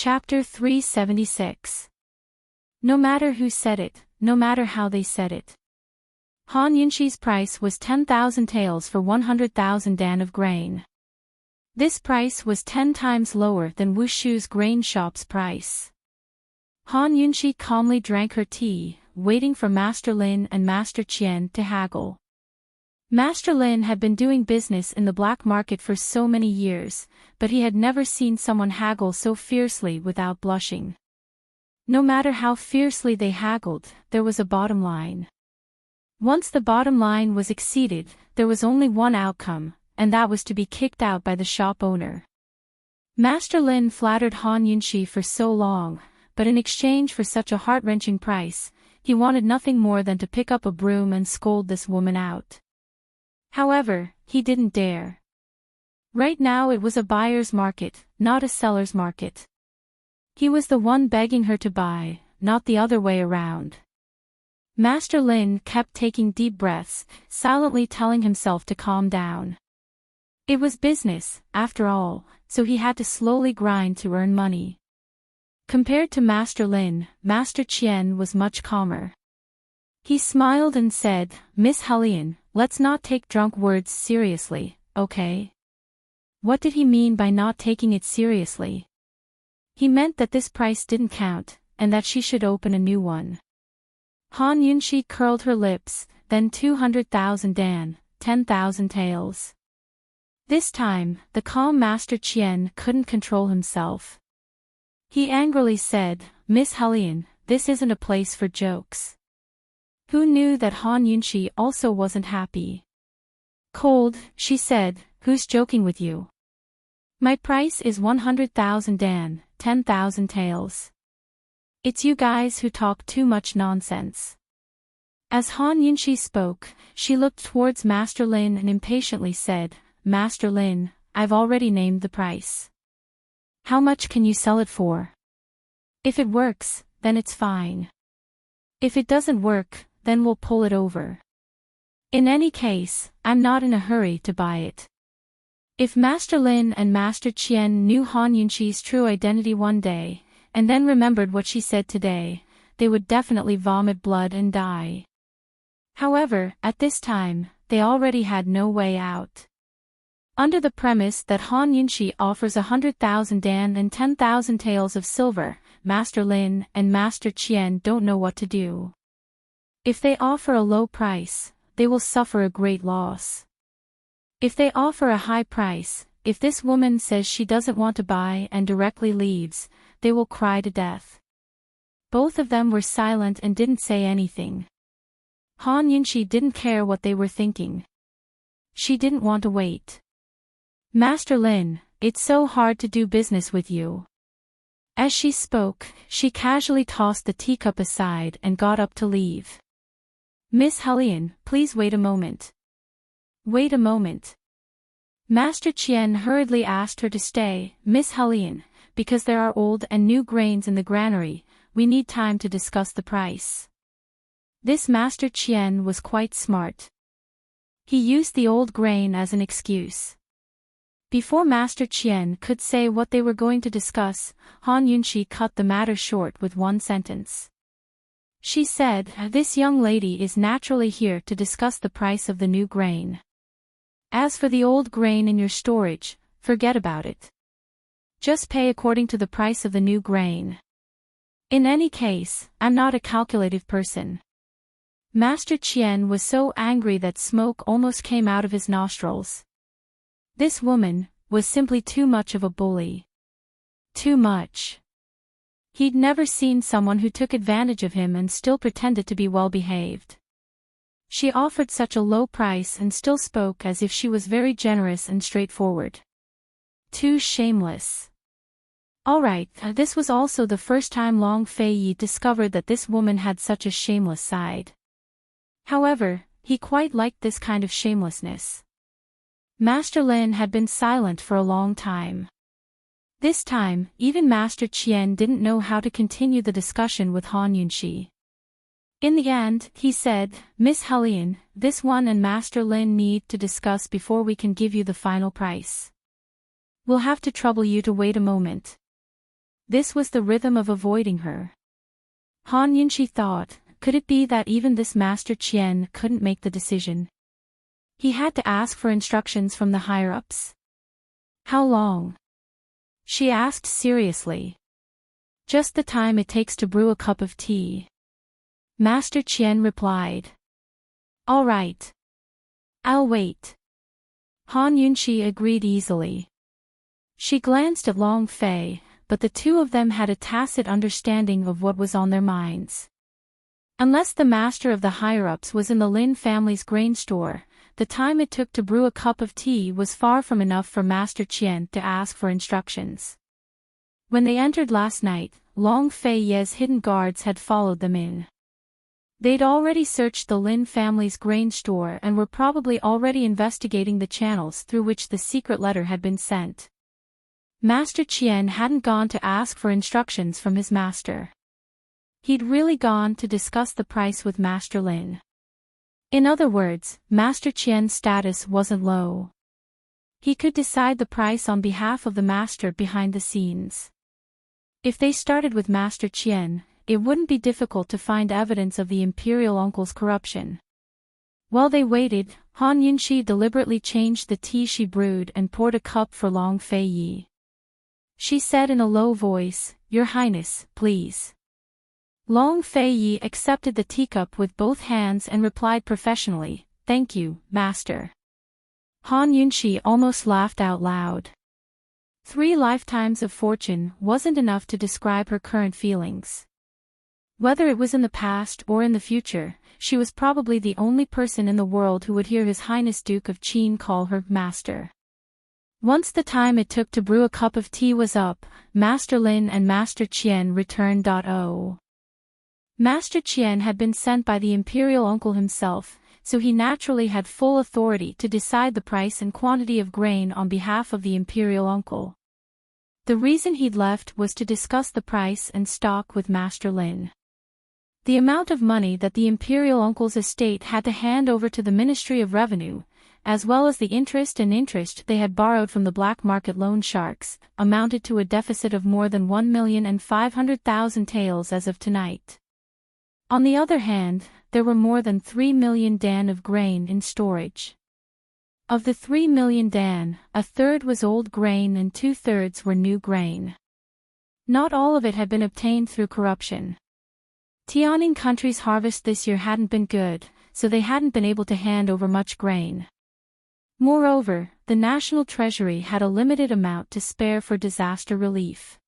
Chapter 376. No matter who said it, no matter how they said it. Han Yunxi's price was 10,000 taels for 100,000 dan of grain. This price was 10 times lower than Wushu's grain shop's price. Han Yunxi calmly drank her tea, waiting for Master Lin and Master Qian to haggle. Master Lin had been doing business in the black market for so many years, but he had never seen someone haggle so fiercely without blushing. No matter how fiercely they haggled, there was a bottom line. Once the bottom line was exceeded, there was only one outcome, and that was to be kicked out by the shop owner. Master Lin flattered Han Yunxi for so long, but in exchange for such a heart-wrenching price, he wanted nothing more than to pick up a broom and scold this woman out. However, he didn't dare. Right now it was a buyer's market, not a seller's market. He was the one begging her to buy, not the other way around. Master Lin kept taking deep breaths, silently telling himself to calm down. It was business, after all, so he had to slowly grind to earn money. Compared to Master Lin, Master Qian was much calmer. He smiled and said, "Miss Hellion, let's not take drunk words seriously, okay?" What did he mean by not taking it seriously? He meant that this price didn't count, and that she should open a new one. Han Yunxi curled her lips, then 200,000 dan, 10,000 taels. This time, the calm Master Qian couldn't control himself. He angrily said, "Miss Hellion, this isn't a place for jokes." Who knew that Han Yunxi also wasn't happy? "Cold," she said, "who's joking with you? My price is 100,000 dan, 10,000 taels. It's you guys who talk too much nonsense." As Han Yunxi spoke, she looked towards Master Lin and impatiently said, "Master Lin, I've already named the price. How much can you sell it for? If it works, then it's fine. If it doesn't work, then we'll pull it over. In any case, I'm not in a hurry to buy it." If Master Lin and Master Qian knew Han Yunxi's true identity one day, and then remembered what she said today, they would definitely vomit blood and die. However, at this time, they already had no way out. Under the premise that Han Yunxi offers 100,000 dan and 10,000 taels of silver, Master Lin and Master Qian don't know what to do. If they offer a low price, they will suffer a great loss. If they offer a high price, if this woman says she doesn't want to buy and directly leaves, they will cry to death. Both of them were silent and didn't say anything. Han Yunxi didn't care what they were thinking. She didn't want to wait. "Master Lin, it's so hard to do business with you." As she spoke, she casually tossed the teacup aside and got up to leave. "Miss Hellion, please wait a moment." "Wait a moment." Master Qian hurriedly asked her to stay. "Miss Hellion, because there are old and new grains in the granary, we need time to discuss the price." This Master Qian was quite smart. He used the old grain as an excuse. Before Master Qian could say what they were going to discuss, Han Yunxi cut the matter short with one sentence. She said, "This young lady is naturally here to discuss the price of the new grain. As for the old grain in your storage, forget about it. Just pay according to the price of the new grain. In any case, I'm not a calculative person." Master Qian was so angry that smoke almost came out of his nostrils. This woman was simply too much of a bully. Too much. He'd never seen someone who took advantage of him and still pretended to be well-behaved. She offered such a low price and still spoke as if she was very generous and straightforward. Too shameless. Alright, this was also the first time Long Fei discovered that this woman had such a shameless side. However, he quite liked this kind of shamelessness. Master Lin had been silent for a long time. This time, even Master Qian didn't know how to continue the discussion with Han Yunxi. In the end, he said, "Miss Hellion, this one and Master Lin need to discuss before we can give you the final price. We'll have to trouble you to wait a moment." This was the rhythm of avoiding her. Han Yunqi thought, could it be that even this Master Qian couldn't make the decision? He had to ask for instructions from the higher-ups. How long? She asked seriously. Just the time it takes to brew a cup of tea. Master Qian replied. All right. I'll wait. Han Yunqi agreed easily. She glanced at Long Fei, but the two of them had a tacit understanding of what was on their minds. Unless the master of the higher-ups was in the Lin family's grain store, the time it took to brew a cup of tea was far from enough for Master Qian to ask for instructions. When they entered last night, Long Fei Ye's hidden guards had followed them in. They'd already searched the Lin family's grain store and were probably already investigating the channels through which the secret letter had been sent. Master Qian hadn't gone to ask for instructions from his master. He'd really gone to discuss the price with Master Lin. In other words, Master Qian's status wasn't low. He could decide the price on behalf of the master behind the scenes. If they started with Master Qian, it wouldn't be difficult to find evidence of the imperial uncle's corruption. While they waited, Han Yunqi deliberately changed the tea she brewed and poured a cup for Long Fei Yi. She said in a low voice, "Your Highness, please." Long Fei Yi accepted the teacup with both hands and replied professionally, "Thank you, Master." Han Yunqi almost laughed out loud. 3 lifetimes of fortune wasn't enough to describe her current feelings. Whether it was in the past or in the future, she was probably the only person in the world who would hear His Highness Duke of Qin call her Master. Once the time it took to brew a cup of tea was up, Master Lin and Master Qian returned. Master Qian had been sent by the imperial uncle himself, so he naturally had full authority to decide the price and quantity of grain on behalf of the imperial uncle. The reason he'd left was to discuss the price and stock with Master Lin. The amount of money that the imperial uncle's estate had to hand over to the Ministry of Revenue, as well as the interest they had borrowed from the black market loan sharks, amounted to a deficit of more than 1,500,000 taels as of tonight. On the other hand, there were more than 3 million dan of grain in storage. Of the 3 million dan, a third was old grain and 2/3 were new grain. Not all of it had been obtained through corruption. Tianing country's harvest this year hadn't been good, so they hadn't been able to hand over much grain. Moreover, the national treasury had a limited amount to spare for disaster relief.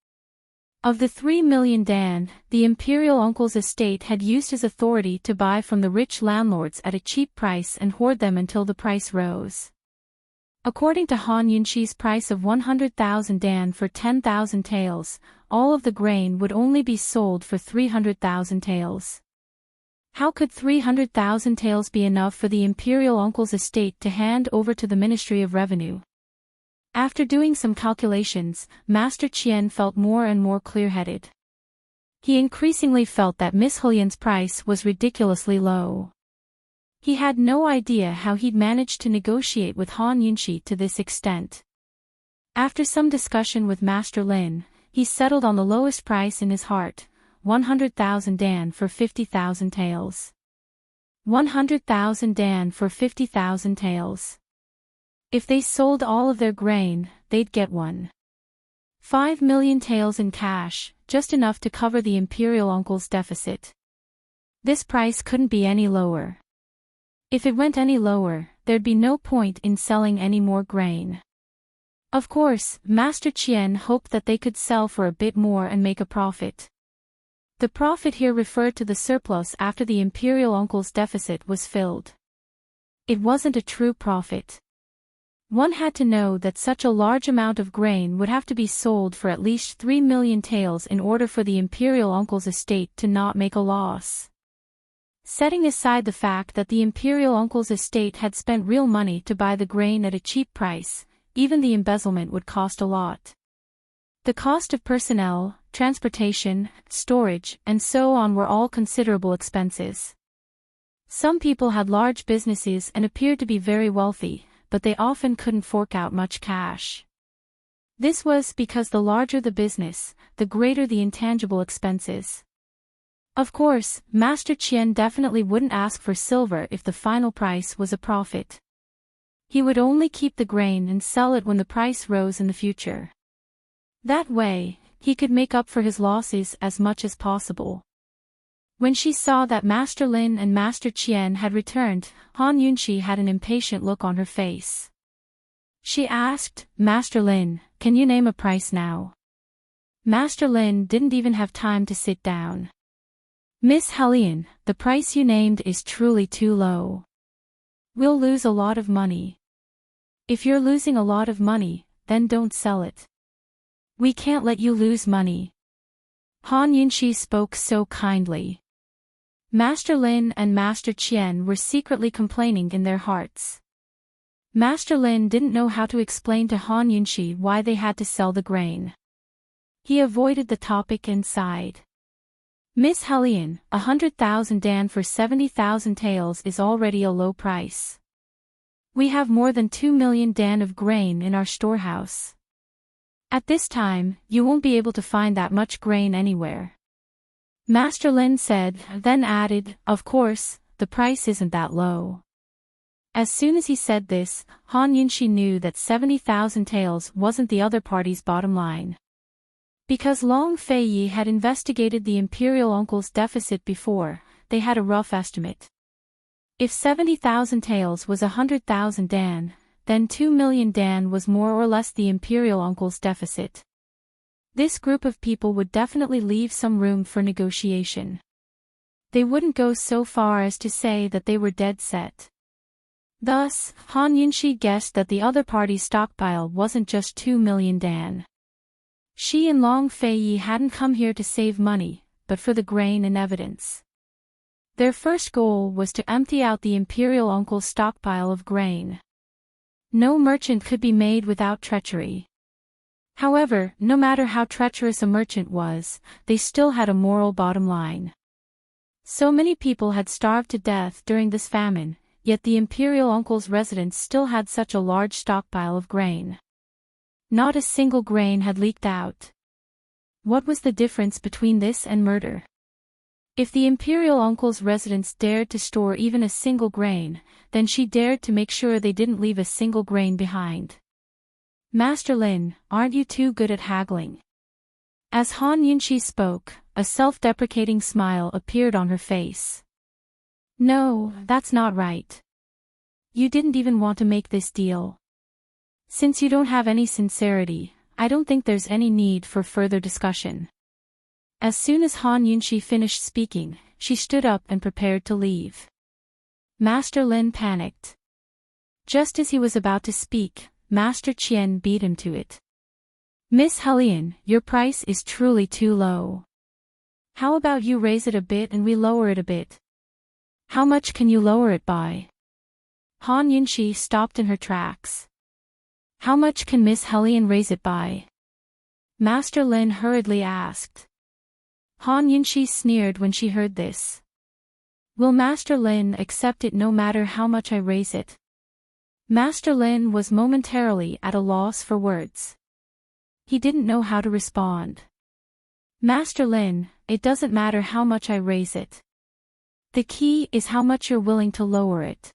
Of the 3 million dan, the imperial uncle's estate had used his authority to buy from the rich landlords at a cheap price and hoard them until the price rose. According to Han Yunqi's price of 100,000 dan for 10,000 taels, all of the grain would only be sold for 300,000 taels. How could 300,000 taels be enough for the imperial uncle's estate to hand over to the Ministry of Revenue? After doing some calculations, Master Qian felt more and more clear-headed. He increasingly felt that Miss Hulian's price was ridiculously low. He had no idea how he'd managed to negotiate with Han Yunqi to this extent. After some discussion with Master Lin, he settled on the lowest price in his heart, 100,000 dan for 50,000 taels. 100,000 dan for 50,000 taels. If they sold all of their grain, they'd get 1.5 million taels in cash, just enough to cover the imperial uncle's deficit. This price couldn't be any lower. If it went any lower, there'd be no point in selling any more grain. Of course, Master Qian hoped that they could sell for a bit more and make a profit. The profit here referred to the surplus after the imperial uncle's deficit was filled. It wasn't a true profit. One had to know that such a large amount of grain would have to be sold for at least 3 million taels in order for the imperial uncle's estate to not make a loss. Setting aside the fact that the imperial uncle's estate had spent real money to buy the grain at a cheap price, even the embezzlement would cost a lot. The cost of personnel, transportation, storage, and so on were all considerable expenses. Some people had large businesses and appeared to be very wealthy, but they often couldn't fork out much cash. This was because the larger the business, the greater the intangible expenses. Of course, Master Qian definitely wouldn't ask for silver if the final price was a profit. He would only keep the grain and sell it when the price rose in the future. That way, he could make up for his losses as much as possible. When she saw that Master Lin and Master Qian had returned, Han Yunqi had an impatient look on her face. She asked, "Master Lin, can you name a price now?" Master Lin didn't even have time to sit down. "Miss Hellion, the price you named is truly too low. We'll lose a lot of money." "If you're losing a lot of money, then don't sell it. We can't let you lose money." Han Yunqi spoke so kindly. Master Lin and Master Qian were secretly complaining in their hearts. Master Lin didn't know how to explain to Han Yunqi why they had to sell the grain. He avoided the topic and sighed. "Miss Hellion, 100,000 Dan for 70,000 taels is already a low price. We have more than 2 million Dan of grain in our storehouse. At this time, you won't be able to find that much grain anywhere." Master Lin said, then added, "Of course, the price isn't that low." As soon as he said this, Han Yunqi knew that 70,000 taels wasn't the other party's bottom line. Because Long Feiyi had investigated the imperial uncle's deficit before, they had a rough estimate. If 70,000 taels was 100,000 Dan, then 2 million Dan was more or less the imperial uncle's deficit. This group of people would definitely leave some room for negotiation. They wouldn't go so far as to say that they were dead set. Thus, Han Yunqi guessed that the other party's stockpile wasn't just 2 million Dan. She and Long Feiyi hadn't come here to save money, but for the grain and evidence. Their first goal was to empty out the imperial uncle's stockpile of grain. No merchant could be made without treachery. However, no matter how treacherous a merchant was, they still had a moral bottom line. So many people had starved to death during this famine, yet the imperial uncle's residence still had such a large stockpile of grain. Not a single grain had leaked out. What was the difference between this and murder? If the imperial uncle's residence dared to store even a single grain, then she dared to make sure they didn't leave a single grain behind. "Master Lin, aren't you too good at haggling?" As Han Yunqi spoke, a self-deprecating smile appeared on her face. "No, that's not right. You didn't even want to make this deal. Since you don't have any sincerity, I don't think there's any need for further discussion." As soon as Han Yunqi finished speaking, she stood up and prepared to leave. Master Lin panicked. Just as he was about to speak, Master Qian beat him to it. "Miss Hellion, your price is truly too low. How about you raise it a bit and we lower it a bit? How much can you lower it by?" Han Yunqi stopped in her tracks. "How much can Miss Hellion raise it by?" Master Lin hurriedly asked. Han Yunqi sneered when she heard this. "Will Master Lin accept it no matter how much I raise it?" Master Lin was momentarily at a loss for words. He didn't know how to respond. "Master Lin, it doesn't matter how much I raise it. The key is how much you're willing to lower it.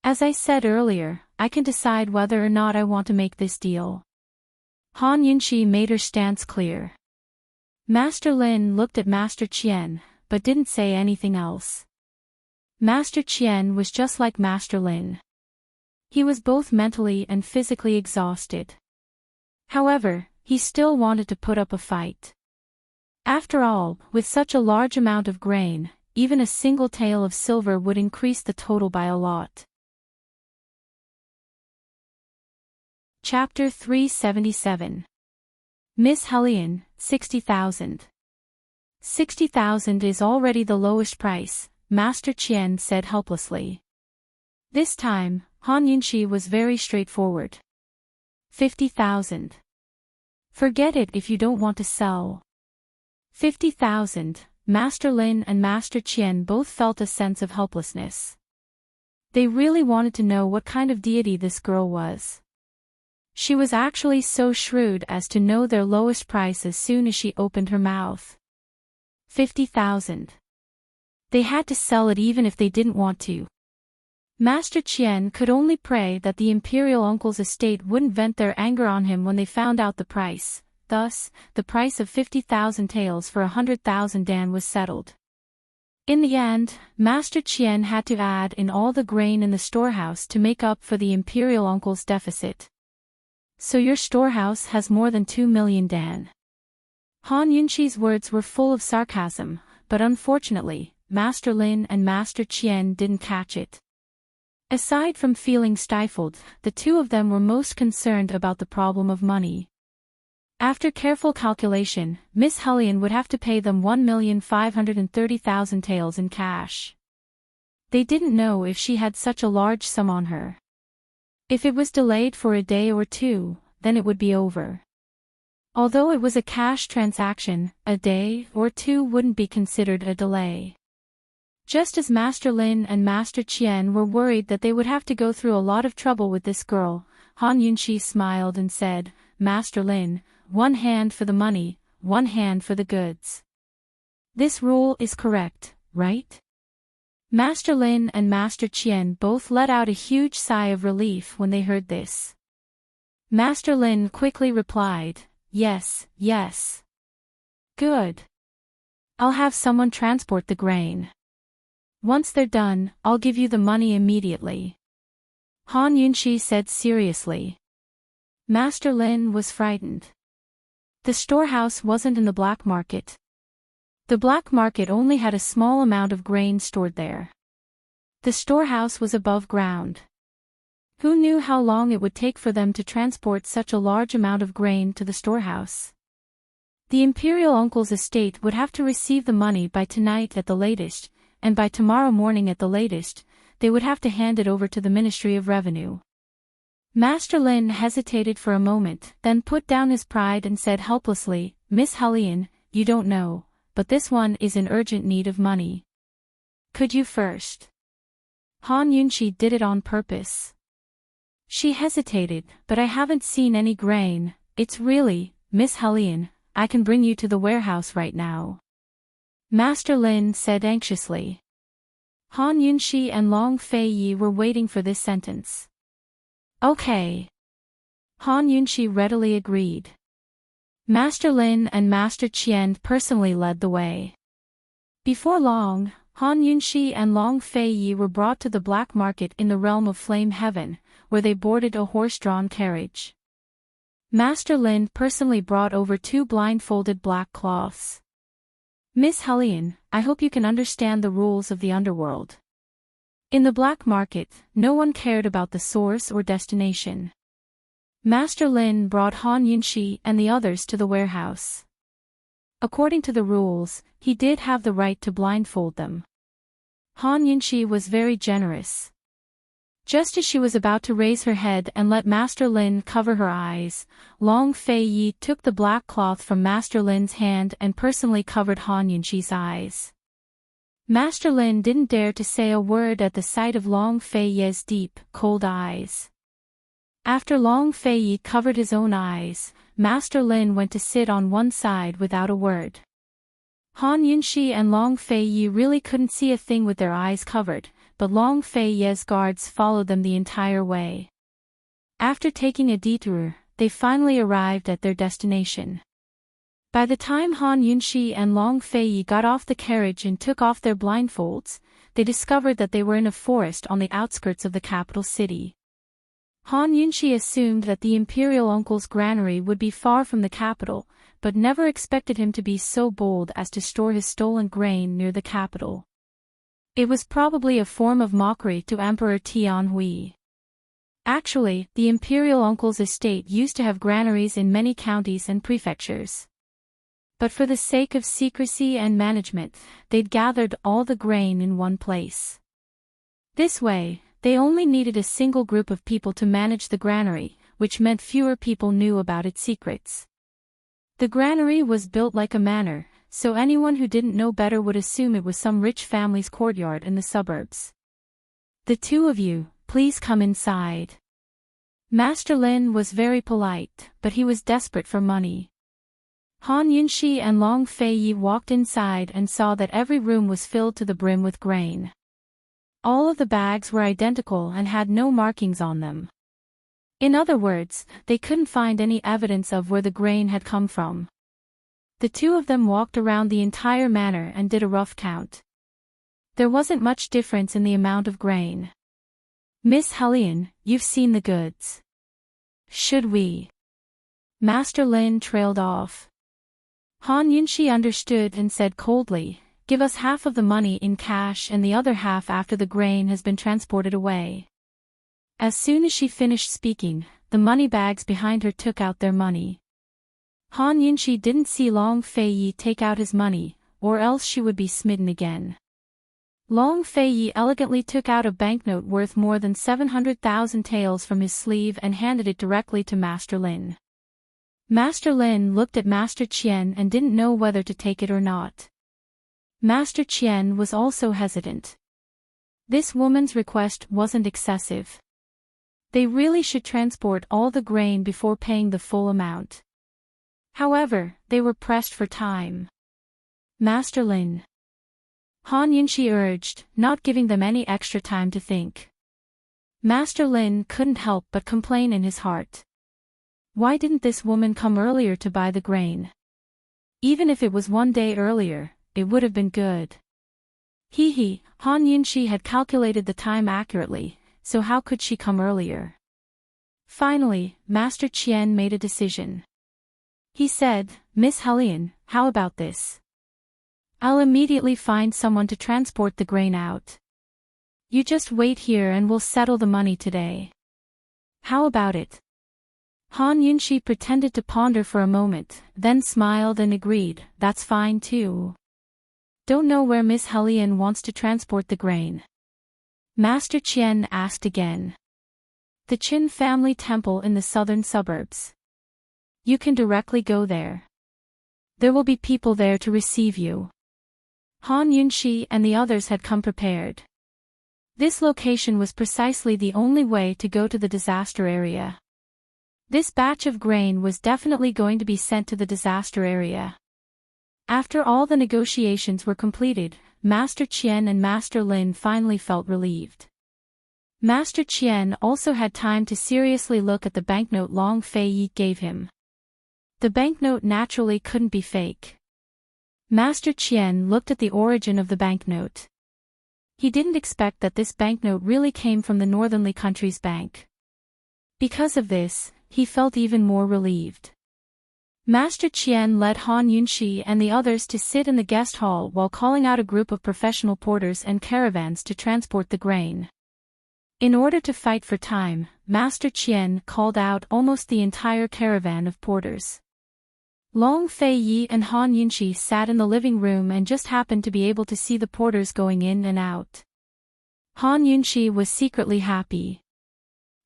As I said earlier, I can decide whether or not I want to make this deal." Han Yunqi made her stance clear. Master Lin looked at Master Qian, but didn't say anything else. Master Qian was just like Master Lin. He was both mentally and physically exhausted. However, he still wanted to put up a fight. After all, with such a large amount of grain, even a single tael of silver would increase the total by a lot. Chapter 377. Miss Hellion, 60,000. 60,000 is already the lowest price, Master Qian said helplessly. This time, Han Yunqi was very straightforward. 50,000. Forget it if you don't want to sell. 50,000, Master Lin and Master Qian both felt a sense of helplessness. They really wanted to know what kind of deity this girl was. She was actually so shrewd as to know their lowest price as soon as she opened her mouth. 50,000. They had to sell it even if they didn't want to. Master Qian could only pray that the imperial uncle's estate wouldn't vent their anger on him when they found out the price. Thus, the price of 50,000 taels for 100,000 dan was settled. In the end, Master Qian had to add in all the grain in the storehouse to make up for the imperial uncle's deficit. So your storehouse has more than 2 million dan. Han Yunqi's words were full of sarcasm, but unfortunately, Master Lin and Master Qian didn't catch it. Aside from feeling stifled, the two of them were most concerned about the problem of money. After careful calculation, Miss Hellion would have to pay them 1,530,000 taels in cash. They didn't know if she had such a large sum on her. If it was delayed for a day or two, then it would be over. Although it was a cash transaction, a day or two wouldn't be considered a delay. Just as Master Lin and Master Qian were worried that they would have to go through a lot of trouble with this girl, Han Yunqi smiled and said, "Master Lin, one hand for the money, one hand for the goods. This rule is correct, right?" Master Lin and Master Qian both let out a huge sigh of relief when they heard this. Master Lin quickly replied, "Yes, yes. Good. I'll have someone transport the grain. Once they're done, I'll give you the money immediately." Han Yunqi said seriously. Master Lin was frightened. The storehouse wasn't in the black market. The black market only had a small amount of grain stored there. The storehouse was above ground. Who knew how long it would take for them to transport such a large amount of grain to the storehouse? The imperial uncle's estate would have to receive the money by tonight at the latest, and by tomorrow morning at the latest, they would have to hand it over to the Ministry of Revenue. Master Lin hesitated for a moment, then put down his pride and said helplessly, "Miss Hellion, you don't know, but this one is in urgent need of money. Could you first?" Han Yunqi did it on purpose. She hesitated, "But I haven't seen any grain. It's really, Miss Hellion, I can bring you to the warehouse right now." Master Lin said anxiously. Han Yunqi and Long Fei Yi were waiting for this sentence. "Okay." Han Yunqi readily agreed. Master Lin and Master Qian personally led the way. Before long, Han Yunqi and Long Fei Yi were brought to the black market in the realm of Flame Heaven, where they boarded a horse-drawn carriage. Master Lin personally brought over 2 blindfolded black cloths. "Miss Hellion, I hope you can understand the rules of the underworld." In the black market, no one cared about the source or destination. Master Lin brought Han Yunqi and the others to the warehouse. According to the rules, he did have the right to blindfold them. Han Yunqi was very generous. Just as she was about to raise her head and let Master Lin cover her eyes, Long Fei Yi took the black cloth from Master Lin's hand and personally covered Han Yunqi's eyes. Master Lin didn't dare to say a word at the sight of Long Fei Yi's deep, cold eyes. After Long Fei Yi covered his own eyes, Master Lin went to sit on one side without a word. Han Yunqi and Long Fei Yi really couldn't see a thing with their eyes covered, but Long Fei Yi's guards followed them the entire way. After taking a detour, they finally arrived at their destination. By the time Han Yunqi and Long Fei Yi got off the carriage and took off their blindfolds, they discovered that they were in a forest on the outskirts of the capital city. Han Yunqi assumed that the imperial uncle's granary would be far from the capital, but never expected him to be so bold as to store his stolen grain near the capital. It was probably a form of mockery to Emperor Tianhui. Actually, the imperial uncle's estate used to have granaries in many counties and prefectures. But for the sake of secrecy and management, they'd gathered all the grain in one place. This way, they only needed a single group of people to manage the granary, which meant fewer people knew about its secrets. The granary was built like a manor, so anyone who didn't know better would assume it was some rich family's courtyard in the suburbs. "The two of you, please come inside." Master Lin was very polite, but he was desperate for money. Han Yunxi and Long Feiyi walked inside and saw that every room was filled to the brim with grain. All of the bags were identical and had no markings on them. In other words, they couldn't find any evidence of where the grain had come from. The two of them walked around the entire manor and did a rough count. There wasn't much difference in the amount of grain. Miss Hellion, you've seen the goods. Should we? Master Lin trailed off. Han Yunxi understood and said coldly, give us half of the money in cash and the other half after the grain has been transported away. As soon as she finished speaking, the money bags behind her took out their money. Han Yunxi didn't see Long Feiyi take out his money, or else she would be smitten again. Long Feiyi elegantly took out a banknote worth more than 700,000 taels from his sleeve and handed it directly to Master Lin. Master Lin looked at Master Qian and didn't know whether to take it or not. Master Qian was also hesitant. This woman's request wasn't excessive. They really should transport all the grain before paying the full amount. However, they were pressed for time. Master Lin. Han Yunxi urged, not giving them any extra time to think. Master Lin couldn't help but complain in his heart. Why didn't this woman come earlier to buy the grain? Even if it was 1 day earlier, it would have been good. Han Yunxi had calculated the time accurately, so how could she come earlier? Finally, Master Qian made a decision. He said, Miss Hellion, how about this? I'll immediately find someone to transport the grain out. You just wait here and we'll settle the money today. How about it? Han Yunxi pretended to ponder for a moment, then smiled and agreed, that's fine too. Don't know where Miss Hellion wants to transport the grain. Master Qian asked again. The Qin family temple in the southern suburbs. You can directly go there. There will be people there to receive you. Han Yunxi and the others had come prepared. This location was precisely the only way to go to the disaster area. This batch of grain was definitely going to be sent to the disaster area. After all the negotiations were completed, Master Qian and Master Lin finally felt relieved. Master Qian also had time to seriously look at the banknote Long Feiyi gave him. The banknote naturally couldn't be fake. Master Qian looked at the origin of the banknote. He didn't expect that this banknote really came from the Northernly Countries Bank. Because of this, he felt even more relieved. Master Qian led Han Yunxi and the others to sit in the guest hall while calling out a group of professional porters and caravans to transport the grain. In order to fight for time, Master Qian called out almost the entire caravan of porters. Long Feiyi and Han Yunxi sat in the living room and just happened to be able to see the porters going in and out. Han Yunxi was secretly happy.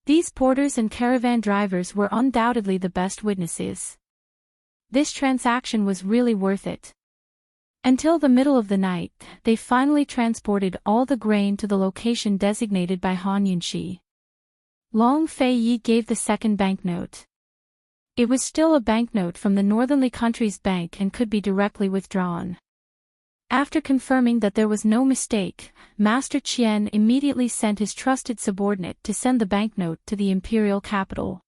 These porters and caravan drivers were undoubtedly the best witnesses. This transaction was really worth it. Until the middle of the night, they finally transported all the grain to the location designated by Han Yunxi. Long Feiyi gave the second banknote. It was still a banknote from the Northernly Countries Bank and could be directly withdrawn. After confirming that there was no mistake, Master Qian immediately sent his trusted subordinate to send the banknote to the imperial capital.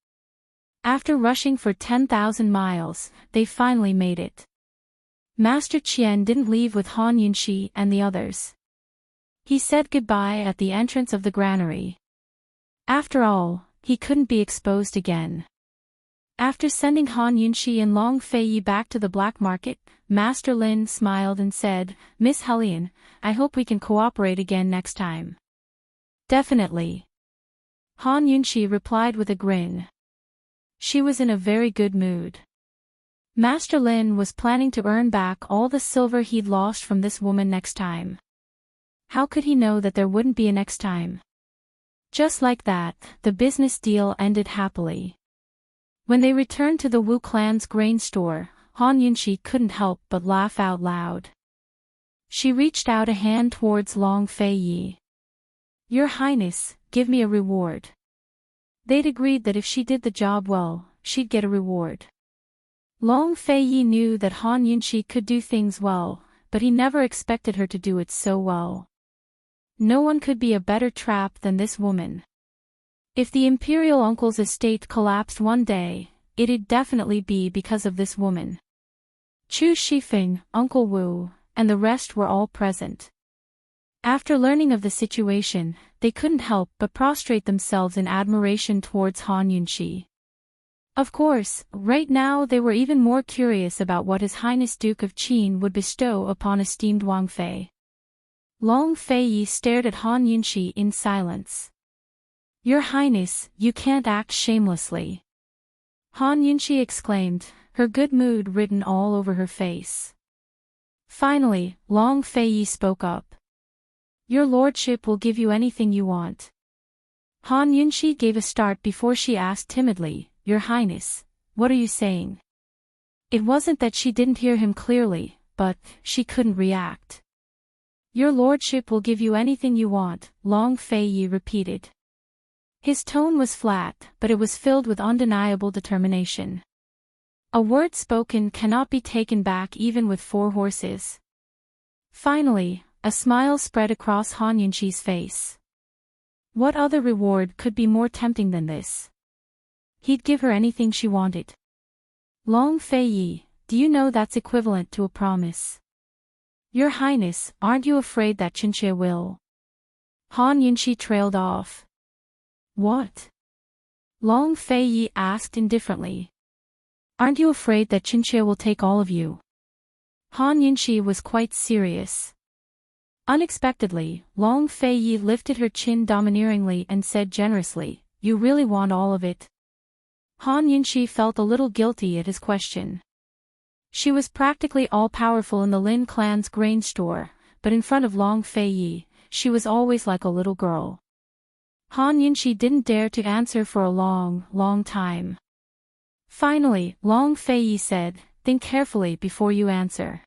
After rushing for 10,000 miles, they finally made it. Master Qian didn't leave with Han Yunxi and the others. He said goodbye at the entrance of the granary. After all, he couldn't be exposed again. After sending Han Yunxi and Long Feiyi back to the black market, Master Lin smiled and said, Miss Hellion, I hope we can cooperate again next time. Definitely. Han Yunxi replied with a grin. She was in a very good mood. Master Lin was planning to earn back all the silver he'd lost from this woman next time. How could he know that there wouldn't be a next time? Just like that, the business deal ended happily. When they returned to the Wu clan's grain store, Han Yunxi couldn't help but laugh out loud. She reached out a hand towards Long Feiyi. Your Highness, give me a reward. They'd agreed that if she did the job well, she'd get a reward. Long Fei-yi knew that Han Yunxi could do things well, but he never expected her to do it so well. No one could be a better trap than this woman. If the imperial uncle's estate collapsed one day, it'd definitely be because of this woman. Chu Shifeng, Uncle Wu, and the rest were all present. After learning of the situation, they couldn't help but prostrate themselves in admiration towards Han Yunxi. Of course, right now they were even more curious about what His Highness Duke of Qin would bestow upon esteemed Wang Fei. Long Fei-yi stared at Han Yunxi in silence. "Your Highness, you can't act shamelessly," Han Yunxi exclaimed, her good mood written all over her face. Finally, Long Fei-yi spoke up. "Your lordship will give you anything you want." Han Yunxi gave a start before she asked timidly, "Your Highness, what are you saying?" It wasn't that she didn't hear him clearly, but she couldn't react. "Your lordship will give you anything you want," Long Fei-yi repeated. His tone was flat, but it was filled with undeniable determination. A word spoken cannot be taken back even with 4 horses. Finally, a smile spread across Han Yunxi's face. What other reward could be more tempting than this? He'd give her anything she wanted. "Long Fei-yi, do you know that's equivalent to a promise?" "Your Highness, aren't you afraid that Qinxie will?" Han Yunxi trailed off. "What?" Long Fei-yi asked indifferently. "Aren't you afraid that Qinxie will take all of you?" Han Yunxi was quite serious. Unexpectedly, Long Fei-yi lifted her chin domineeringly and said generously, "You really want all of it?" Han Yunxi felt a little guilty at his question. She was practically all-powerful in the Lin clan's grain store, but in front of Long Fei-yi, she was always like a little girl. Han Yunxi didn't dare to answer for a long time. Finally, Long Fei-yi said, "Think carefully before you answer."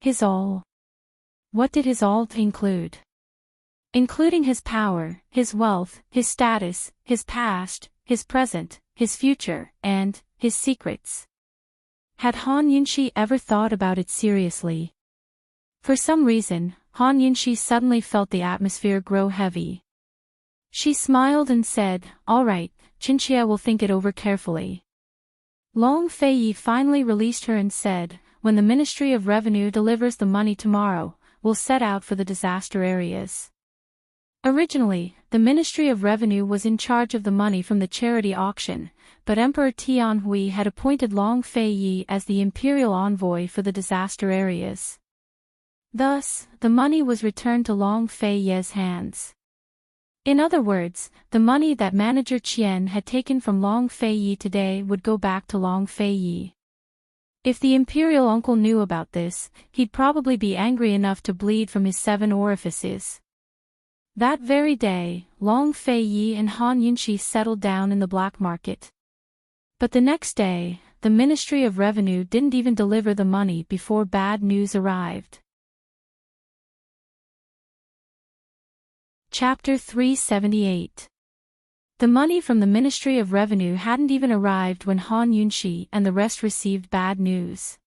His all. What did his all include? Including his power, his wealth, his status, his past, his present, his future, and his secrets. Had Han Yunxi ever thought about it seriously? For some reason, Han Yunxi suddenly felt the atmosphere grow heavy. She smiled and said, "All right, Qinxie will think it over carefully." Long Fei-yi finally released her and said, "When the Ministry of Revenue delivers the money tomorrow, we'll set out for the disaster areas." Originally, the Ministry of Revenue was in charge of the money from the charity auction, but Emperor Tianhui had appointed Long Fei-yi as the imperial envoy for the disaster areas. Thus, the money was returned to Long Fei-yi's hands. In other words, the money that Manager Qian had taken from Long Fei-yi today would go back to Long Fei-yi. If the imperial uncle knew about this, he'd probably be angry enough to bleed from his 7 orifices. That very day, Long Fei-yi and Han Yunxi settled down in the black market. But the next day, the Ministry of Revenue didn't even deliver the money before bad news arrived. Chapter 378. The money from the Ministry of Revenue hadn't even arrived when Han Yunxi and the rest received bad news.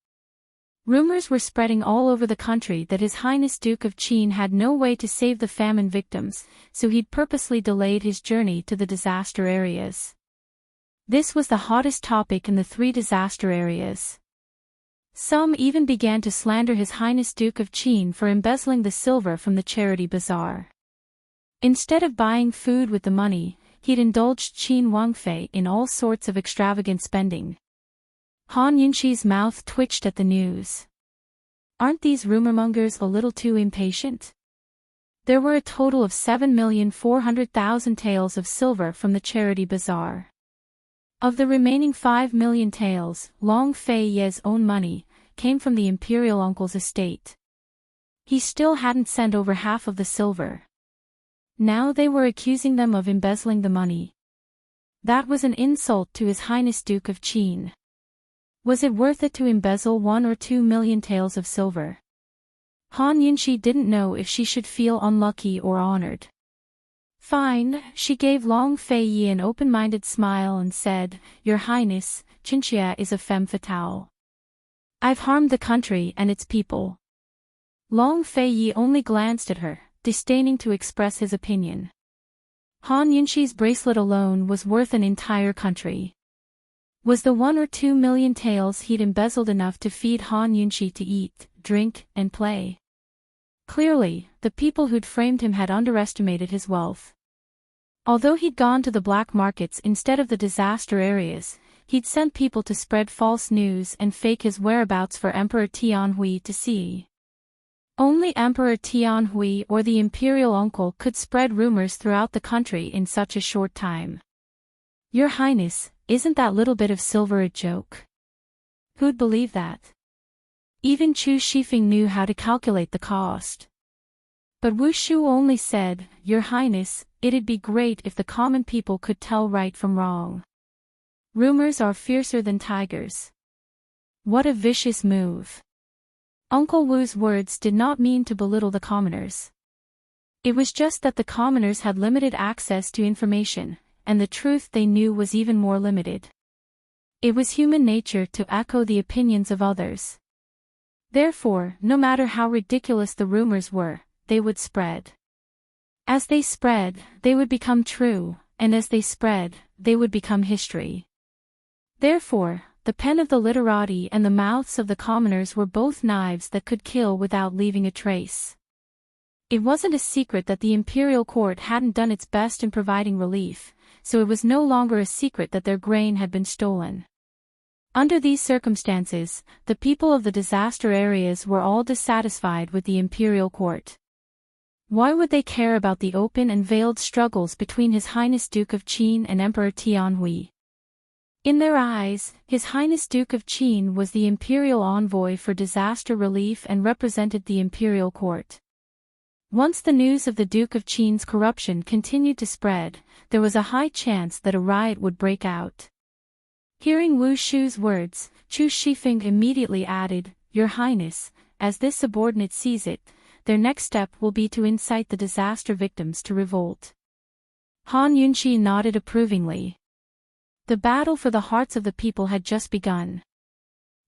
Rumors were spreading all over the country that His Highness Duke of Qin had no way to save the famine victims, so he'd purposely delayed his journey to the disaster areas. This was the hottest topic in the 3 disaster areas. Some even began to slander His Highness Duke of Qin for embezzling the silver from the charity bazaar. Instead of buying food with the money, he'd indulged Qin Wangfei in all sorts of extravagant spending. Han Yunxi's mouth twitched at the news. Aren't these rumormongers a little too impatient? There were a total of 7,400,000 taels of silver from the charity bazaar. Of the remaining 5 million taels, Long Fei-yi's own money came from the imperial uncle's estate. He still hadn't sent over half of the silver. Now they were accusing them of embezzling the money. That was an insult to His Highness Duke of Qin. Was it worth it to embezzle 1 or 2 million taels of silver? Han Yunxi didn't know if she should feel unlucky or honored. Fine, she gave Long Fei an open-minded smile and said, Your Highness, Chinchia is a femme fatale. I've harmed the country and its people. Long Fei only glanced at her, disdaining to express his opinion. Han Yunxi's bracelet alone was worth an entire country. Was the 1 or 2 million taels he'd embezzled enough to feed Han Yunxi to eat, drink, and play? Clearly, the people who'd framed him had underestimated his wealth. Although he'd gone to the black markets instead of the disaster areas, he'd sent people to spread false news and fake his whereabouts for Emperor Tianhui to see. Only Emperor Tianhui or the imperial uncle could spread rumors throughout the country in such a short time. Your Highness, isn't that little bit of silver a joke? Who'd believe that? Even Chu Shifeng knew how to calculate the cost. But Wu Shu only said, Your Highness, it'd be great if the common people could tell right from wrong. Rumors are fiercer than tigers. What a vicious move. Uncle Wu's words did not mean to belittle the commoners. It was just that the commoners had limited access to information, and the truth they knew was even more limited. It was human nature to echo the opinions of others. Therefore, no matter how ridiculous the rumors were, they would spread. As they spread, they would become true, and as they spread, they would become history. Therefore, the pen of the literati and the mouths of the commoners were both knives that could kill without leaving a trace. It wasn't a secret that the imperial court hadn't done its best in providing relief, so it was no longer a secret that their grain had been stolen. Under these circumstances, the people of the disaster areas were all dissatisfied with the imperial court. Why would they care about the open and veiled struggles between His Highness Duke of Qin and Emperor Tianhui? In their eyes, His Highness Duke of Qin was the imperial envoy for disaster relief and represented the imperial court. Once the news of the Duke of Qin's corruption continued to spread, there was a high chance that a riot would break out. Hearing Wu Shu's words, Chu Shifeng immediately added, Your Highness, as this subordinate sees it, their next step will be to incite the disaster victims to revolt. Han Yunxi nodded approvingly. The battle for the hearts of the people had just begun.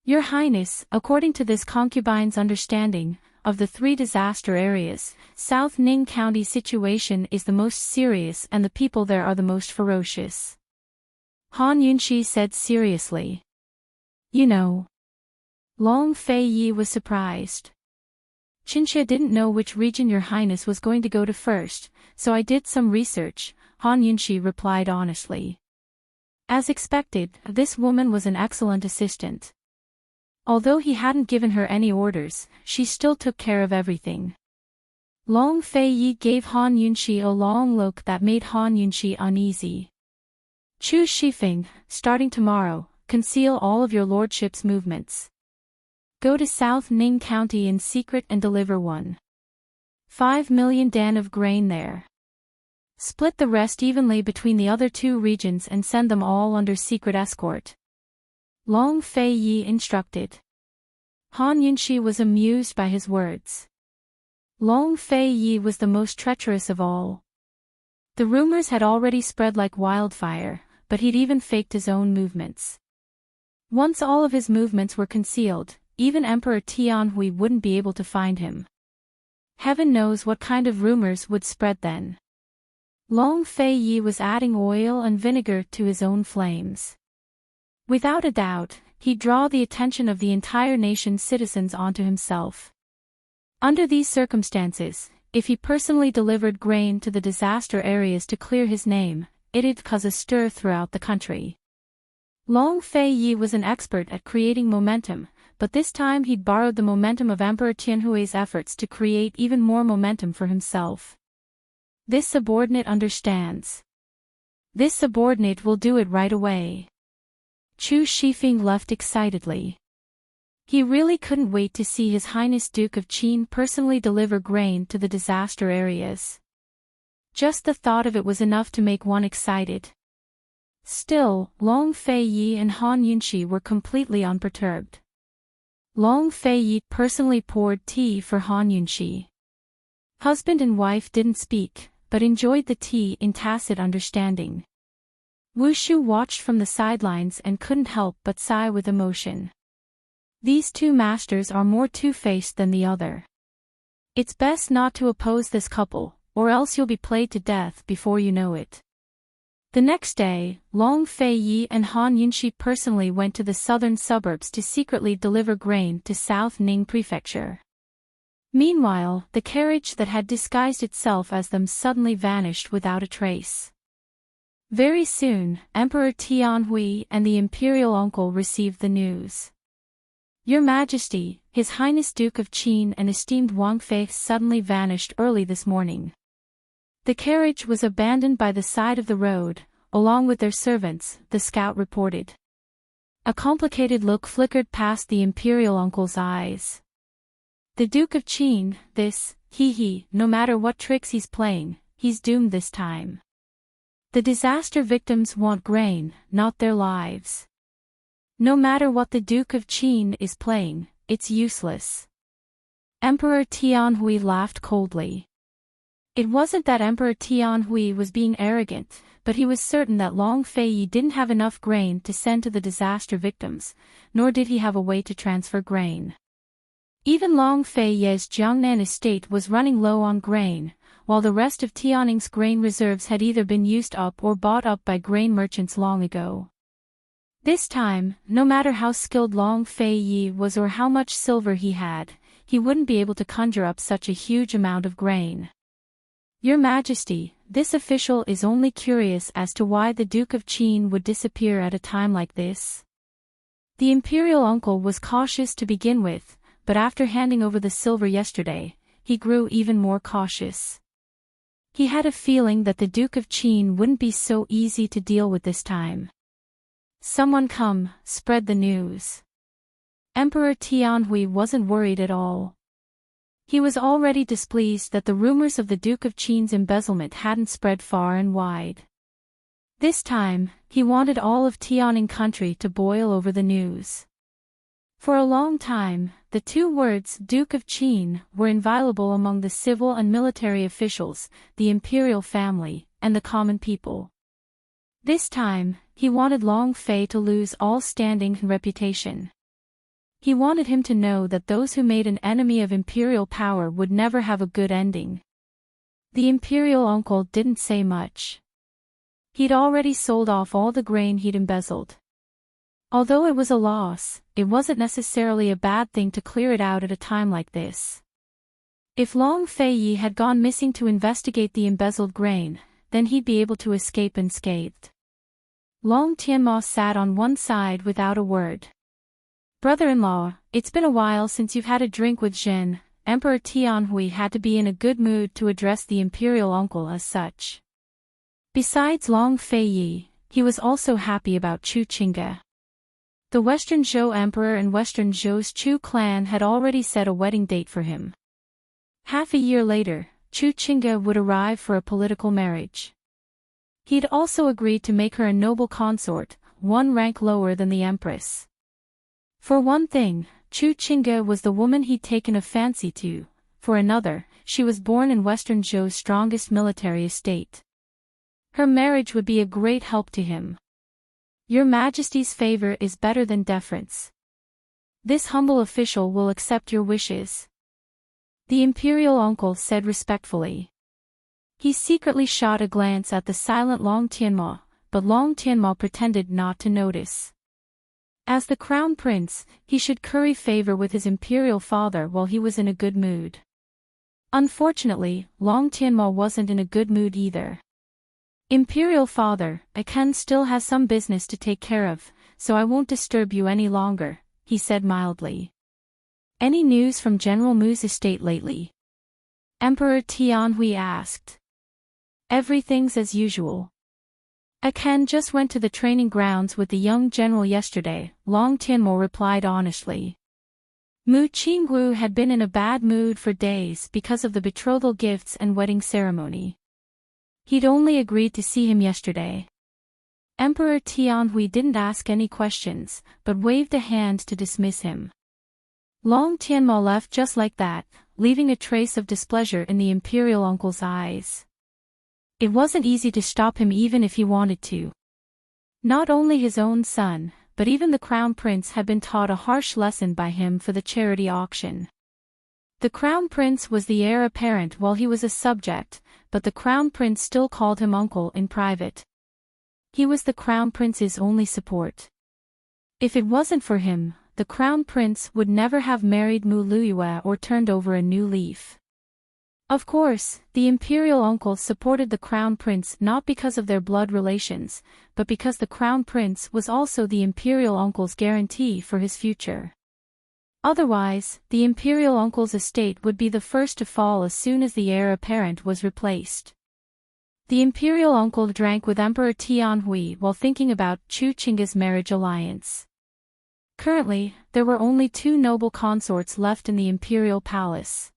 Your Highness, according to this concubine's understanding, of the 3 disaster areas, South Ning County's situation is the most serious and the people there are the most ferocious. Han Yunxi said seriously. You know. Long Fei was surprised. Chinchia didn't know which region Your Highness was going to go to first, so I did some research, Han Yunxi replied honestly. As expected, this woman was an excellent assistant. Although he hadn't given her any orders, she still took care of everything. Long Fei gave Han Yunxi a long look that made Han Yunxi uneasy. Chu Shifeng, starting tomorrow, conceal all of your lordship's movements. Go to South Ning County in secret and deliver 1.5 million dan of grain there. Split the rest evenly between the other 2 regions and send them all under secret escort. Long Fei instructed. Han Yunxi was amused by his words. Long Fei was the most treacherous of all. The rumors had already spread like wildfire, but he'd even faked his own movements. Once all of his movements were concealed, even Emperor Tianhui wouldn't be able to find him. Heaven knows what kind of rumors would spread then. Long Fei was adding oil and vinegar to his own flames. Without a doubt, he'd draw the attention of the entire nation's citizens onto himself. Under these circumstances, if he personally delivered grain to the disaster areas to clear his name, it'd cause a stir throughout the country. Long Fei was an expert at creating momentum, but this time he'd borrowed the momentum of Emperor Tianhui's efforts to create even more momentum for himself. This subordinate understands. This subordinate will do it right away. Chu Shifeng left excitedly. He really couldn't wait to see His Highness Duke of Qin personally deliver grain to the disaster areas. Just the thought of it was enough to make one excited. Still, Long Fei and Han Yunxi were completely unperturbed. Long Fei personally poured tea for Han Yunxi. Husband and wife didn't speak, but enjoyed the tea in tacit understanding. Wu Shu watched from the sidelines and couldn't help but sigh with emotion. These two masters are more two-faced than the other. It's best not to oppose this couple, or else you'll be played to death before you know it. The next day, Long Fei Yi and Han Yunxi personally went to the southern suburbs to secretly deliver grain to South Ning Prefecture. Meanwhile, the carriage that had disguised itself as them suddenly vanished without a trace. Very soon, Emperor Tianhui and the imperial uncle received the news. Your Majesty, His Highness Duke of Qin and esteemed Wang Fei suddenly vanished early this morning. The carriage was abandoned by the side of the road, along with their servants, the scout reported. A complicated look flickered past the imperial uncle's eyes. The Duke of Qin, no matter what tricks he's playing, he's doomed this time. The disaster victims want grain, not their lives. No matter what the Duke of Qin is playing, it's useless. Emperor Tianhui laughed coldly. It wasn't that Emperor Tianhui was being arrogant, but he was certain that Long Fei Yi didn't have enough grain to send to the disaster victims, nor did he have a way to transfer grain. Even Long Fei Ye's Jiangnan estate was running low on grain, while the rest of Tianning's grain reserves had either been used up or bought up by grain merchants long ago. This time, no matter how skilled Long Fei Yi was or how much silver he had, he wouldn't be able to conjure up such a huge amount of grain. Your Majesty, this official is only curious as to why the Duke of Qin would disappear at a time like this. The imperial uncle was cautious to begin with, but after handing over the silver yesterday, he grew even more cautious. He had a feeling that the Duke of Qin wouldn't be so easy to deal with this time. Someone come, spread the news. Emperor Tianhui wasn't worried at all. He was already displeased that the rumors of the Duke of Qin's embezzlement hadn't spread far and wide. This time, he wanted all of Tianning country to boil over the news. For a long time, the two words Duke of Qin were inviolable among the civil and military officials, the imperial family, and the common people. This time, he wanted Long Fei to lose all standing and reputation. He wanted him to know that those who made an enemy of imperial power would never have a good ending. The imperial uncle didn't say much. He'd already sold off all the grain he'd embezzled. Although it was a loss, it wasn't necessarily a bad thing to clear it out at a time like this. If Long Fei Yi had gone missing to investigate the embezzled grain, then he'd be able to escape unscathed. Long Tianma sat on one side without a word. Brother-in-law, it's been a while since you've had a drink with Zhen. Emperor Tianhui had to be in a good mood to address the imperial uncle as such. Besides Long Fei Yi, he was also happy about Chu Qingge. The Western Zhou Emperor and Western Zhou's Chu clan had already set a wedding date for him. Half a year later, Chu Qingge would arrive for a political marriage. He'd also agreed to make her a noble consort, one rank lower than the empress. For one thing, Chu Qingge was the woman he'd taken a fancy to. For another, she was born in Western Zhou's strongest military estate. Her marriage would be a great help to him. Your Majesty's favor is better than deference. This humble official will accept your wishes. The imperial uncle said respectfully. He secretly shot a glance at the silent Long Tianma, but Long Tianma pretended not to notice. As the crown prince, he should curry favor with his imperial father while he was in a good mood. Unfortunately, Long Tianma wasn't in a good mood either. Imperial father, Ken still has some business to take care of, so I won't disturb you any longer, he said mildly. Any news from General Mu's estate lately? Emperor Tianhui asked. Everything's as usual. Ken just went to the training grounds with the young general yesterday, Long Tianmo replied honestly. Mu Qingwu had been in a bad mood for days because of the betrothal gifts and wedding ceremony. He'd only agreed to see him yesterday. Emperor Tianhui didn't ask any questions, but waved a hand to dismiss him. Long Tianmo left just like that, leaving a trace of displeasure in the imperial uncle's eyes. It wasn't easy to stop him even if he wanted to. Not only his own son, but even the crown prince had been taught a harsh lesson by him for the charity auction. The crown prince was the heir apparent while he was a subject, but the crown prince still called him uncle in private. He was the crown prince's only support. If it wasn't for him, the crown prince would never have married Mu Luiyue or turned over a new leaf. Of course, the imperial uncles supported the crown prince not because of their blood relations, but because the crown prince was also the imperial uncle's guarantee for his future. Otherwise, the imperial uncle's estate would be the first to fall as soon as the heir apparent was replaced. The imperial uncle drank with Emperor Tianhui while thinking about Chu Qingge's marriage alliance. Currently, there were only 2 noble consorts left in the imperial palace.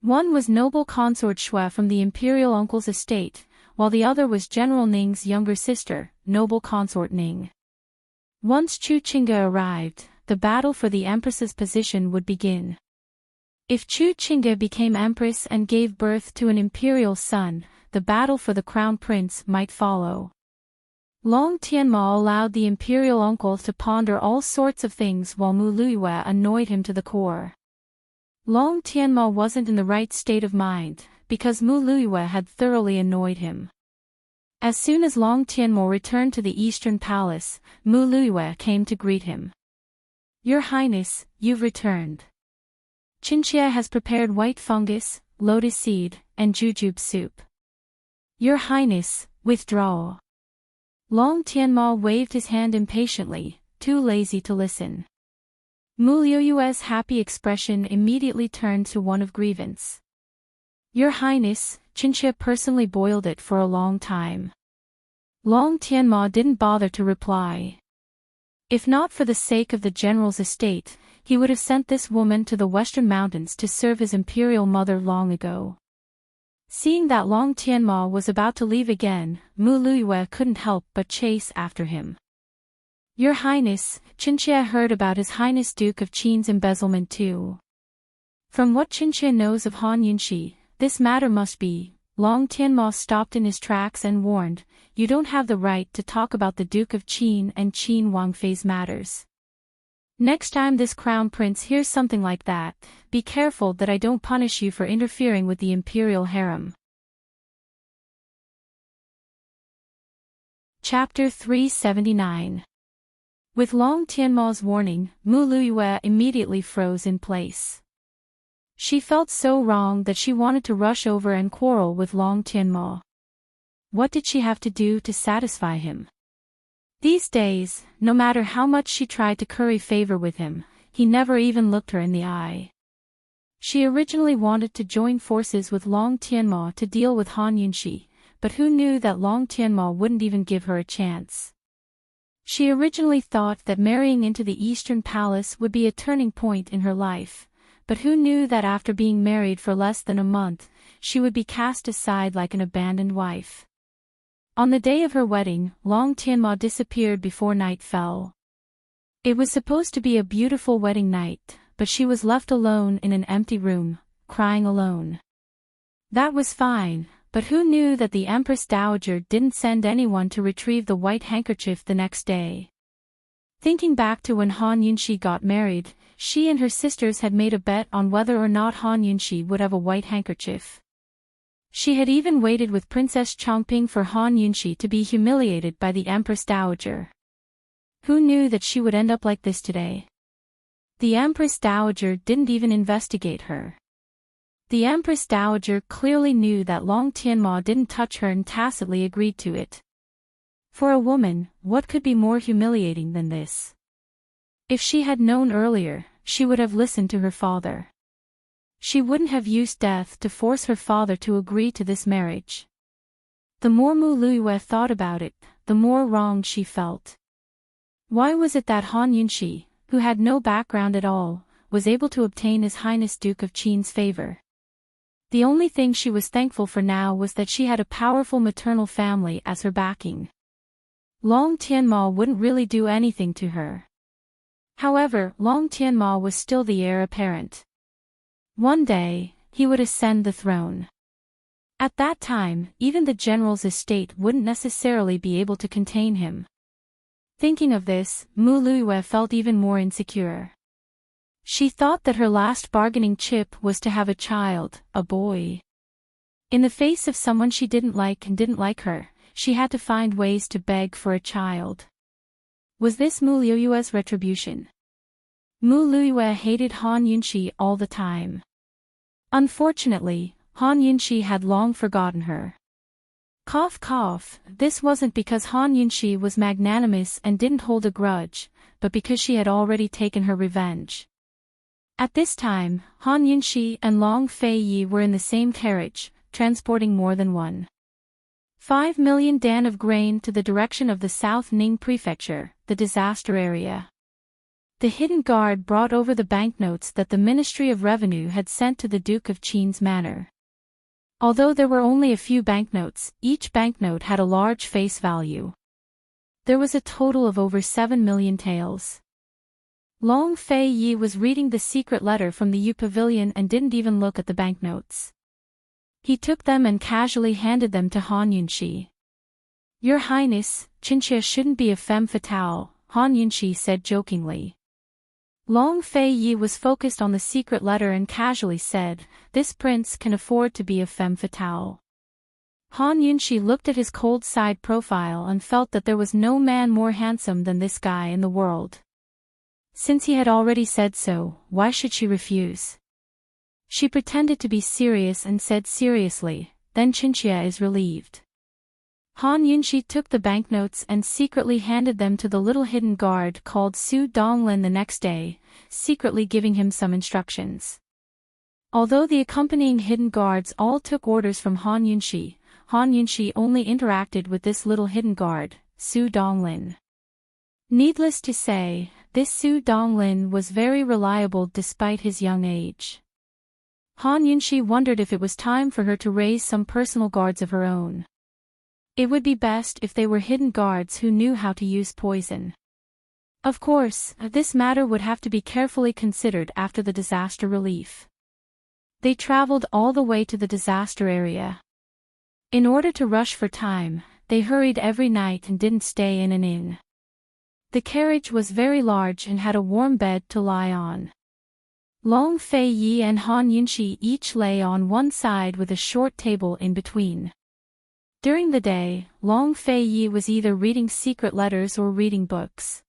One was noble consort Shui from the imperial uncle's estate, while the other was General Ning's younger sister, noble consort Ning. Once Chu Qingge arrived, the battle for the empress's position would begin. If Chu Qingge became empress and gave birth to an imperial son, the battle for the crown prince might follow. Long Tianma allowed the imperial uncle to ponder all sorts of things while Mu Luiyue annoyed him to the core. Long Tianma wasn't in the right state of mind, because Mu Luiyue had thoroughly annoyed him. As soon as Long Tianma returned to the Eastern Palace, Mu Luiyue came to greet him. "Your Highness, you've returned. Qinxie has prepared white fungus, lotus seed, and jujube soup. Your Highness, withdraw." Long Tianma waved his hand impatiently, too lazy to listen. Mu Luiyue's happy expression immediately turned to one of grievance. "Your Highness, Qinxie personally boiled it for a long time." Long Tianma didn't bother to reply. If not for the sake of the general's estate, he would have sent this woman to the western mountains to serve his imperial mother long ago. Seeing that Long Tianma was about to leave again, Mu Luiyue couldn't help but chase after him. "Your Highness, Qinxie heard about His Highness Duke of Qin's embezzlement too. From what Qinxie knows of Han Yunxi, this matter must be." Long Tianma stopped in his tracks and warned, "You don't have the right to talk about the Duke of Qin and Qin Wangfei's matters. Next time this crown prince hears something like that, be careful that I don't punish you for interfering with the imperial harem." Chapter 379. With Long Tianma's warning, Mu Luiyue immediately froze in place. She felt so wrong that she wanted to rush over and quarrel with Long Tianma. What did she have to do to satisfy him? These days, no matter how much she tried to curry favor with him, he never even looked her in the eye. She originally wanted to join forces with Long Tianma to deal with Han Yunxi, but who knew that Long Tianma wouldn't even give her a chance? She originally thought that marrying into the Eastern Palace would be a turning point in her life, but who knew that after being married for less than a month, she would be cast aside like an abandoned wife. On the day of her wedding, Long Tianma disappeared before night fell. It was supposed to be a beautiful wedding night, but she was left alone in an empty room, crying alone. That was fine. But who knew that the Empress Dowager didn't send anyone to retrieve the white handkerchief the next day? Thinking back to when Han Yunxi got married, she and her sisters had made a bet on whether or not Han Yunxi would have a white handkerchief. She had even waited with Princess Chongping for Han Yunxi to be humiliated by the Empress Dowager. Who knew that she would end up like this today? The Empress Dowager didn't even investigate her. The Empress Dowager clearly knew that Long Tianma didn't touch her and tacitly agreed to it. For a woman, what could be more humiliating than this? If she had known earlier, she would have listened to her father. She wouldn't have used death to force her father to agree to this marriage. The more Mu Luiyue thought about it, the more wronged she felt. Why was it that Han Yunxi, who had no background at all, was able to obtain His Highness Duke of Qin's favor? The only thing she was thankful for now was that she had a powerful maternal family as her backing. Long Tianma wouldn't really do anything to her. However, Long Tianma was still the heir apparent. One day, he would ascend the throne. At that time, even the general's estate wouldn't necessarily be able to contain him. Thinking of this, Mu Luiyue felt even more insecure. She thought that her last bargaining chip was to have a child, a boy. In the face of someone she didn't like and didn't like her, she had to find ways to beg for a child. Was this Mu Luiyue's retribution? Mu Luiyue hated Han Yunxi all the time. Unfortunately, Han Yunxi had long forgotten her. Cough cough, this wasn't because Han Yunxi was magnanimous and didn't hold a grudge, but because she had already taken her revenge. At this time, Han Yunxi and Long Feiyi were in the same carriage, transporting more than 1.5 million dan of grain to the direction of the South Ning Prefecture, the disaster area. The hidden guard brought over the banknotes that the Ministry of Revenue had sent to the Duke of Qin's manor. Although there were only a few banknotes, each banknote had a large face value. There was a total of over 7 million taels. Long Feiyi was reading the secret letter from the Yu Pavilion and didn't even look at the banknotes. He took them and casually handed them to Han Yunxi. "Your Highness, Qinxia shouldn't be a femme fatale," Han Yunxi said jokingly. Long Feiyi was focused on the secret letter and casually said, "This prince can afford to be a femme fatale." Han Yunxi looked at his cold side profile and felt that there was no man more handsome than this guy in the world. Since he had already said so, why should she refuse? She pretended to be serious and said seriously, "Then Qinxia is relieved." Han Yunxi took the banknotes and secretly handed them to the little hidden guard called Su Donglin the next day, secretly giving him some instructions. Although the accompanying hidden guards all took orders from Han Yunxi only interacted with this little hidden guard, Su Donglin. Needless to say, this Su Donglin was very reliable despite his young age. Han Yunxi wondered if it was time for her to raise some personal guards of her own. It would be best if they were hidden guards who knew how to use poison. Of course, this matter would have to be carefully considered after the disaster relief. They traveled all the way to the disaster area. In order to rush for time, they hurried every night and didn't stay in an inn. The carriage was very large and had a warm bed to lie on. Long Feiyi and Han Yunxi each lay on one side with a short table in between. During the day, Long Feiyi was either reading secret letters or reading books.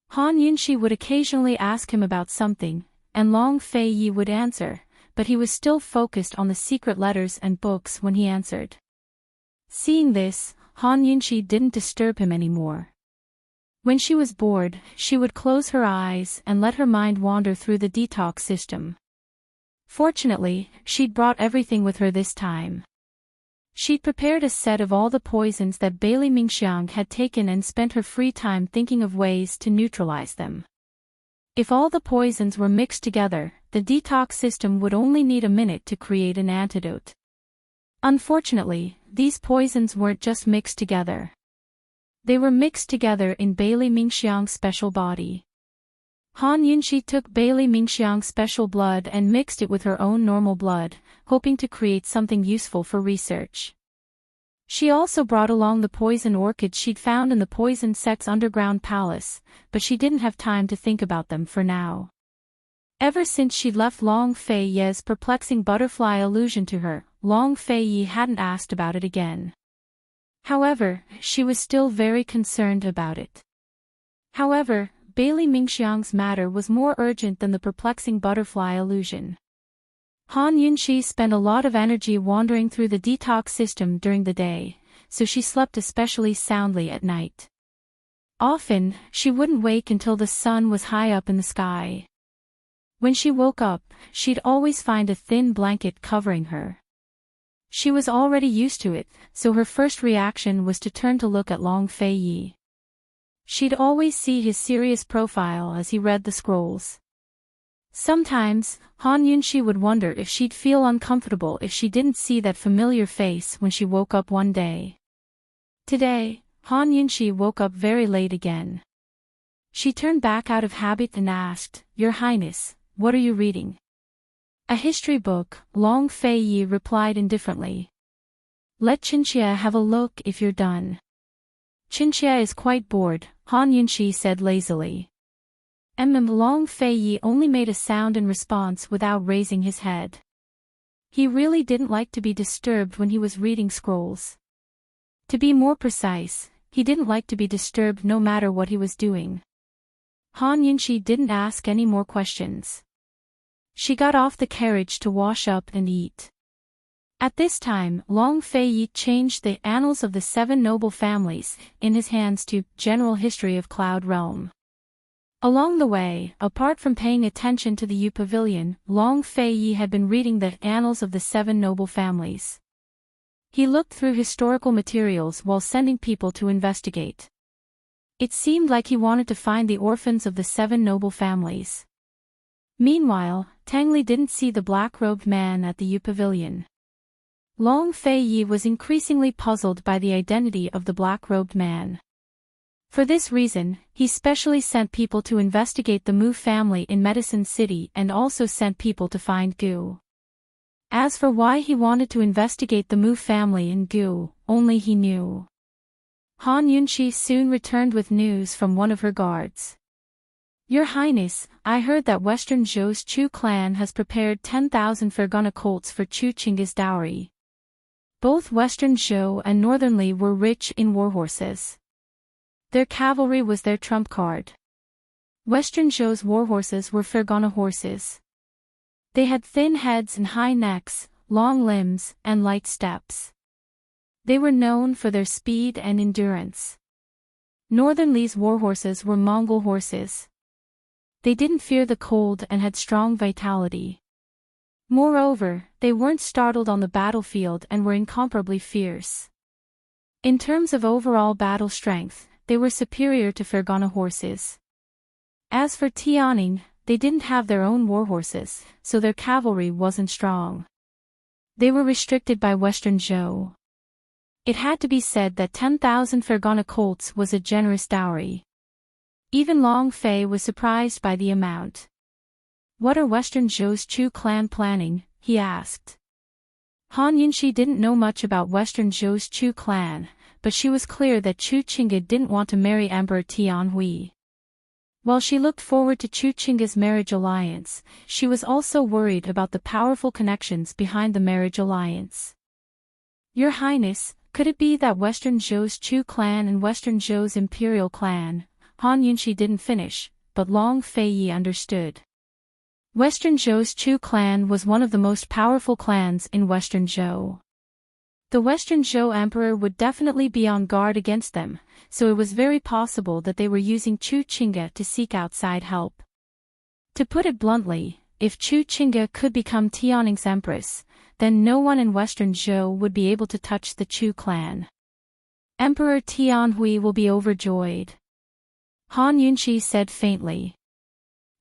Han Yunxi would occasionally ask him about something, and Long Feiyi would answer, but he was still focused on the secret letters and books when he answered. Seeing this, Han Yunxi didn't disturb him anymore. When she was bored, she would close her eyes and let her mind wander through the detox system. Fortunately, she'd brought everything with her this time. She'd prepared a set of all the poisons that Bailey Mingxiang had taken and spent her free time thinking of ways to neutralize them. If all the poisons were mixed together, the detox system would only need a minute to create an antidote. Unfortunately, these poisons weren't just mixed together. They were mixed together in Bailey Mingxiang's special body. Han Yunxi took Bailey Mingxiang's special blood and mixed it with her own normal blood, hoping to create something useful for research. She also brought along the poison orchids she'd found in the poison sect's underground palace, but she didn't have time to think about them for now. Ever since she'd left Long Feiyi's perplexing butterfly illusion to her, Long Feiyi hadn't asked about it again. However, she was still very concerned about it. However, Bailey Mingxiang's matter was more urgent than the perplexing butterfly illusion. Han Yunxi spent a lot of energy wandering through the detox system during the day, so she slept especially soundly at night. Often, she wouldn't wake until the sun was high up in the sky. When she woke up, she'd always find a thin blanket covering her. She was already used to it, so her first reaction was to turn to look at Long Feiyi. She'd always see his serious profile as he read the scrolls. Sometimes, Han Yunxi would wonder if she'd feel uncomfortable if she didn't see that familiar face when she woke up one day. Today, Han Yunxi woke up very late again. She turned back out of habit and asked, "Your Highness, what are you reading?" "A history book," Long Feiyi replied indifferently. Let Chinchilla have a look if you're done. Chinchilla is quite bored, Han Yunshi said lazily. Long Fei only made a sound in response without raising his head. He really didn't like to be disturbed when he was reading scrolls. To be more precise, he didn't like to be disturbed no matter what he was doing. Han Yunshi didn't ask any more questions. She got off the carriage to wash up and eat. At this time, Long Fei changed the Annals of the Seven Noble Families in his hands to General History of Cloud Realm. Along the way, apart from paying attention to the U Pavilion, Long Fei had been reading the Annals of the Seven Noble Families. He looked through historical materials while sending people to investigate. It seemed like he wanted to find the orphans of the Seven Noble Families. Meanwhile, Tang Li didn't see the black-robed man at the U Pavilion. Long Fei was increasingly puzzled by the identity of the black-robed man. For this reason, he specially sent people to investigate the Mu family in Medicine City and also sent people to find Gu. As for why he wanted to investigate the Mu family in Gu, only he knew. Han Yunshi soon returned with news from one of her guards. Your Highness, I heard that Western Zhou's Chu clan has prepared 10,000 Fergana colts for Chu Chinga's dowry. Both Western Zhou and Northern Li were rich in warhorses. Their cavalry was their trump card. Western Zhou's warhorses were Fergana horses. They had thin heads and high necks, long limbs, and light steps. They were known for their speed and endurance. Northern Li's warhorses were Mongol horses. They didn't fear the cold and had strong vitality. Moreover, they weren't startled on the battlefield and were incomparably fierce. In terms of overall battle strength, they were superior to Fergana horses. As for Tianning, they didn't have their own warhorses, so their cavalry wasn't strong. They were restricted by Western Zhou. It had to be said that 10,000 Fergana colts was a generous dowry. Even Long Fei was surprised by the amount. What are Western Zhou's Chu clan planning? He asked. Han Yunshi didn't know much about Western Zhou's Chu clan, but she was clear that Chu Chinga didn't want to marry Emperor Tianhui. While she looked forward to Chu Chinga's marriage alliance, she was also worried about the powerful connections behind the marriage alliance. Your Highness, could it be that Western Zhou's Chu clan and Western Zhou's imperial clan? Han Yunshi didn't finish, but Long Fei understood. Western Zhou's Chu clan was one of the most powerful clans in Western Zhou. The Western Zhou emperor would definitely be on guard against them, so it was very possible that they were using Chu Chinga to seek outside help. To put it bluntly, if Chu Chinga could become Tianning's empress, then no one in Western Zhou would be able to touch the Chu clan. Emperor Tianhui will be overjoyed. Han Yunshi said faintly.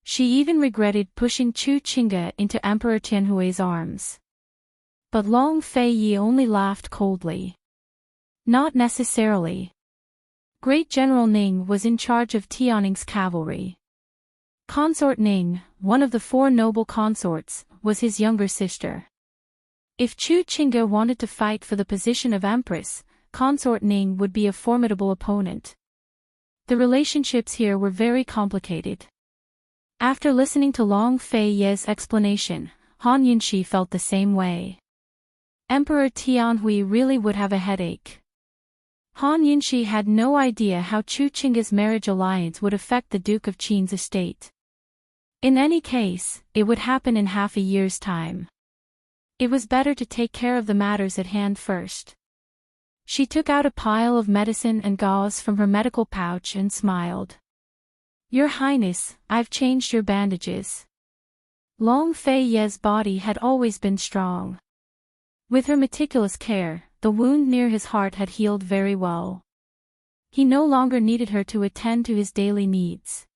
She even regretted pushing Chu Chinga into Emperor Tianhui's arms. But Long Fei only laughed coldly. Not necessarily. Great General Ning was in charge of Tianning's cavalry. Consort Ning, one of the four noble consorts, was his younger sister. If Chu Chinga wanted to fight for the position of empress, Consort Ning would be a formidable opponent. The relationships here were very complicated. After listening to Long Fei's explanation, Han Yunshi felt the same way. Emperor Tianhui really would have a headache. Han Yunshi had no idea how Chu Chinga's marriage alliance would affect the Duke of Qin's estate. In any case, it would happen in half a year's time. It was better to take care of the matters at hand first. She took out a pile of medicine and gauze from her medical pouch and smiled. Your Highness, I've changed your bandages. Long Fei's body had always been strong. With her meticulous care, the wound near his heart had healed very well. He no longer needed her to attend to his daily needs.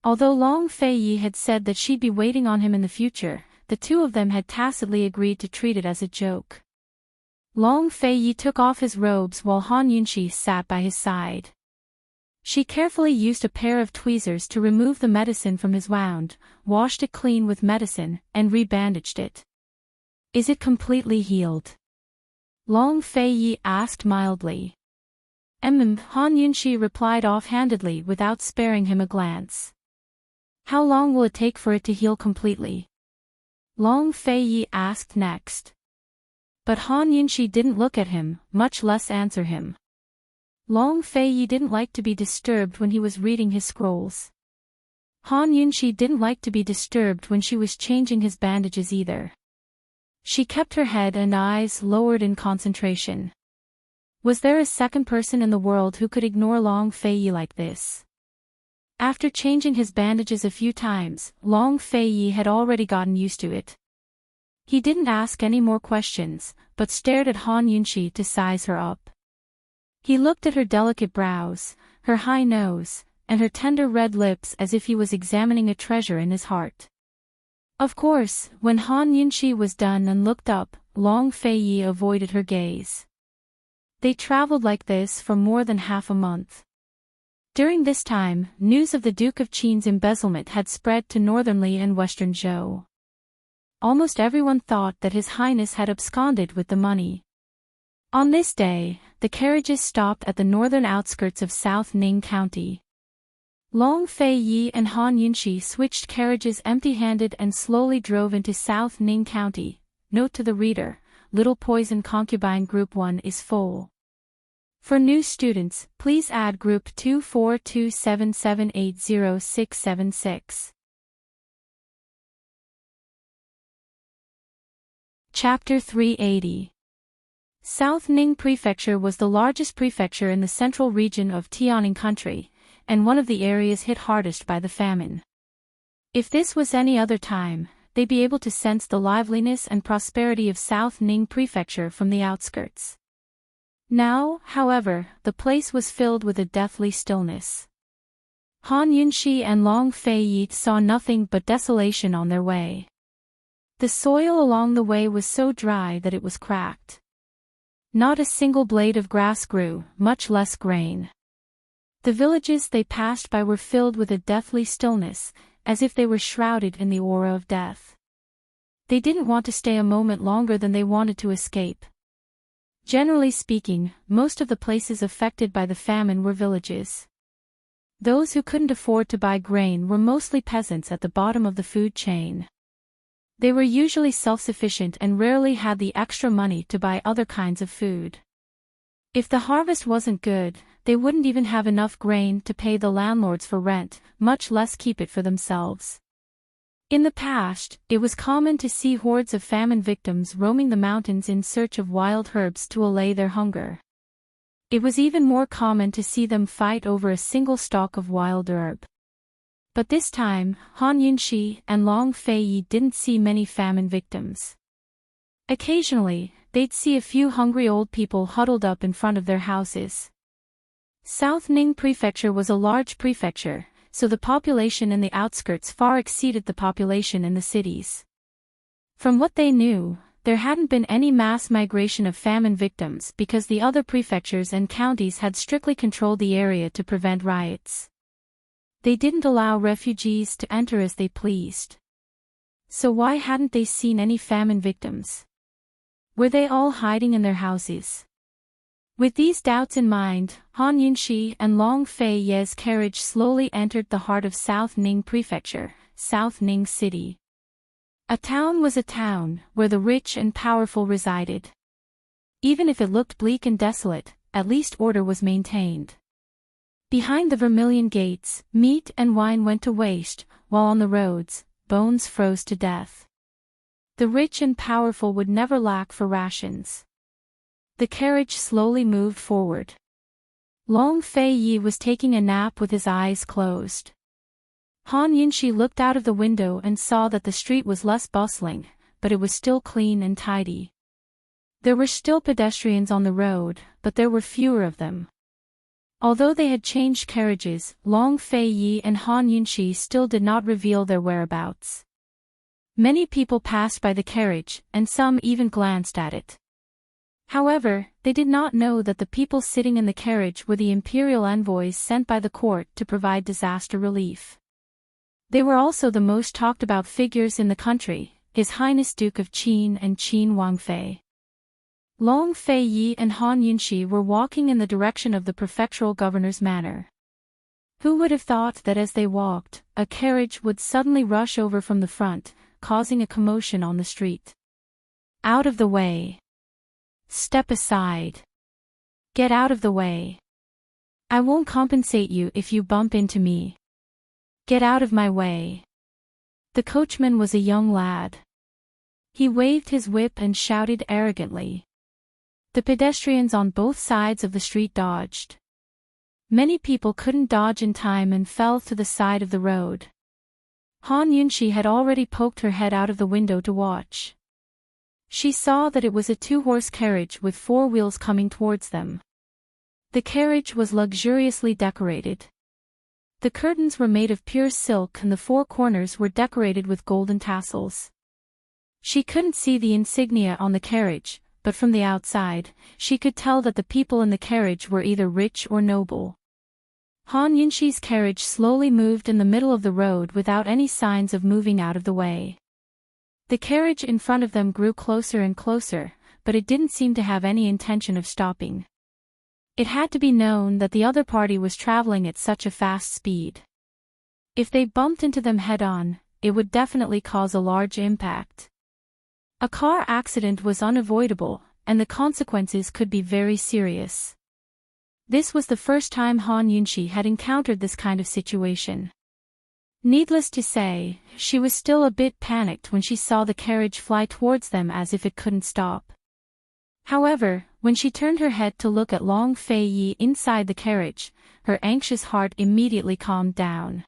Although Long Fei had said that she'd be waiting on him in the future, the two of them had tacitly agreed to treat it as a joke. Long Fei took off his robes while Han Yunshi sat by his side. She carefully used a pair of tweezers to remove the medicine from his wound, washed it clean with medicine, and rebandaged it. Is it completely healed? Long Fei asked mildly. Han Yunshi replied offhandedly without sparing him a glance. How long will it take for it to heal completely? Long Fei asked next. But Han Yunshi didn't look at him, much less answer him. Long Fei didn't like to be disturbed when he was reading his scrolls. Han Yunshi didn't like to be disturbed when she was changing his bandages either. She kept her head and eyes lowered in concentration. Was there a second person in the world who could ignore Long Fei like this? After changing his bandages a few times, Long Fei had already gotten used to it. He didn't ask any more questions, but stared at Han Yunshi to size her up. He looked at her delicate brows, her high nose, and her tender red lips as if he was examining a treasure in his heart. Of course, when Han Yunshi was done and looked up, Long Fei avoided her gaze. They traveled like this for more than half a month. During this time, news of the Duke of Qin's embezzlement had spread to northern Li and western Zhou. Almost everyone thought that His Highness had absconded with the money. On this day, the carriages stopped at the northern outskirts of South Ning County. Long Fei and Han Yunshi switched carriages empty-handed and slowly drove into South Ning County. Note to the reader, Little Poison Concubine Group 1 is full. For new students, please add Group 2427780676. Chapter 380. South Ning Prefecture was the largest prefecture in the central region of Tianing Country, and one of the areas hit hardest by the famine. If this was any other time, they'd be able to sense the liveliness and prosperity of South Ning Prefecture from the outskirts. Now, however, the place was filled with a deathly stillness. Han Yunshi and Long Fei saw nothing but desolation on their way. The soil along the way was so dry that it was cracked. Not a single blade of grass grew, much less grain. The villages they passed by were filled with a deathly stillness, as if they were shrouded in the aura of death. They didn't want to stay a moment longer than they wanted to escape. Generally speaking, most of the places affected by the famine were villages. Those who couldn't afford to buy grain were mostly peasants at the bottom of the food chain. They were usually self-sufficient and rarely had the extra money to buy other kinds of food. If the harvest wasn't good, they wouldn't even have enough grain to pay the landlords for rent, much less keep it for themselves. In the past, it was common to see hordes of famine victims roaming the mountains in search of wild herbs to allay their hunger. It was even more common to see them fight over a single stalk of wild herb. But this time, Han Yunshi and Long Fei didn't see many famine victims. Occasionally, they'd see a few hungry old people huddled up in front of their houses. South Ning Prefecture was a large prefecture, so the population in the outskirts far exceeded the population in the cities. From what they knew, there hadn't been any mass migration of famine victims because the other prefectures and counties had strictly controlled the area to prevent riots. They didn't allow refugees to enter as they pleased. So why hadn't they seen any famine victims? Were they all hiding in their houses? With these doubts in mind, Han Yunshi and Long Fei's carriage slowly entered the heart of South Ning Prefecture, South Ning City. A town was a town, where the rich and powerful resided. Even if it looked bleak and desolate, at least order was maintained. Behind the vermilion gates, meat and wine went to waste, while on the roads, bones froze to death. The rich and powerful would never lack for rations. The carriage slowly moved forward. Long Fei was taking a nap with his eyes closed. Han Yunshi looked out of the window and saw that the street was less bustling, but it was still clean and tidy. There were still pedestrians on the road, but there were fewer of them. Although they had changed carriages, Long Fei and Han Yunshi still did not reveal their whereabouts. Many people passed by the carriage, and some even glanced at it. However, they did not know that the people sitting in the carriage were the imperial envoys sent by the court to provide disaster relief. They were also the most talked about figures in the country, His Highness Duke of Qin and Qin Wangfei. Long Fei-yi and Han Yunxi were walking in the direction of the prefectural governor's manor. Who would have thought that as they walked, a carriage would suddenly rush over from the front, causing a commotion on the street. Out of the way. Step aside. Get out of the way. I won't compensate you if you bump into me. Get out of my way. The coachman was a young lad. He waved his whip and shouted arrogantly. The pedestrians on both sides of the street dodged. Many people couldn't dodge in time and fell to the side of the road. Han Yunxi had already poked her head out of the window to watch. She saw that it was a two-horse carriage with four wheels coming towards them. The carriage was luxuriously decorated. The curtains were made of pure silk and the four corners were decorated with golden tassels. She couldn't see the insignia on the carriage, but from the outside, she could tell that the people in the carriage were either rich or noble. Han Yunxi's carriage slowly moved in the middle of the road without any signs of moving out of the way. The carriage in front of them grew closer and closer, but it didn't seem to have any intention of stopping. It had to be known that the other party was traveling at such a fast speed. If they bumped into them head-on, it would definitely cause a large impact. A car accident was unavoidable, and the consequences could be very serious. This was the first time Han Yunxi had encountered this kind of situation. Needless to say, she was still a bit panicked when she saw the carriage fly towards them as if it couldn't stop. However, when she turned her head to look at Long Fei-yi inside the carriage, her anxious heart immediately calmed down.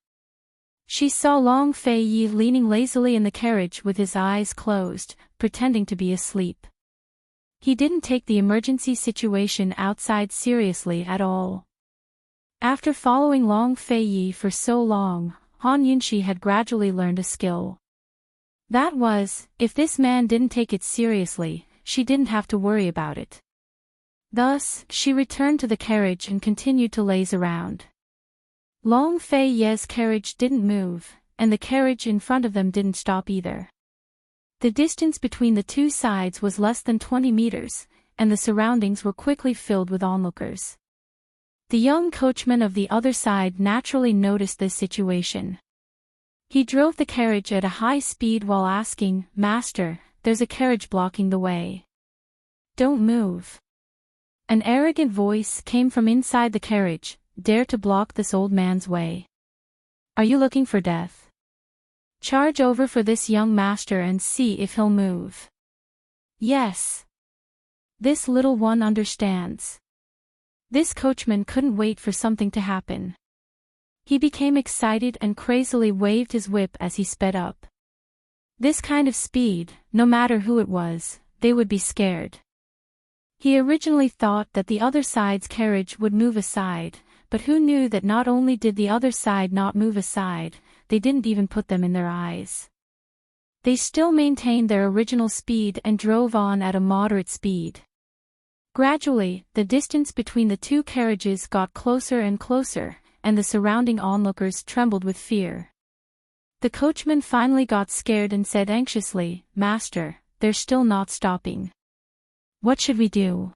She saw Long Fei-yi leaning lazily in the carriage with his eyes closed, pretending to be asleep. He didn't take the emergency situation outside seriously at all. After following Long Fei-yi for so long, Han Yunxi had gradually learned a skill. That was, if this man didn't take it seriously, she didn't have to worry about it. Thus, she returned to the carriage and continued to laze around. Long Fei-yi's carriage didn't move, and the carriage in front of them didn't stop either. The distance between the two sides was less than 20 meters, and the surroundings were quickly filled with onlookers. The young coachman of the other side naturally noticed this situation. He drove the carriage at a high speed while asking, "Master, there's a carriage blocking the way. Don't move." An arrogant voice came from inside the carriage, "Dare to block this old man's way? Are you looking for death? Charge over for this young master and see if he'll move." "Yes. This little one understands." This coachman couldn't wait for something to happen. He became excited and crazily waved his whip as he sped up. This kind of speed, no matter who it was, they would be scared. He originally thought that the other side's carriage would move aside, but who knew that not only did the other side not move aside, they didn't even put them in their eyes. They still maintained their original speed and drove on at a moderate speed. Gradually, the distance between the two carriages got closer and closer, and the surrounding onlookers trembled with fear. The coachman finally got scared and said anxiously, "Master, they're still not stopping. What should we do?"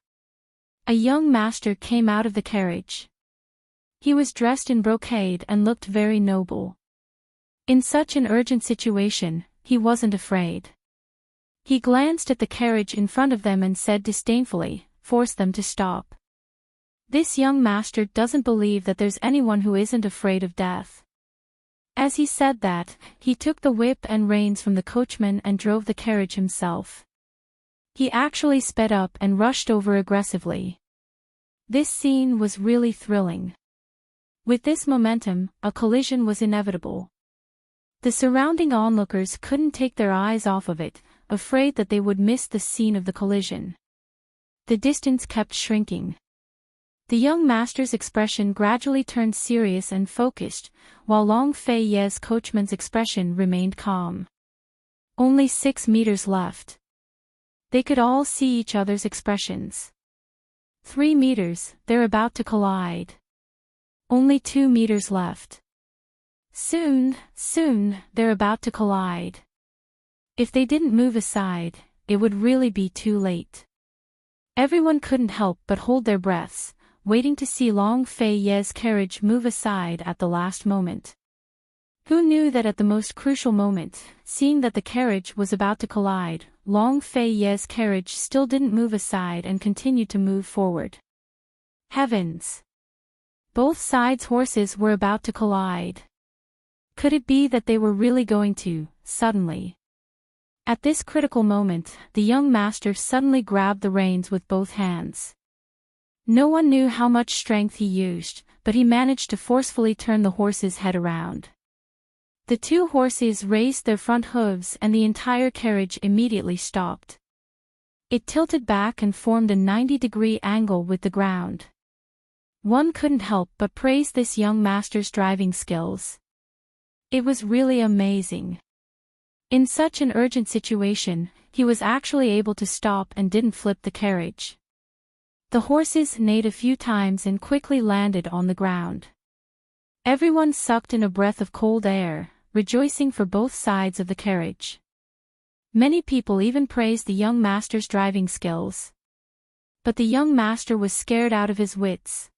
A young master came out of the carriage. He was dressed in brocade and looked very noble. In such an urgent situation, he wasn't afraid. He glanced at the carriage in front of them and said disdainfully, "Force them to stop. This young master doesn't believe that there's anyone who isn't afraid of death." As he said that, he took the whip and reins from the coachman and drove the carriage himself. He actually sped up and rushed over aggressively. This scene was really thrilling. With this momentum, a collision was inevitable. The surrounding onlookers couldn't take their eyes off of it, afraid that they would miss the scene of the collision. The distance kept shrinking. The young master's expression gradually turned serious and focused, while Long Fei-yi's coachman's expression remained calm. Only 6 meters left. They could all see each other's expressions. 3 meters, they're about to collide. Only 2 meters left. Soon, they're about to collide. If they didn't move aside, it would really be too late. Everyone couldn't help but hold their breaths, waiting to see Long Fei Ye's carriage move aside at the last moment. Who knew that at the most crucial moment, seeing that the carriage was about to collide, Long Fei Ye's carriage still didn't move aside and continued to move forward. Heavens! Both sides' horses were about to collide. Could it be that they were really going to, suddenly? At this critical moment, the young master suddenly grabbed the reins with both hands. No one knew how much strength he used, but he managed to forcefully turn the horse's head around. The two horses raised their front hooves and the entire carriage immediately stopped. It tilted back and formed a 90-degree angle with the ground. One couldn't help but praise this young master's driving skills. It was really amazing. In such an urgent situation, he was actually able to stop and didn't flip the carriage. The horses neighed a few times and quickly landed on the ground. Everyone sucked in a breath of cold air, rejoicing for both sides of the carriage. Many people even praised the young master's driving skills. But the young master was scared out of his wits.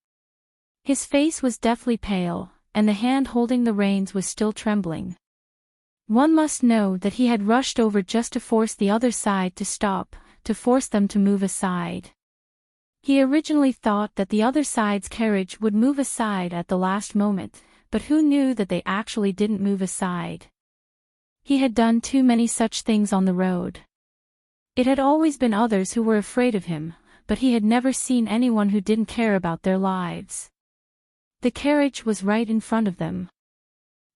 His face was deathly pale, and the hand holding the reins was still trembling. One must know that he had rushed over just to force the other side to stop, to force them to move aside. He originally thought that the other side's carriage would move aside at the last moment, but who knew that they actually didn't move aside? He had done too many such things on the road. It had always been others who were afraid of him, but he had never seen anyone who didn't care about their lives. The carriage was right in front of them.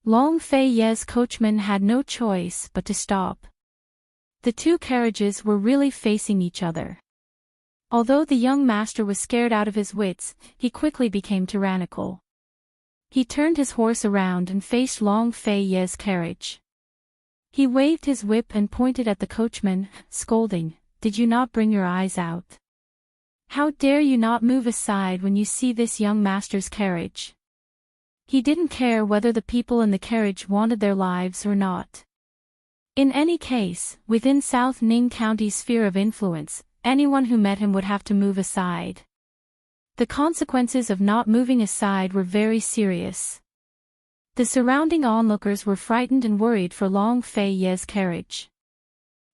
Long Fei Ye's coachman had no choice but to stop. The two carriages were really facing each other. Although the young master was scared out of his wits, he quickly became tyrannical. He turned his horse around and faced Long Fei Ye's carriage. He waved his whip and pointed at the coachman, scolding, "Did you not bring your eyes out? How dare you not move aside when you see this young master's carriage?" He didn't care whether the people in the carriage wanted their lives or not. In any case, within South Ning County's sphere of influence, anyone who met him would have to move aside. The consequences of not moving aside were very serious. The surrounding onlookers were frightened and worried for Long Fei Ye's carriage.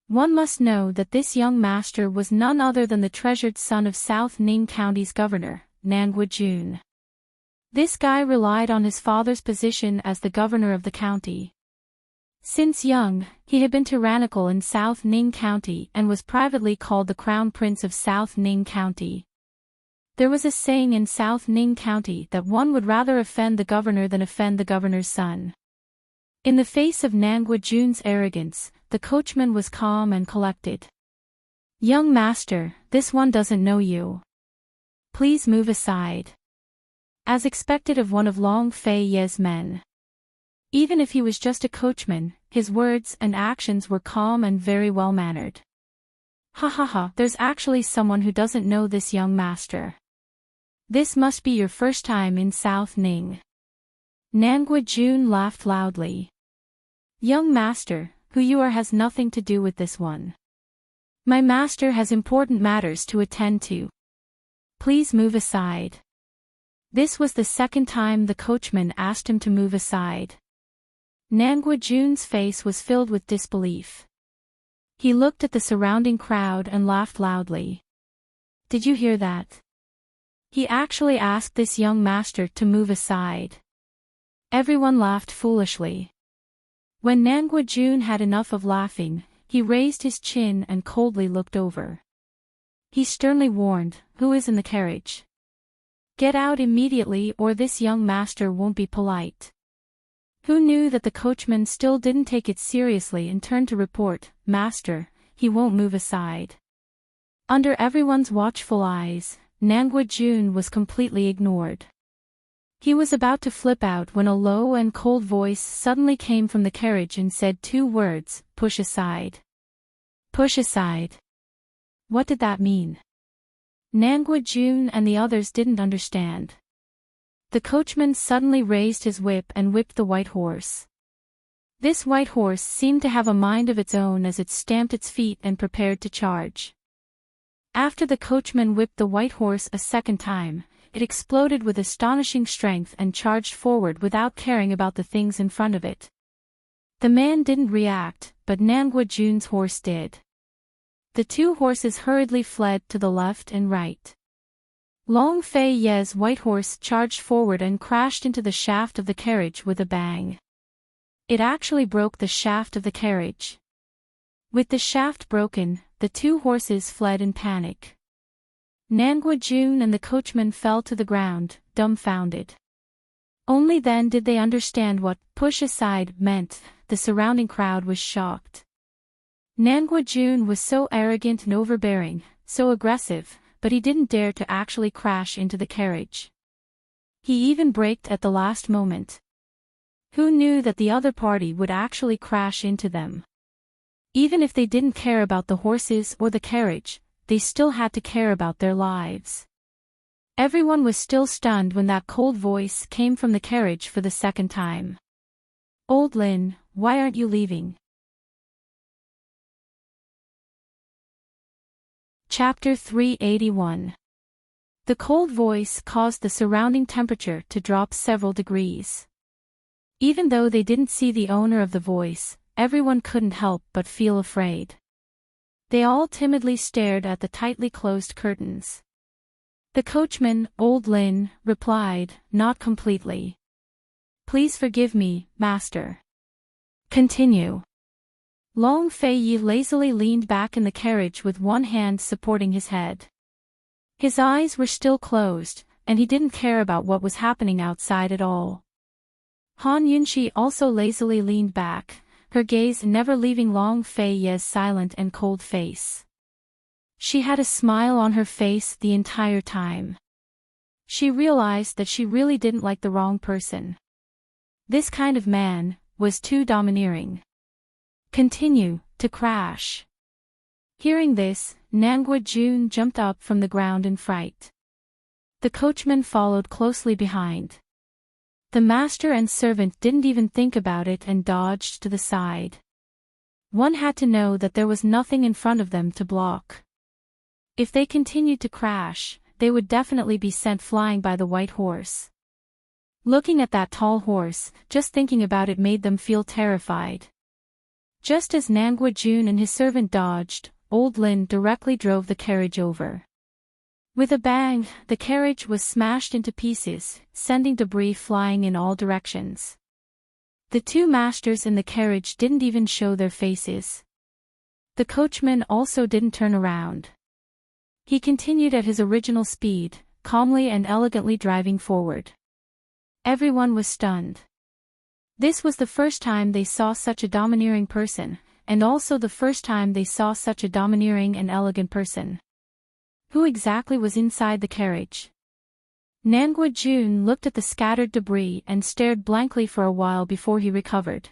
One must know that this young master was none other than the treasured son of South Ning County's governor, Nangua Jun. This guy relied on his father's position as the governor of the county. Since young, he had been tyrannical in South Ning County and was privately called the Crown Prince of South Ning County. There was a saying in South Ning County that one would rather offend the governor than offend the governor's son. In the face of Nangua Jun's arrogance, the coachman was calm and collected. "Young master, this one doesn't know you. Please move aside." As expected of one of Long Fei Ye's men. Even if he was just a coachman, his words and actions were calm and very well-mannered. "Ha ha ha, there's actually someone who doesn't know this young master. This must be your first time in South Ning." Nangua Jun laughed loudly. "Young master, who you are has nothing to do with this one. My master has important matters to attend to. Please move aside." This was the second time the coachman asked him to move aside. Nangua Jun's face was filled with disbelief. He looked at the surrounding crowd and laughed loudly. "Did you hear that? He actually asked this young master to move aside." Everyone laughed foolishly. When Nangua Jun had enough of laughing, he raised his chin and coldly looked over. He sternly warned, "Who is in the carriage? Get out immediately or this young master won't be polite." Who knew that the coachman still didn't take it seriously and turned to report, "Master, he won't move aside." Under everyone's watchful eyes, Nangua Jun was completely ignored. He was about to flip out when a low and cold voice suddenly came from the carriage and said two words, "Push aside." Push aside. What did that mean? Nangua Jun and the others didn't understand. The coachman suddenly raised his whip and whipped the white horse. This white horse seemed to have a mind of its own as it stamped its feet and prepared to charge. After the coachman whipped the white horse a second time, it exploded with astonishing strength and charged forward without caring about the things in front of it. The man didn't react, but Nangua Jun's horse did. The two horses hurriedly fled to the left and right. Long Fei Ye's white horse charged forward and crashed into the shaft of the carriage with a bang. It actually broke the shaft of the carriage. With the shaft broken, the two horses fled in panic. Nangua Jun and the coachman fell to the ground, dumbfounded. Only then did they understand what "push aside" meant. The surrounding crowd was shocked. Nangua Jun was so arrogant and overbearing, so aggressive, but he didn't dare to actually crash into the carriage. He even braked at the last moment. Who knew that the other party would actually crash into them? Even if they didn't care about the horses or the carriage, they still had to care about their lives. Everyone was still stunned when that cold voice came from the carriage for the second time. "Old Lin, why aren't you leaving?" Chapter 381. The cold voice caused the surrounding temperature to drop several degrees. Even though they didn't see the owner of the voice, everyone couldn't help but feel afraid. They all timidly stared at the tightly closed curtains. The coachman, Old Lin, replied, "Not completely. Please forgive me, master." "Continue." Long Fei Yi lazily leaned back in the carriage with one hand supporting his head. His eyes were still closed, and he didn't care about what was happening outside at all. Han Yunqi also lazily leaned back, her gaze never leaving Long Fei Yi's silent and cold face. She had a smile on her face the entire time. She realized that she really didn't like the wrong person. This kind of man was too domineering. "Continue to crash." Hearing this, Nangua Jun jumped up from the ground in fright. The coachman followed closely behind. The master and servant didn't even think about it and dodged to the side. One had to know that there was nothing in front of them to block. If they continued to crash, they would definitely be sent flying by the white horse. Looking at that tall horse, just thinking about it made them feel terrified. Just as Nangua Jun and his servant dodged, Old Lin directly drove the carriage over. With a bang, the carriage was smashed into pieces, sending debris flying in all directions. The two masters in the carriage didn't even show their faces. The coachman also didn't turn around. He continued at his original speed, calmly and elegantly driving forward. Everyone was stunned. This was the first time they saw such a domineering person, and also the first time they saw such a domineering and elegant person. Who exactly was inside the carriage? Nangua Jun looked at the scattered debris and stared blankly for a while before he recovered.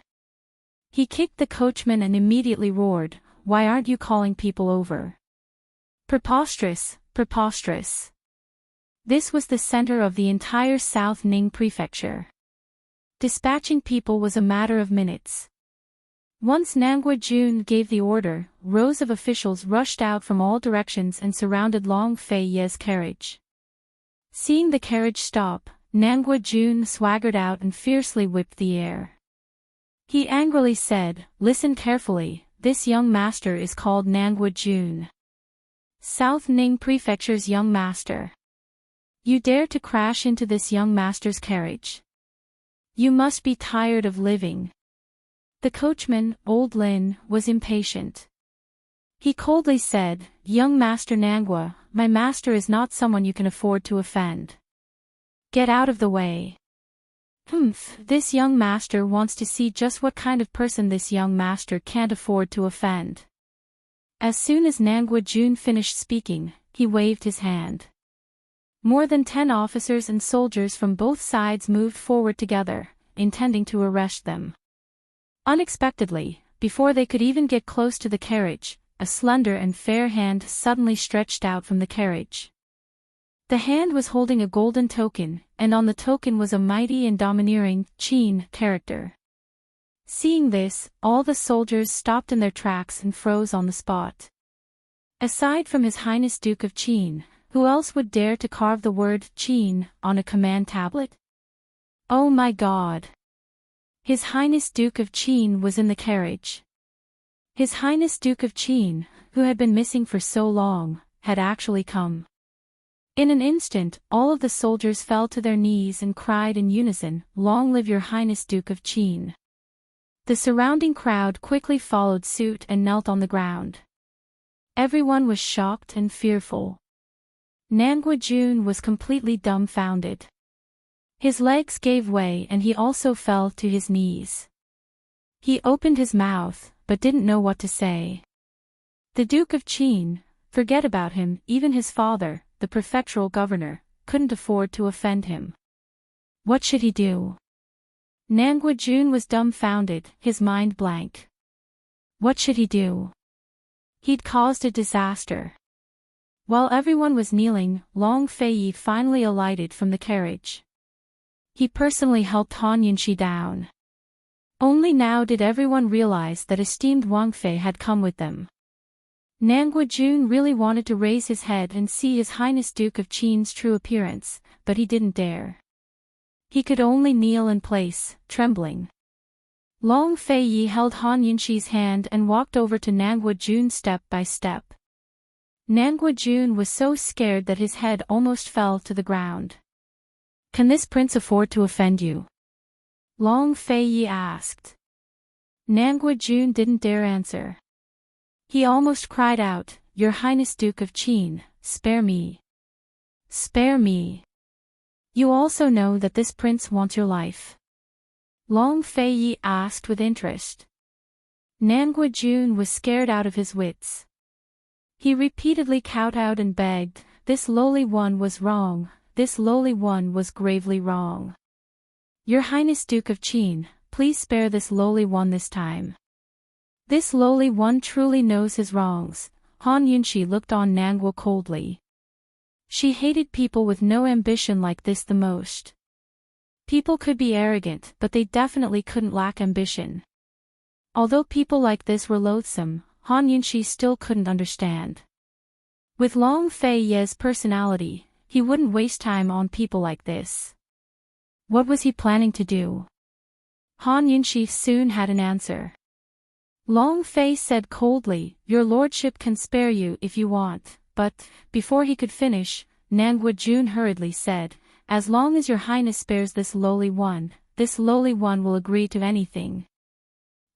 He kicked the coachman and immediately roared, "Why aren't you calling people over? Preposterous, preposterous." This was the center of the entire South Ning Prefecture. Dispatching people was a matter of minutes. Once Nangua Jun gave the order, rows of officials rushed out from all directions and surrounded Long Fei Ye's carriage. Seeing the carriage stop, Nangua Jun swaggered out and fiercely whipped the air. He angrily said, "Listen carefully, this young master is called Nangua Jun. South Ning Prefecture's young master. You dare to crash into this young master's carriage? You must be tired of living." The coachman, Old Lin, was impatient. He coldly said, "Young Master Nangua, my master is not someone you can afford to offend. Get out of the way." This young master wants to see just what kind of person this young master can't afford to offend. As soon as Nangua Jun finished speaking, he waved his hand. More than 10 officers and soldiers from both sides moved forward together, intending to arrest them. Unexpectedly, before they could even get close to the carriage, a slender and fair hand suddenly stretched out from the carriage. The hand was holding a golden token, and on the token was a mighty and domineering Qin character. Seeing this, all the soldiers stopped in their tracks and froze on the spot. Aside from His Highness Duke of Qin, who else would dare to carve the word Qin on a command tablet? Oh my God! His Highness Duke of Qin was in the carriage. His Highness Duke of Qin, who had been missing for so long, had actually come. In an instant, all of the soldiers fell to their knees and cried in unison, "Long live your Highness Duke of Qin." The surrounding crowd quickly followed suit and knelt on the ground. Everyone was shocked and fearful. Nanguijun was completely dumbfounded. His legs gave way and he also fell to his knees. He opened his mouth, but didn't know what to say. The Duke of Qin, forget about him, even his father, the prefectural governor, couldn't afford to offend him. What should he do? Nanguijun was dumbfounded, his mind blank. What should he do? He'd caused a disaster. While everyone was kneeling, Long Feiyi finally alighted from the carriage. He personally helped Han Yunxi down. Only now did everyone realize that esteemed Wang Fei had come with them. Nanguijun really wanted to raise his head and see His Highness Duke of Qin's true appearance, but he didn't dare. He could only kneel in place, trembling. Long Feiyi held Han Yunxi's hand and walked over to Nanguijun step by step. Nanguijun was so scared that his head almost fell to the ground. "Can this prince afford to offend you?" Long Feiyi asked. Nanguijun didn't dare answer. He almost cried out, "Your Highness Duke of Qin, spare me. Spare me. You also know that this prince wants your life." Long Feiyi asked with interest. Nanguijun was scared out of his wits. He repeatedly kowtowed and begged, "This lowly one was wrong, this lowly one was gravely wrong. Your Highness Duke of Qin, please spare this lowly one this time. This lowly one truly knows his wrongs." Han Yunxi looked on Nangua coldly. She hated people with no ambition like this the most. People could be arrogant, but they definitely couldn't lack ambition. Although people like this were loathsome, Han Yunxi still couldn't understand. With Long Feiyi's personality, he wouldn't waste time on people like this. What was he planning to do? Han Yunxi soon had an answer. Long Fei said coldly, "Your lordship can spare you if you want," but, before he could finish, Nanguijun hurriedly said, "As long as your highness spares this lowly one will agree to anything.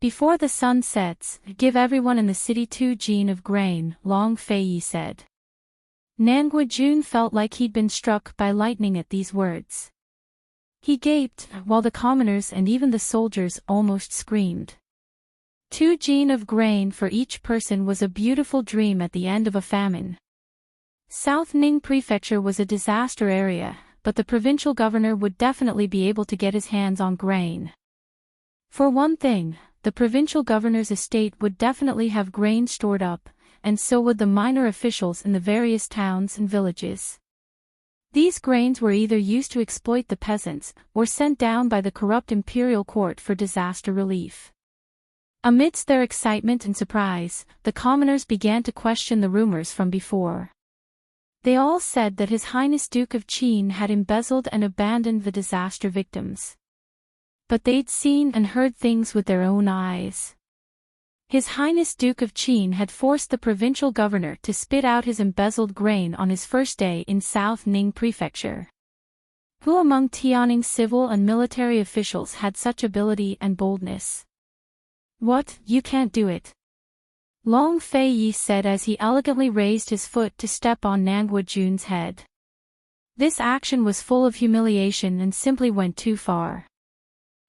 Before the sun sets, give everyone in the city 2 jin of grain," Long Feiyi said. Nanguijun felt like he'd been struck by lightning at these words. He gaped, while the commoners and even the soldiers almost screamed. 2 jin of grain for each person was a beautiful dream at the end of a famine. South Ning Prefecture was a disaster area, but the provincial governor would definitely be able to get his hands on grain. For one thing, the provincial governor's estate would definitely have grain stored up, and so would the minor officials in the various towns and villages. These grains were either used to exploit the peasants, or sent down by the corrupt imperial court for disaster relief. Amidst their excitement and surprise, the commoners began to question the rumors from before. They all said that His Highness Duke of Qin had embezzled and abandoned the disaster victims. But they'd seen and heard things with their own eyes. His Highness Duke of Qin had forced the provincial governor to spit out his embezzled grain on his first day in South Ning Prefecture. Who among Tianning's civil and military officials had such ability and boldness? "What, you can't do it?" Long Feiyi said as he elegantly raised his foot to step on Nanguijun's head. This action was full of humiliation and simply went too far.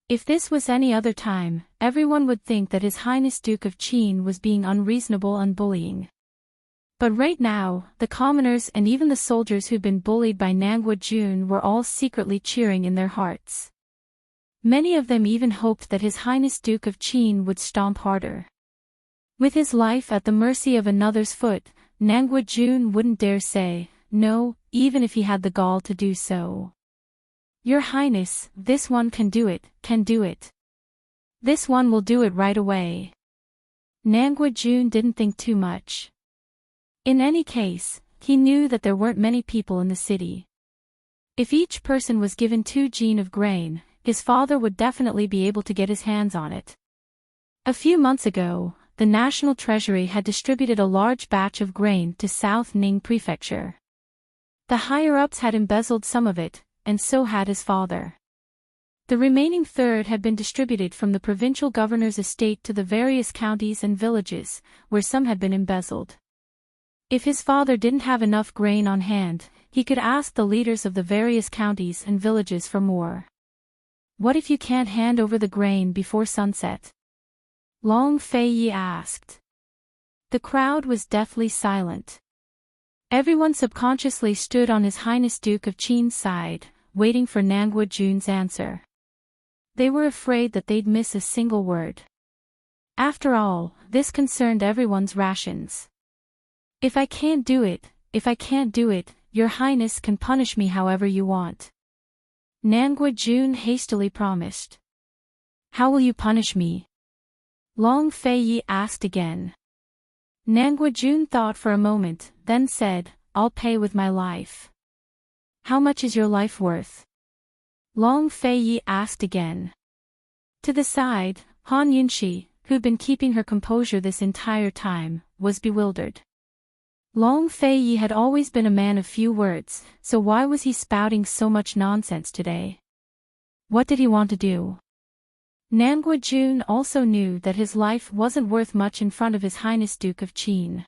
If this was any other time, everyone would think that His Highness Duke of Qin was being unreasonable and bullying. But right now, the commoners and even the soldiers who'd been bullied by Nanguijun were all secretly cheering in their hearts. Many of them even hoped that His Highness Duke of Qin would stomp harder. With his life at the mercy of another's foot, Nanguijun wouldn't dare say no, even if he had the gall to do so. "Your Highness, this one can do it, can do it. This one will do it right away." Nanguijun didn't think too much. In any case, he knew that there weren't many people in the city. If each person was given 2 jean of grain, his father would definitely be able to get his hands on it. A few months ago, the National Treasury had distributed a large batch of grain to South Ning Prefecture. The higher-ups had embezzled some of it, and so had his father. The remaining third had been distributed from the provincial governor's estate to the various counties and villages, where some had been embezzled. If his father didn't have enough grain on hand, he could ask the leaders of the various counties and villages for more. What if you can't hand over the grain before sunset? Long Fei Yi asked. The crowd was deathly silent. Everyone subconsciously stood on His Highness Duke of Qin's side, waiting for Nangua Jun's answer. They were afraid that they'd miss a single word. After all, this concerned everyone's rations. If I can't do it, Your Highness can punish me however you want. Nangua Jun hastily promised. How will you punish me? Long Fei Yi asked again. Nangua Jun thought for a moment, then said, I'll pay with my life. How much is your life worth? Long Fei Yi asked again. To the side, Han Yunxi, who'd been keeping her composure this entire time, was bewildered. Long Fei Yi had always been a man of few words, so why was he spouting so much nonsense today? What did he want to do? Nangua Jun also knew that his life wasn't worth much in front of His Highness Duke of Qin.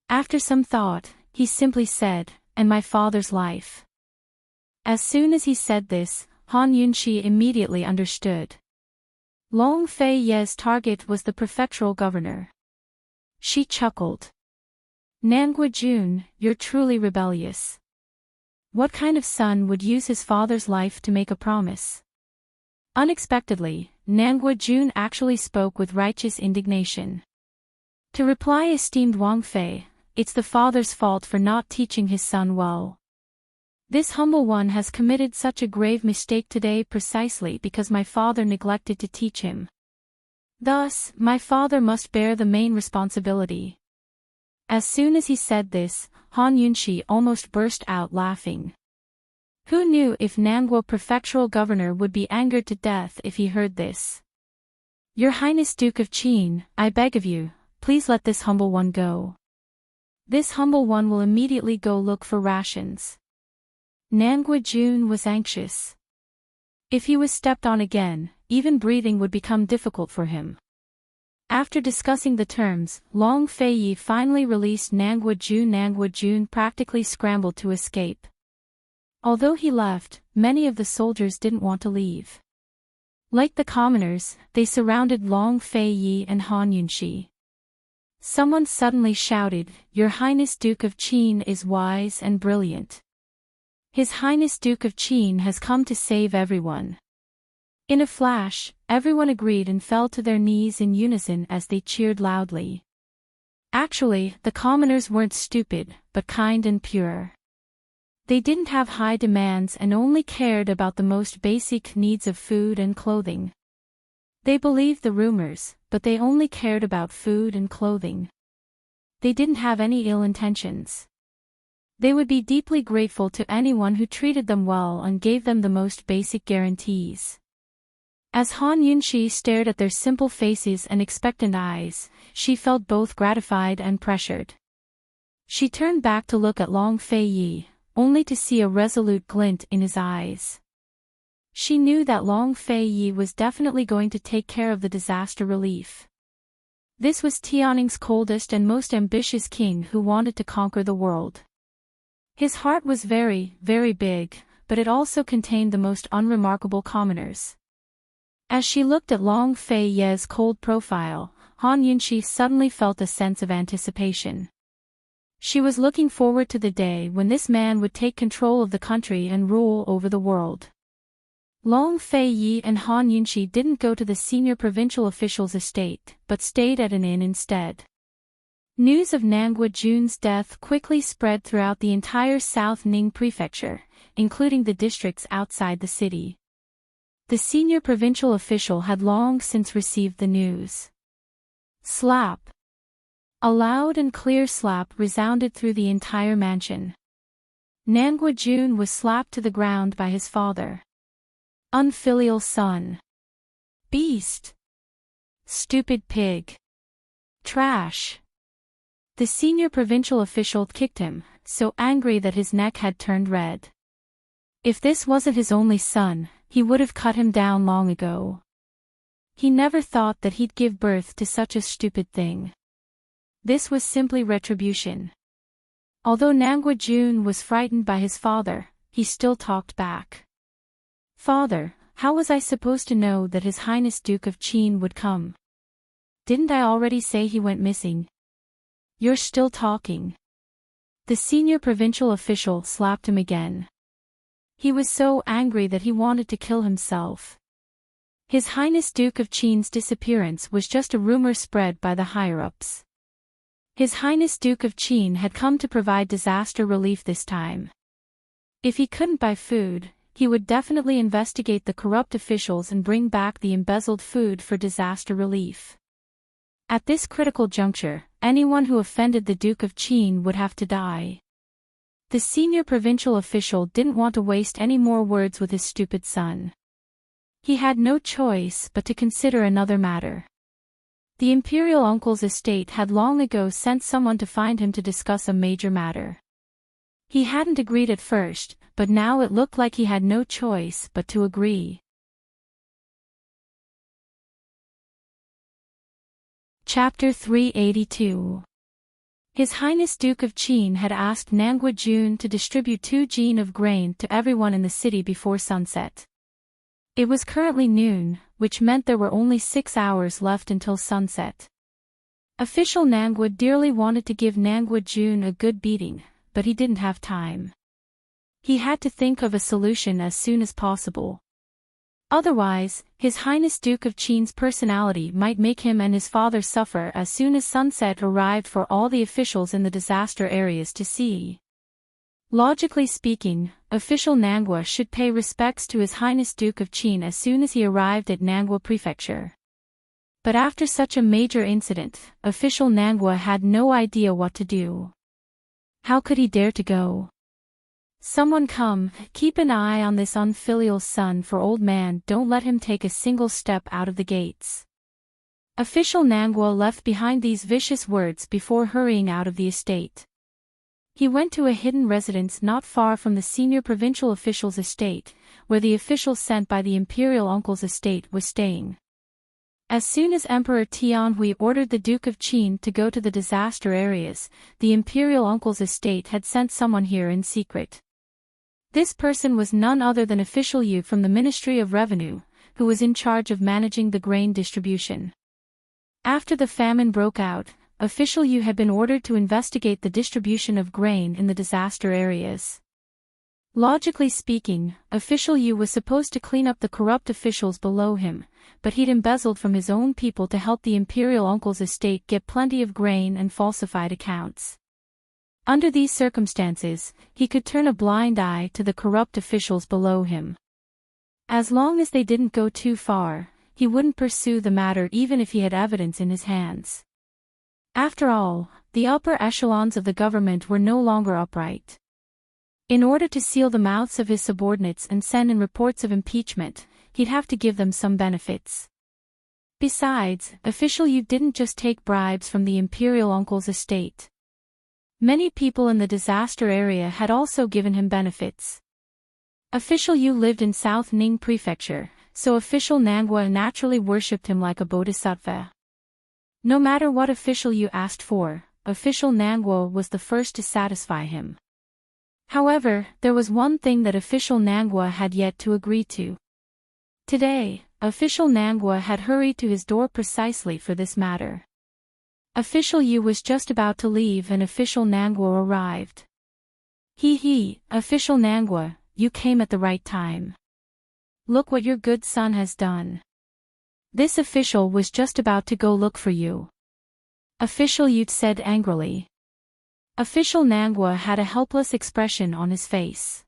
After some thought, he simply said, and my father's life. As soon as he said this, Han Yunxi immediately understood. Long Fei Ye's target was the prefectural governor. She chuckled. Nangua Jun, you're truly rebellious. What kind of son would use his father's life to make a promise? Unexpectedly, Nangua Jun actually spoke with righteous indignation. To reply esteemed Wang Fei, it's the father's fault for not teaching his son well. This humble one has committed such a grave mistake today precisely because my father neglected to teach him. Thus, my father must bear the main responsibility. As soon as he said this, Han Yunxi almost burst out laughing. Who knew if Nangua prefectural governor would be angered to death if he heard this? Your Highness Duke of Qin, I beg of you, please let this humble one go. This humble one will immediately go look for rations. Nangua Jun was anxious. If he was stepped on again, even breathing would become difficult for him. After discussing the terms, Long Fei Yi finally released Nangua Jun. Nangua Jun practically scrambled to escape. Although he left, many of the soldiers didn't want to leave. Like the commoners, they surrounded Long Fei Yi and Han Yunxi. Someone suddenly shouted, Your Highness Duke of Qin is wise and brilliant. His Highness Duke of Qin has come to save everyone. In a flash, everyone agreed and fell to their knees in unison as they cheered loudly. Actually, the commoners weren't stupid, but kind and pure. They didn't have high demands and only cared about the most basic needs of food and clothing. They believed the rumors, but they only cared about food and clothing. They didn't have any ill intentions. They would be deeply grateful to anyone who treated them well and gave them the most basic guarantees. As Han Yunxi stared at their simple faces and expectant eyes, she felt both gratified and pressured. She turned back to look at Long Fei Yi, only to see a resolute glint in his eyes. She knew that Long Fei Yi was definitely going to take care of the disaster relief. This was Tianning's coldest and most ambitious king who wanted to conquer the world. His heart was very, very big, but it also contained the most unremarkable commoners. As she looked at Long Fei Ye's cold profile, Han Yunxi suddenly felt a sense of anticipation. She was looking forward to the day when this man would take control of the country and rule over the world. Long Fei Yi and Han Yunxi didn't go to the senior provincial official's estate, but stayed at an inn instead. News of Nangua Jun's death quickly spread throughout the entire South Ning prefecture, including the districts outside the city. The senior provincial official had long since received the news. Slap! A loud and clear slap resounded through the entire mansion. Nangwa Jun was slapped to the ground by his father. Unfilial son. Beast. Stupid pig. Trash. The senior provincial official kicked him, so angry that his neck had turned red. If this wasn't his only son, he would have cut him down long ago. He never thought that he'd give birth to such a stupid thing. This was simply retribution. Although Nangwa Jun was frightened by his father, he still talked back. Father, how was I supposed to know that His Highness Duke of Qin would come? Didn't I already say he went missing? You're still talking. The senior provincial official slapped him again. He was so angry that he wanted to kill himself. His Highness Duke of Qin's disappearance was just a rumor spread by the higher-ups. His Highness Duke of Qin had come to provide disaster relief this time. If he couldn't buy food, he would definitely investigate the corrupt officials and bring back the embezzled food for disaster relief. At this critical juncture, anyone who offended the Duke of Qin would have to die. The senior provincial official didn't want to waste any more words with his stupid son. He had no choice but to consider another matter. The imperial uncle's estate had long ago sent someone to find him to discuss a major matter. He hadn't agreed at first, but now it looked like he had no choice but to agree. Chapter 382. His Highness Duke of Qin had asked Nangwa Jun to distribute 2 jin of grain to everyone in the city before sunset. It was currently noon, which meant there were only 6 hours left until sunset. Official Nangwa dearly wanted to give Nangwa Jun a good beating, but he didn't have time. He had to think of a solution as soon as possible. Otherwise, His Highness Duke of Qin's personality might make him and his father suffer as soon as sunset arrived for all the officials in the disaster areas to see. Logically speaking, official Nangwa should pay respects to His Highness Duke of Qin as soon as he arrived at Nangwa Prefecture. But after such a major incident, official Nangwa had no idea what to do. How could he dare to go? Someone come, keep an eye on this unfilial son for old man, don't let him take a single step out of the gates. Official Nangwa left behind these vicious words before hurrying out of the estate. He went to a hidden residence not far from the senior provincial official's estate, where the official sent by the imperial uncle's estate was staying. As soon as Emperor Tianhui ordered the Duke of Qin to go to the disaster areas, the imperial uncle's estate had sent someone here in secret. This person was none other than official Yu from the Ministry of Revenue, who was in charge of managing the grain distribution. After the famine broke out, official Yu had been ordered to investigate the distribution of grain in the disaster areas. Logically speaking, official Yu was supposed to clean up the corrupt officials below him, but he'd embezzled from his own people to help the imperial uncle's estate get plenty of grain and falsified accounts. Under these circumstances, he could turn a blind eye to the corrupt officials below him. As long as they didn't go too far, he wouldn't pursue the matter even if he had evidence in his hands. After all, the upper echelons of the government were no longer upright. In order to seal the mouths of his subordinates and send in reports of impeachment, he'd have to give them some benefits. Besides, official Yu didn't just take bribes from the imperial uncle's estate. Many people in the disaster area had also given him benefits. Official Yu lived in South Ning Prefecture, so official Nangwa naturally worshipped him like a bodhisattva. No matter what official Yu asked for, official Nangwa was the first to satisfy him. However, there was one thing that official Nangwa had yet to agree to. Today, official Nangwa had hurried to his door precisely for this matter. Official Yu was just about to leave and official Nangwa arrived. Official Nangwa, you came at the right time. Look what your good son has done. This official was just about to go look for you. Official Yu said angrily. Official Nangwa had a helpless expression on his face.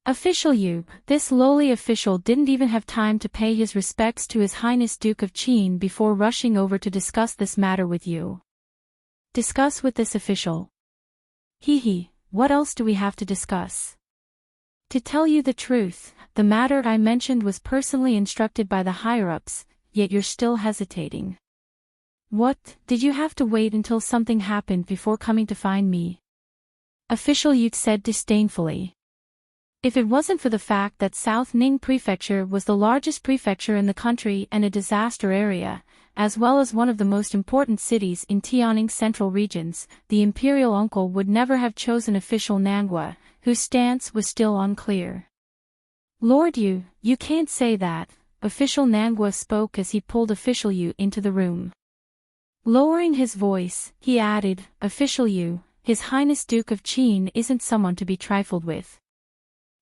Official Yu, this lowly official didn't even have time to pay his respects to His Highness Duke of Qin before rushing over to discuss this matter with you. Discuss with this official. Hee, what else do we have to discuss? To tell you the truth, the matter I mentioned was personally instructed by the higher-ups, yet you're still hesitating. What, did you have to wait until something happened before coming to find me? Official Yu said disdainfully. If it wasn't for the fact that South Ning Prefecture was the largest prefecture in the country and a disaster area, as well as one of the most important cities in Tianning's central regions, the imperial uncle would never have chosen official Nangua, whose stance was still unclear. Lord Yu, you can't say that, official Nangua spoke as he pulled official Yu into the room. Lowering his voice, he added, Official Yu, His Highness Duke of Qin isn't someone to be trifled with.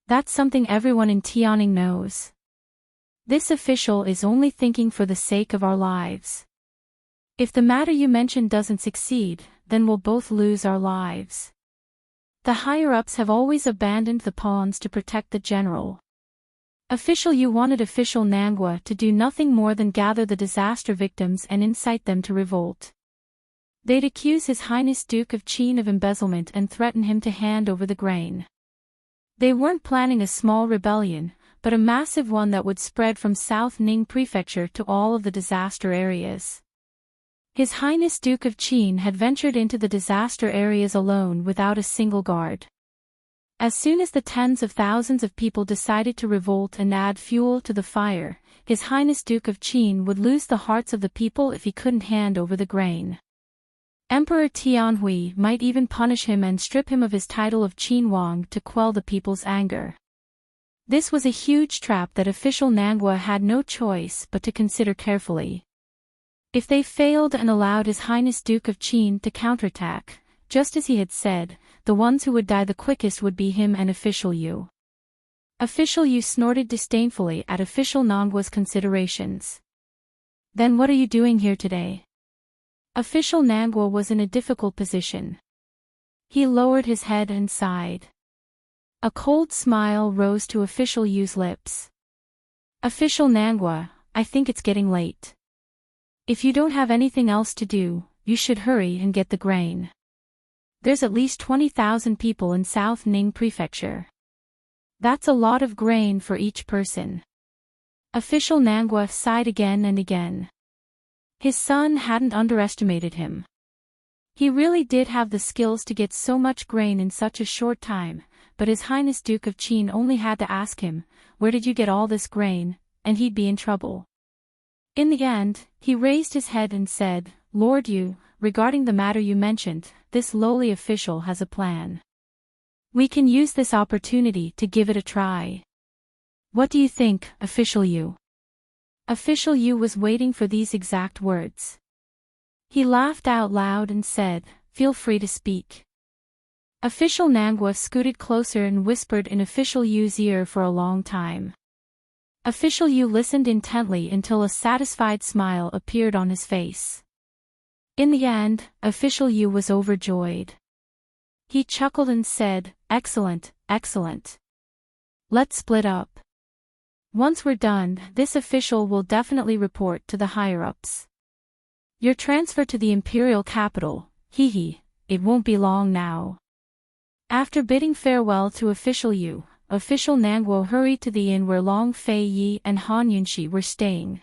That's something everyone in Tianning knows. This official is only thinking for the sake of our lives. If the matter you mentioned doesn't succeed, then we'll both lose our lives. The higher-ups have always abandoned the pawns to protect the general. Official Yu wanted official Nangua to do nothing more than gather the disaster victims and incite them to revolt. They'd accuse His Highness Duke of Qin of embezzlement and threaten him to hand over the grain. They weren't planning a small rebellion, but a massive one that would spread from South Ning Prefecture to all of the disaster areas. His Highness Duke of Qin had ventured into the disaster areas alone without a single guard. As soon as the tens of thousands of people decided to revolt and add fuel to the fire, His Highness Duke of Qin would lose the hearts of the people if he couldn't hand over the grain. Emperor Tianhui might even punish him and strip him of his title of Qin Wang to quell the people's anger. This was a huge trap that official Nangua had no choice but to consider carefully. If they failed and allowed His Highness Duke of Qin to counterattack, just as he had said, the ones who would die the quickest would be him and official Yu. Official Yu snorted disdainfully at official Nangua's considerations. Then what are you doing here today? Official Nangua was in a difficult position. He lowered his head and sighed. A cold smile rose to official Yu's lips. Official Nangua, I think it's getting late. If you don't have anything else to do, you should hurry and get the grain. There's at least 20,000 people in South Ning Prefecture. That's a lot of grain for each person. Official Nangua sighed again and again. His son hadn't underestimated him. He really did have the skills to get so much grain in such a short time, but His Highness Duke of Qin only had to ask him, where did you get all this grain, and he'd be in trouble. In the end, he raised his head and said, Lord Yu, regarding the matter you mentioned, this lowly official has a plan. We can use this opportunity to give it a try. What do you think, official Yu? Official Yu was waiting for these exact words. He laughed out loud and said, Feel free to speak. Official Nangua scooted closer and whispered in official Yu's ear for a long time. Official Yu listened intently until a satisfied smile appeared on his face. In the end, official Yu was overjoyed. He chuckled and said, Excellent, excellent. Let's split up. Once we're done, this official will definitely report to the higher-ups. Your transfer to the imperial capital, it won't be long now. After bidding farewell to official Yu, official Nangua hurried to the inn where Long Fei Yi and Han Yunxi were staying.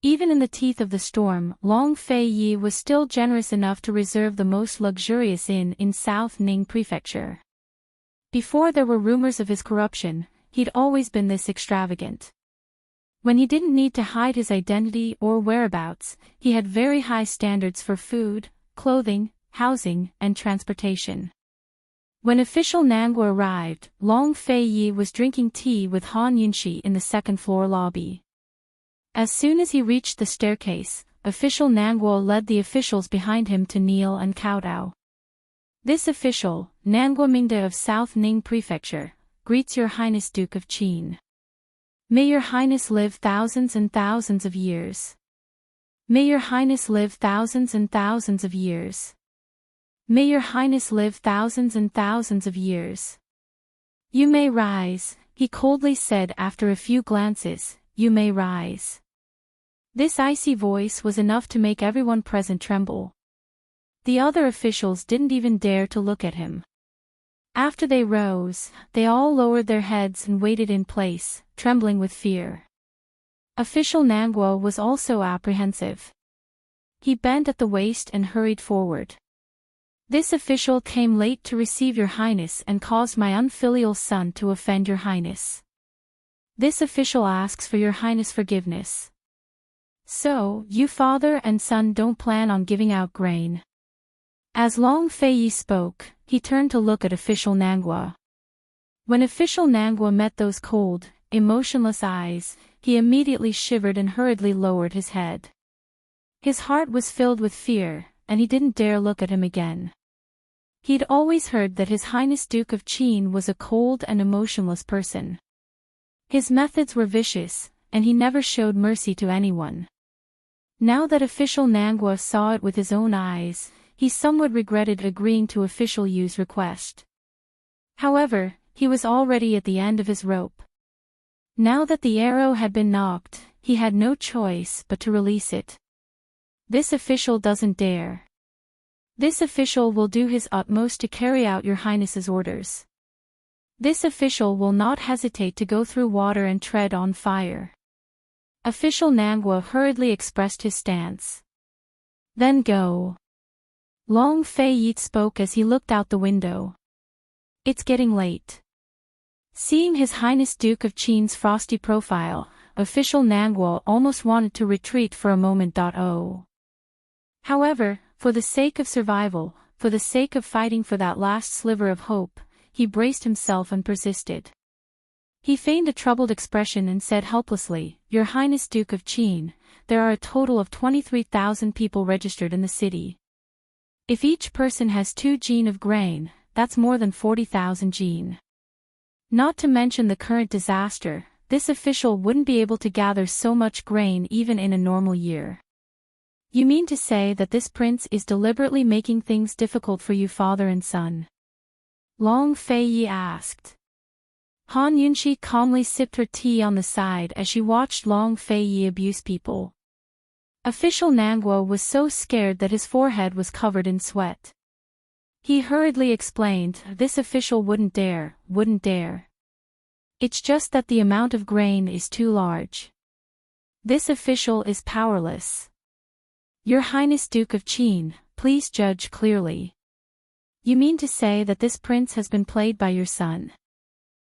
Even in the teeth of the storm, Long Fei Yi was still generous enough to reserve the most luxurious inn in South Ning Prefecture. Before there were rumors of his corruption, he'd always been this extravagant. When he didn't need to hide his identity or whereabouts, he had very high standards for food, clothing, housing, and transportation. When official Nangua arrived, Long Fei Yi was drinking tea with Han Yunxi in the second-floor lobby. As soon as he reached the staircase, official Nangua led the officials behind him to kneel and kowtow. This official, Nangua Mingda of South Ning Prefecture, greets Your Highness Duke of Qin. May Your Highness live thousands and thousands of years. May Your Highness live thousands and thousands of years. May Your Highness live thousands and thousands of years. You may rise, he coldly said after a few glances, you may rise. This icy voice was enough to make everyone present tremble. The other officials didn't even dare to look at him. After they rose, they all lowered their heads and waited in place, trembling with fear. Official Nangwa was also apprehensive. He bent at the waist and hurried forward. "This official came late to receive your highness and caused my unfilial son to offend your highness. This official asks for your highness forgiveness. So, you father and son don't plan on giving out grain." As Long Feiyi spoke, he turned to look at official Nangwa. When official Nangwa met those cold, emotionless eyes, he immediately shivered and hurriedly lowered his head. His heart was filled with fear, and he didn't dare look at him again. He'd always heard that His Highness Duke of Qin was a cold and emotionless person. His methods were vicious, and he never showed mercy to anyone. Now that official Nangwa saw it with his own eyes, he somewhat regretted agreeing to official Yu's request. However, he was already at the end of his rope. Now that the arrow had been knocked, he had no choice but to release it. This official doesn't dare. This official will do his utmost to carry out your highness's orders. This official will not hesitate to go through water and tread on fire. Official Nangwa hurriedly expressed his stance. "Then go." Long Feiyi spoke as he looked out the window. "It's getting late." Seeing His Highness Duke of Qin's frosty profile, official Nangwa almost wanted to retreat for a moment. However, for the sake of survival, for the sake of fighting for that last sliver of hope, he braced himself and persisted. He feigned a troubled expression and said helplessly, "Your Highness Duke of Qin, there are a total of 23,000 people registered in the city. If each person has 2 jin of grain, that's more than 40,000 jin. Not to mention the current disaster, this official wouldn't be able to gather so much grain even in a normal year. You mean to say that this prince is deliberately making things difficult for you father and son?" Long Feiyi asked. Han Yunxi calmly sipped her tea on the side as she watched Long Feiyi abuse people. Official Nangwa was so scared that his forehead was covered in sweat. He hurriedly explained, "This official wouldn't dare. It's just that the amount of grain is too large. This official is powerless. Your Highness Duke of Qin, please judge clearly. You mean to say that this prince has been played by your son?"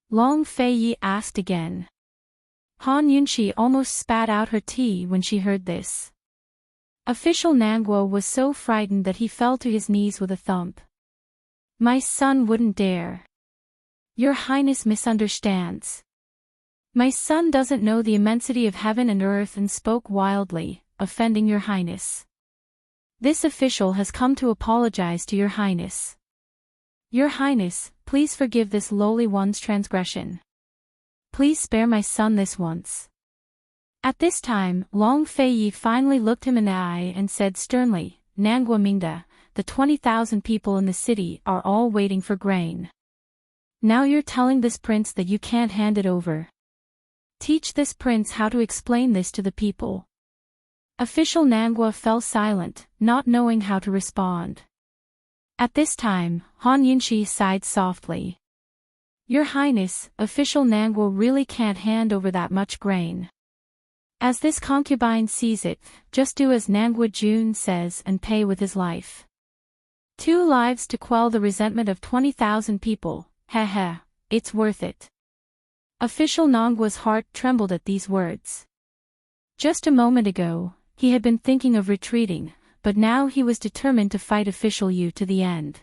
Long Feiyi asked again. Han Yunxi almost spat out her tea when she heard this. Official Nangwa was so frightened that he fell to his knees with a thump. "My son wouldn't dare. Your Highness misunderstands. My son doesn't know the immensity of heaven and earth," and spoke wildly, offending your Highness. "This official has come to apologize to your Highness. Your Highness, please forgive this lowly one's transgression. Please spare my son this once." At this time, Long Feiyi finally looked him in the eye and said sternly, "Nangwa Mingda, the 20,000 people in the city are all waiting for grain. Now you're telling this prince that you can't hand it over. Teach this prince how to explain this to the people." Official Nangwa fell silent, not knowing how to respond. At this time, Han Yunxi sighed softly. "Your Highness, official Nangwa really can't hand over that much grain. As this concubine sees it, just do as Nangwa Jun says and pay with his life. 2 lives to quell the resentment of 20,000 people, it's worth it." Official Nangwa's heart trembled at these words. Just a moment ago, he had been thinking of retreating, but now he was determined to fight official Yu to the end.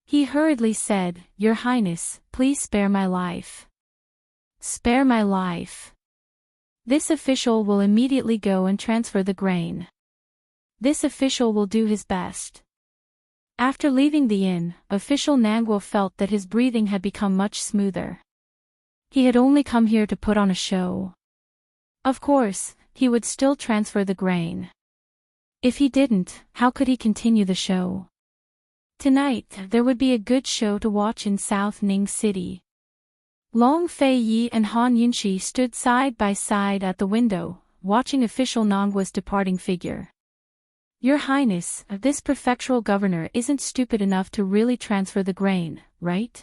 He hurriedly said, "Your Highness, please spare my life. Spare my life. This official will immediately go and transfer the grain. This official will do his best." After leaving the inn, official Nangwa felt that his breathing had become much smoother. He had only come here to put on a show. Of course, he would still transfer the grain. If he didn't, how could he continue the show? Tonight, there would be a good show to watch in South Ning City. Long Feiyi and Han Yunxi stood side by side at the window, watching official Nangwa's departing figure. Your Highness, this prefectural governor isn't stupid enough to really transfer the grain, right?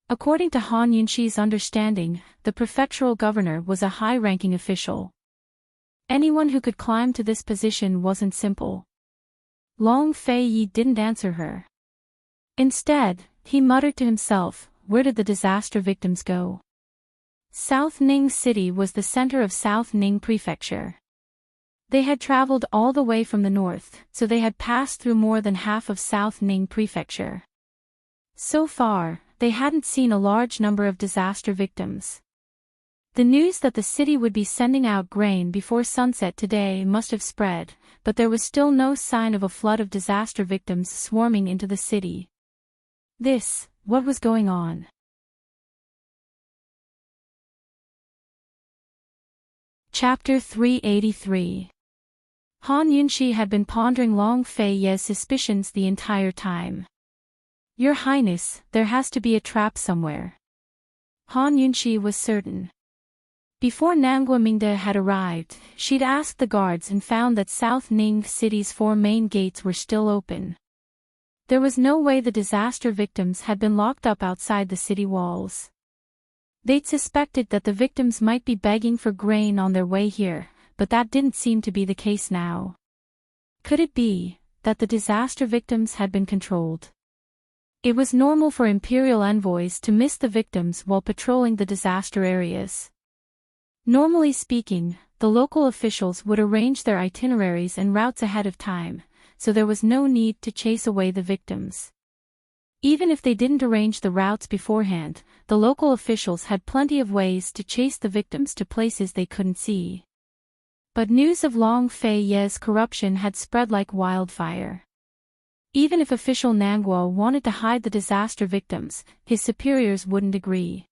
According to Han Yunxi's understanding, the prefectural governor was a high-ranking official. Anyone who could climb to this position wasn't simple. Long Fei Yi didn't answer her. Instead, he muttered to himself, where did the disaster victims go? South Ning City was the center of South Ning Prefecture. They had traveled all the way from the north, so they had passed through more than half of South Ning Prefecture. So far, they hadn't seen a large number of disaster victims. The news that the city would be sending out grain before sunset today must have spread, but there was still no sign of a flood of disaster victims swarming into the city. What was going on? Chapter 383. Han Yunxi had been pondering Long Fei Ye's suspicions the entire time. Your Highness, there has to be a trap somewhere. Han Yunxi was certain. Before Nangua Mingde had arrived, she'd asked the guards and found that South Ning City's 4 main gates were still open. There was no way the disaster victims had been locked up outside the city walls. They'd suspected that the victims might be begging for grain on their way here, but that didn't seem to be the case now. Could it be that the disaster victims had been controlled? It was normal for imperial envoys to miss the victims while patrolling the disaster areas. Normally speaking, the local officials would arrange their itineraries and routes ahead of time, so there was no need to chase away the victims. Even if they didn't arrange the routes beforehand, the local officials had plenty of ways to chase the victims to places they couldn't see. But news of Long Fei Ye's corruption had spread like wildfire. Even if official Nangguo wanted to hide the disaster victims, his superiors wouldn't agree.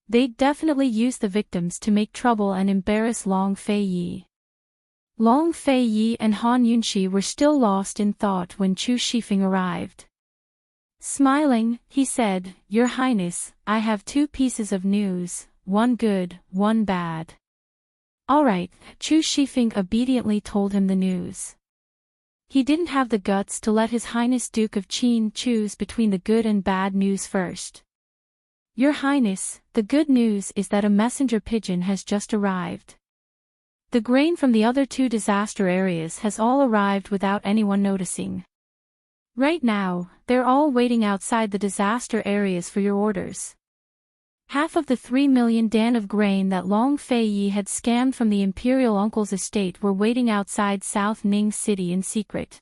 They'd definitely use the victims to make trouble and embarrass Long Fei Yi. Long Fei Yi and Han Yunxi were still lost in thought when Chu Shifeng arrived. Smiling, he said, Your Highness, I have 2 pieces of news, one good, one bad. All right, Chu Shifeng obediently told him the news. He didn't have the guts to let His Highness Duke of Qin choose between the good and bad news first. Your Highness, the good news is that a messenger pigeon has just arrived. The grain from the other 2 disaster areas has all arrived without anyone noticing. Right now, they're all waiting outside the disaster areas for your orders. Half of the 3 million dan of grain that Long Fei Yi had scammed from the imperial uncle's estate were waiting outside South Ning City in secret.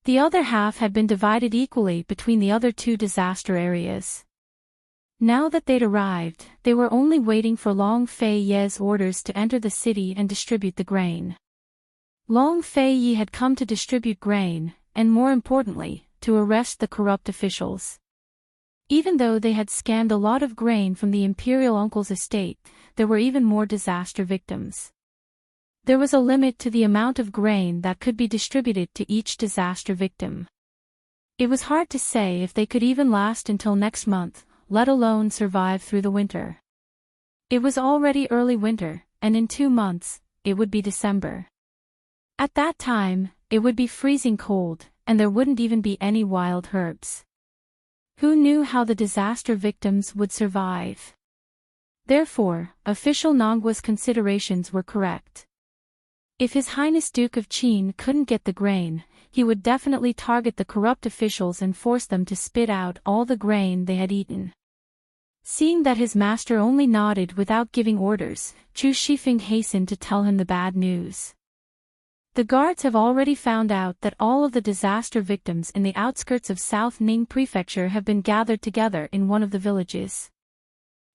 The other half had been divided equally between the other 2 disaster areas. Now that they'd arrived, they were only waiting for Long Fei Ye's orders to enter the city and distribute the grain. Long Fei Yi had come to distribute grain, and more importantly, to arrest the corrupt officials. Even though they had scammed a lot of grain from the imperial uncle's estate, there were even more disaster victims. There was a limit to the amount of grain that could be distributed to each disaster victim. It was hard to say if they could even last until next month, let alone survive through the winter. It was already early winter, and in 2 months, it would be December. At that time, it would be freezing cold, and there wouldn't even be any wild herbs. Who knew how the disaster victims would survive? Therefore, official Nanggua's considerations were correct. If His Highness Duke of Qin couldn't get the grain, he would definitely target the corrupt officials and force them to spit out all the grain they had eaten. Seeing that his master only nodded without giving orders, Chu Shifeng hastened to tell him the bad news. The guards have already found out that all of the disaster victims in the outskirts of South Ning Prefecture have been gathered together in one of the villages.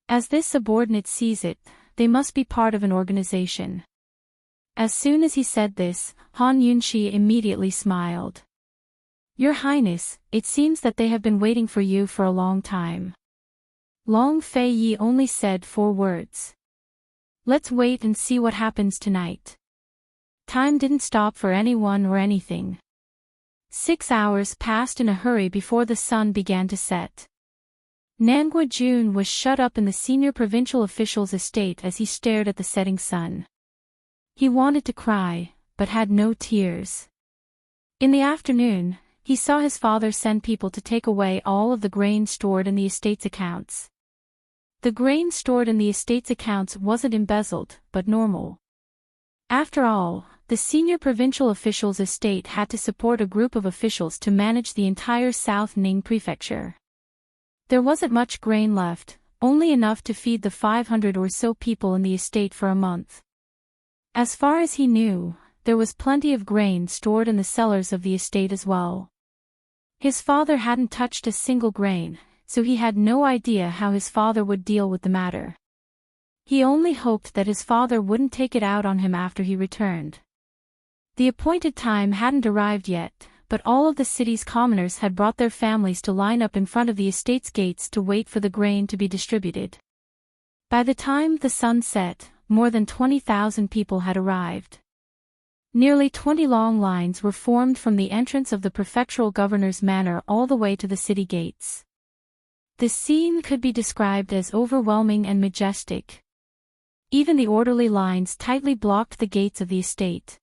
As this subordinate sees it, they must be part of an organization. As soon as he said this, Han Yunxi immediately smiled. Your Highness, it seems that they have been waiting for you for a long time. Long Fei Yi only said 4 words. Let's wait and see what happens tonight. Time didn't stop for anyone or anything. 6 hours passed in a hurry before the sun began to set. Nanghua Jun was shut up in the senior provincial official's estate as he stared at the setting sun. He wanted to cry, but had no tears. In the afternoon, he saw his father send people to take away all of the grain stored in the estate's accounts. The grain stored in the estate's accounts wasn't embezzled, but normal. After all, the senior provincial official's estate had to support a group of officials to manage the entire South Ning prefecture. There wasn't much grain left, only enough to feed the 500 or so people in the estate for a month. As far as he knew, there was plenty of grain stored in the cellars of the estate as well. His father hadn't touched a single grain, so he had no idea how his father would deal with the matter. He only hoped that his father wouldn't take it out on him after he returned. The appointed time hadn't arrived yet, but all of the city's commoners had brought their families to line up in front of the estate's gates to wait for the grain to be distributed. By the time the sun set, more than 20,000 people had arrived. Nearly 20 long lines were formed from the entrance of the prefectural governor's manor all the way to the city gates. The scene could be described as overwhelming and majestic. Even the orderly lines tightly blocked the gates of the estate.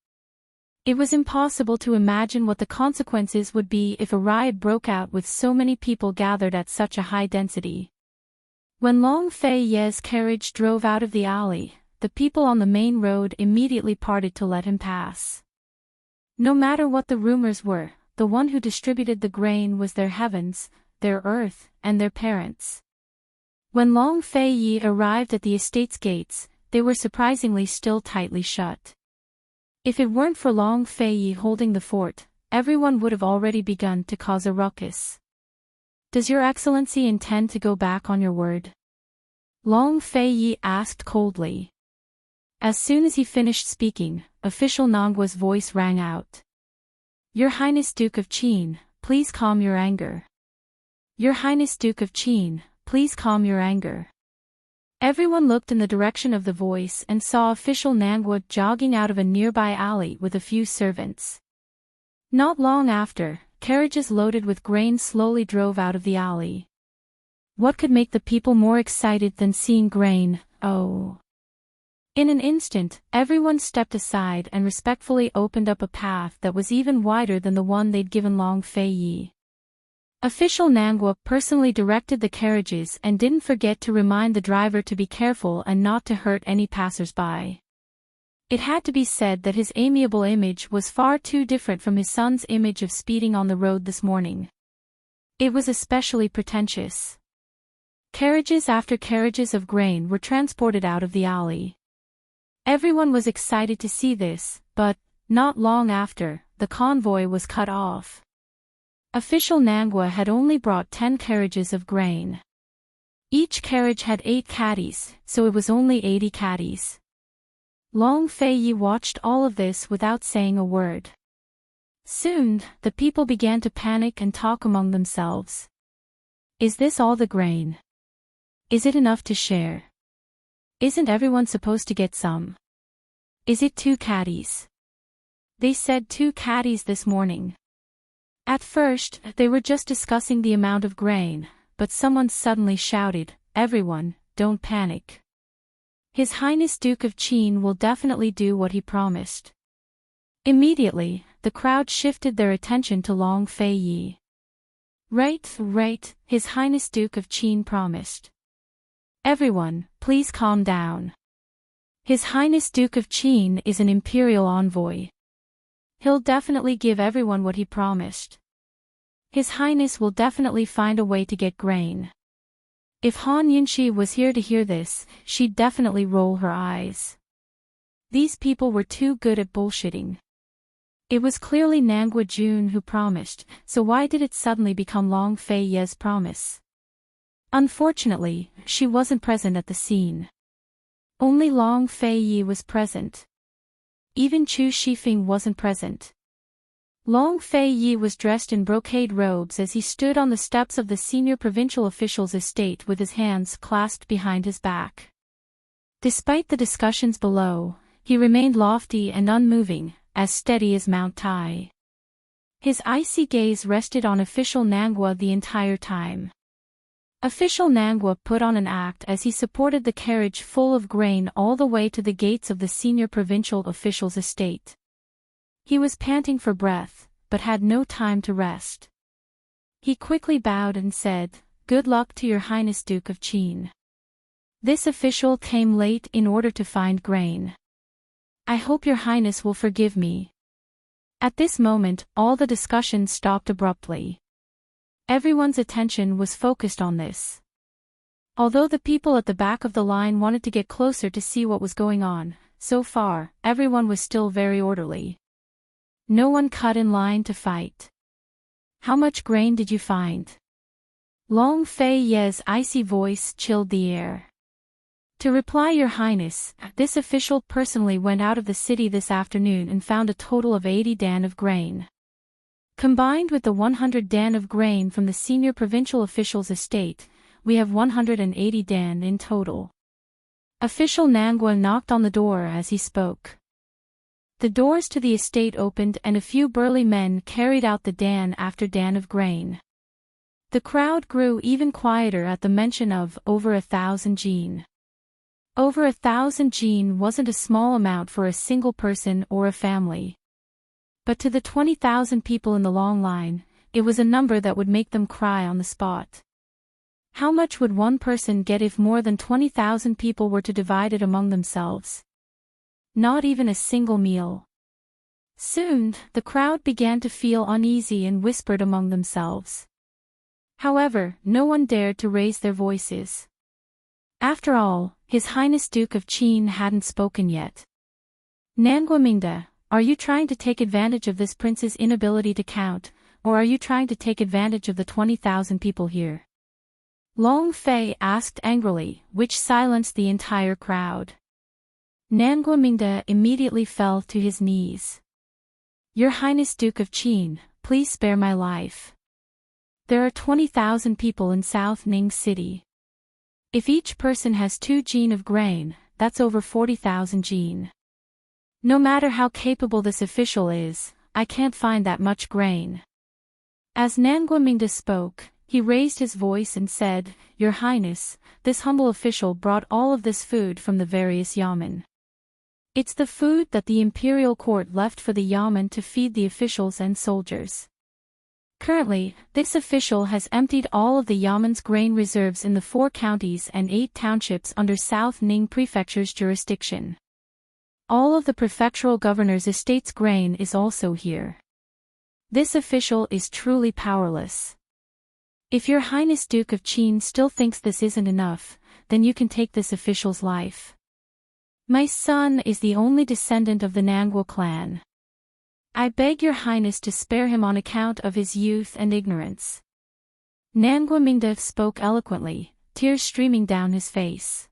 It was impossible to imagine what the consequences would be if a riot broke out with so many people gathered at such a high density. When Long Fei Ye's carriage drove out of the alley, the people on the main road immediately parted to let him pass. No matter what the rumors were, the one who distributed the grain was their heavens, their earth, and their parents. When Long Fei Ye arrived at the estate's gates, they were surprisingly still tightly shut. If it weren't for Long Fei Ye holding the fort, everyone would have already begun to cause a ruckus. "Does your excellency intend to go back on your word?" Long Fei Ye asked coldly. As soon as he finished speaking, official Nanggua's voice rang out. "Your Highness Duke of Qin, please calm your anger. Your Highness Duke of Qin, please calm your anger." Everyone looked in the direction of the voice and saw official Nanggua jogging out of a nearby alley with a few servants. Not long after, carriages loaded with grain slowly drove out of the alley. What could make the people more excited than seeing grain? Oh! In an instant, everyone stepped aside and respectfully opened up a path that was even wider than the one they'd given Long Fei Yi. Official Nanggua personally directed the carriages and didn't forget to remind the driver to be careful and not to hurt any passers-by. It had to be said that his amiable image was far too different from his son's image of speeding on the road this morning. It was especially pretentious. Carriages after carriages of grain were transported out of the alley. Everyone was excited to see this, but, not long after, the convoy was cut off. Official Nanggua had only brought 10 carriages of grain. Each carriage had 8 caddies, so it was only 80 caddies. Long Fei Yi watched all of this without saying a word. Soon, the people began to panic and talk among themselves. Is this all the grain? Is it enough to share? Isn't everyone supposed to get some? Is it 2 caddies? They said 2 caddies this morning. At first, they were just discussing the amount of grain, but someone suddenly shouted, "Everyone, don't panic. His Highness Duke of Qin will definitely do what he promised." Immediately, the crowd shifted their attention to Long Fei Yi. Right, His Highness Duke of Qin promised. Everyone, please calm down. His Highness Duke of Qin is an imperial envoy. He'll definitely give everyone what he promised. His Highness will definitely find a way to get grain. If Han Yunxi was here to hear this, she'd definitely roll her eyes. These people were too good at bullshitting. It was clearly Nanggua Jun who promised, so why did it suddenly become Long Fei Ye's promise? Unfortunately, she wasn't present at the scene. Only Long Fei Yi was present. Even Chu Shifeng wasn't present. Long Fei Yi was dressed in brocade robes as he stood on the steps of the senior provincial official's estate with his hands clasped behind his back. Despite the discussions below, he remained lofty and unmoving, as steady as Mount Tai. His icy gaze rested on official Nanggua the entire time. Official Nanggua put on an act as he supported the carriage full of grain all the way to the gates of the senior provincial official's estate. He was panting for breath, but had no time to rest. He quickly bowed and said, "Good luck to your Highness Duke of Qin. This official came late in order to find grain. I hope your Highness will forgive me." At this moment, all the discussion stopped abruptly. Everyone's attention was focused on this. Although the people at the back of the line wanted to get closer to see what was going on, so far, everyone was still very orderly. No one cut in line to fight. "How much grain did you find?" Long Fei Ye's icy voice chilled the air. "To reply, Your Highness, this official personally went out of the city this afternoon and found a total of 80 dan of grain. Combined with the 100 dan of grain from the senior provincial official's estate, we have 180 dan in total." Official Nangua knocked on the door as he spoke. The doors to the estate opened and a few burly men carried out the dan after dan of grain. The crowd grew even quieter at the mention of over 1,000 jin. Over 1,000 jin wasn't a small amount for a single person or a family. But to the 20,000 people in the long line, it was a number that would make them cry on the spot. How much would one person get if more than 20,000 people were to divide it among themselves? Not even a single meal. Soon, the crowd began to feel uneasy and whispered among themselves. However, no one dared to raise their voices. After all, His Highness Duke of Qin hadn't spoken yet. "Nanguamingda, are you trying to take advantage of this prince's inability to count, or are you trying to take advantage of the 20,000 people here?" Long Fei asked angrily, which silenced the entire crowd. Nanguamingda immediately fell to his knees. "Your Highness Duke of Qin, please spare my life. There are 20,000 people in South Ning City. If each person has 2 jin of grain, that's over 40,000 jin. No matter how capable this official is, I can't find that much grain." As Nanguamingda spoke, he raised his voice and said, "Your Highness, this humble official brought all of this food from the various yamen. It's the food that the imperial court left for the yamen to feed the officials and soldiers. Currently, this official has emptied all of the yamen's grain reserves in the 4 counties and 8 townships under South Ning Prefecture's jurisdiction. All of the prefectural governor's estate's grain is also here. This official is truly powerless. If Your Highness Duke of Qin still thinks this isn't enough, then you can take this official's life. My son is the only descendant of the Nangua clan. I beg Your Highness to spare him on account of his youth and ignorance." Nanguamingda spoke eloquently, tears streaming down his face.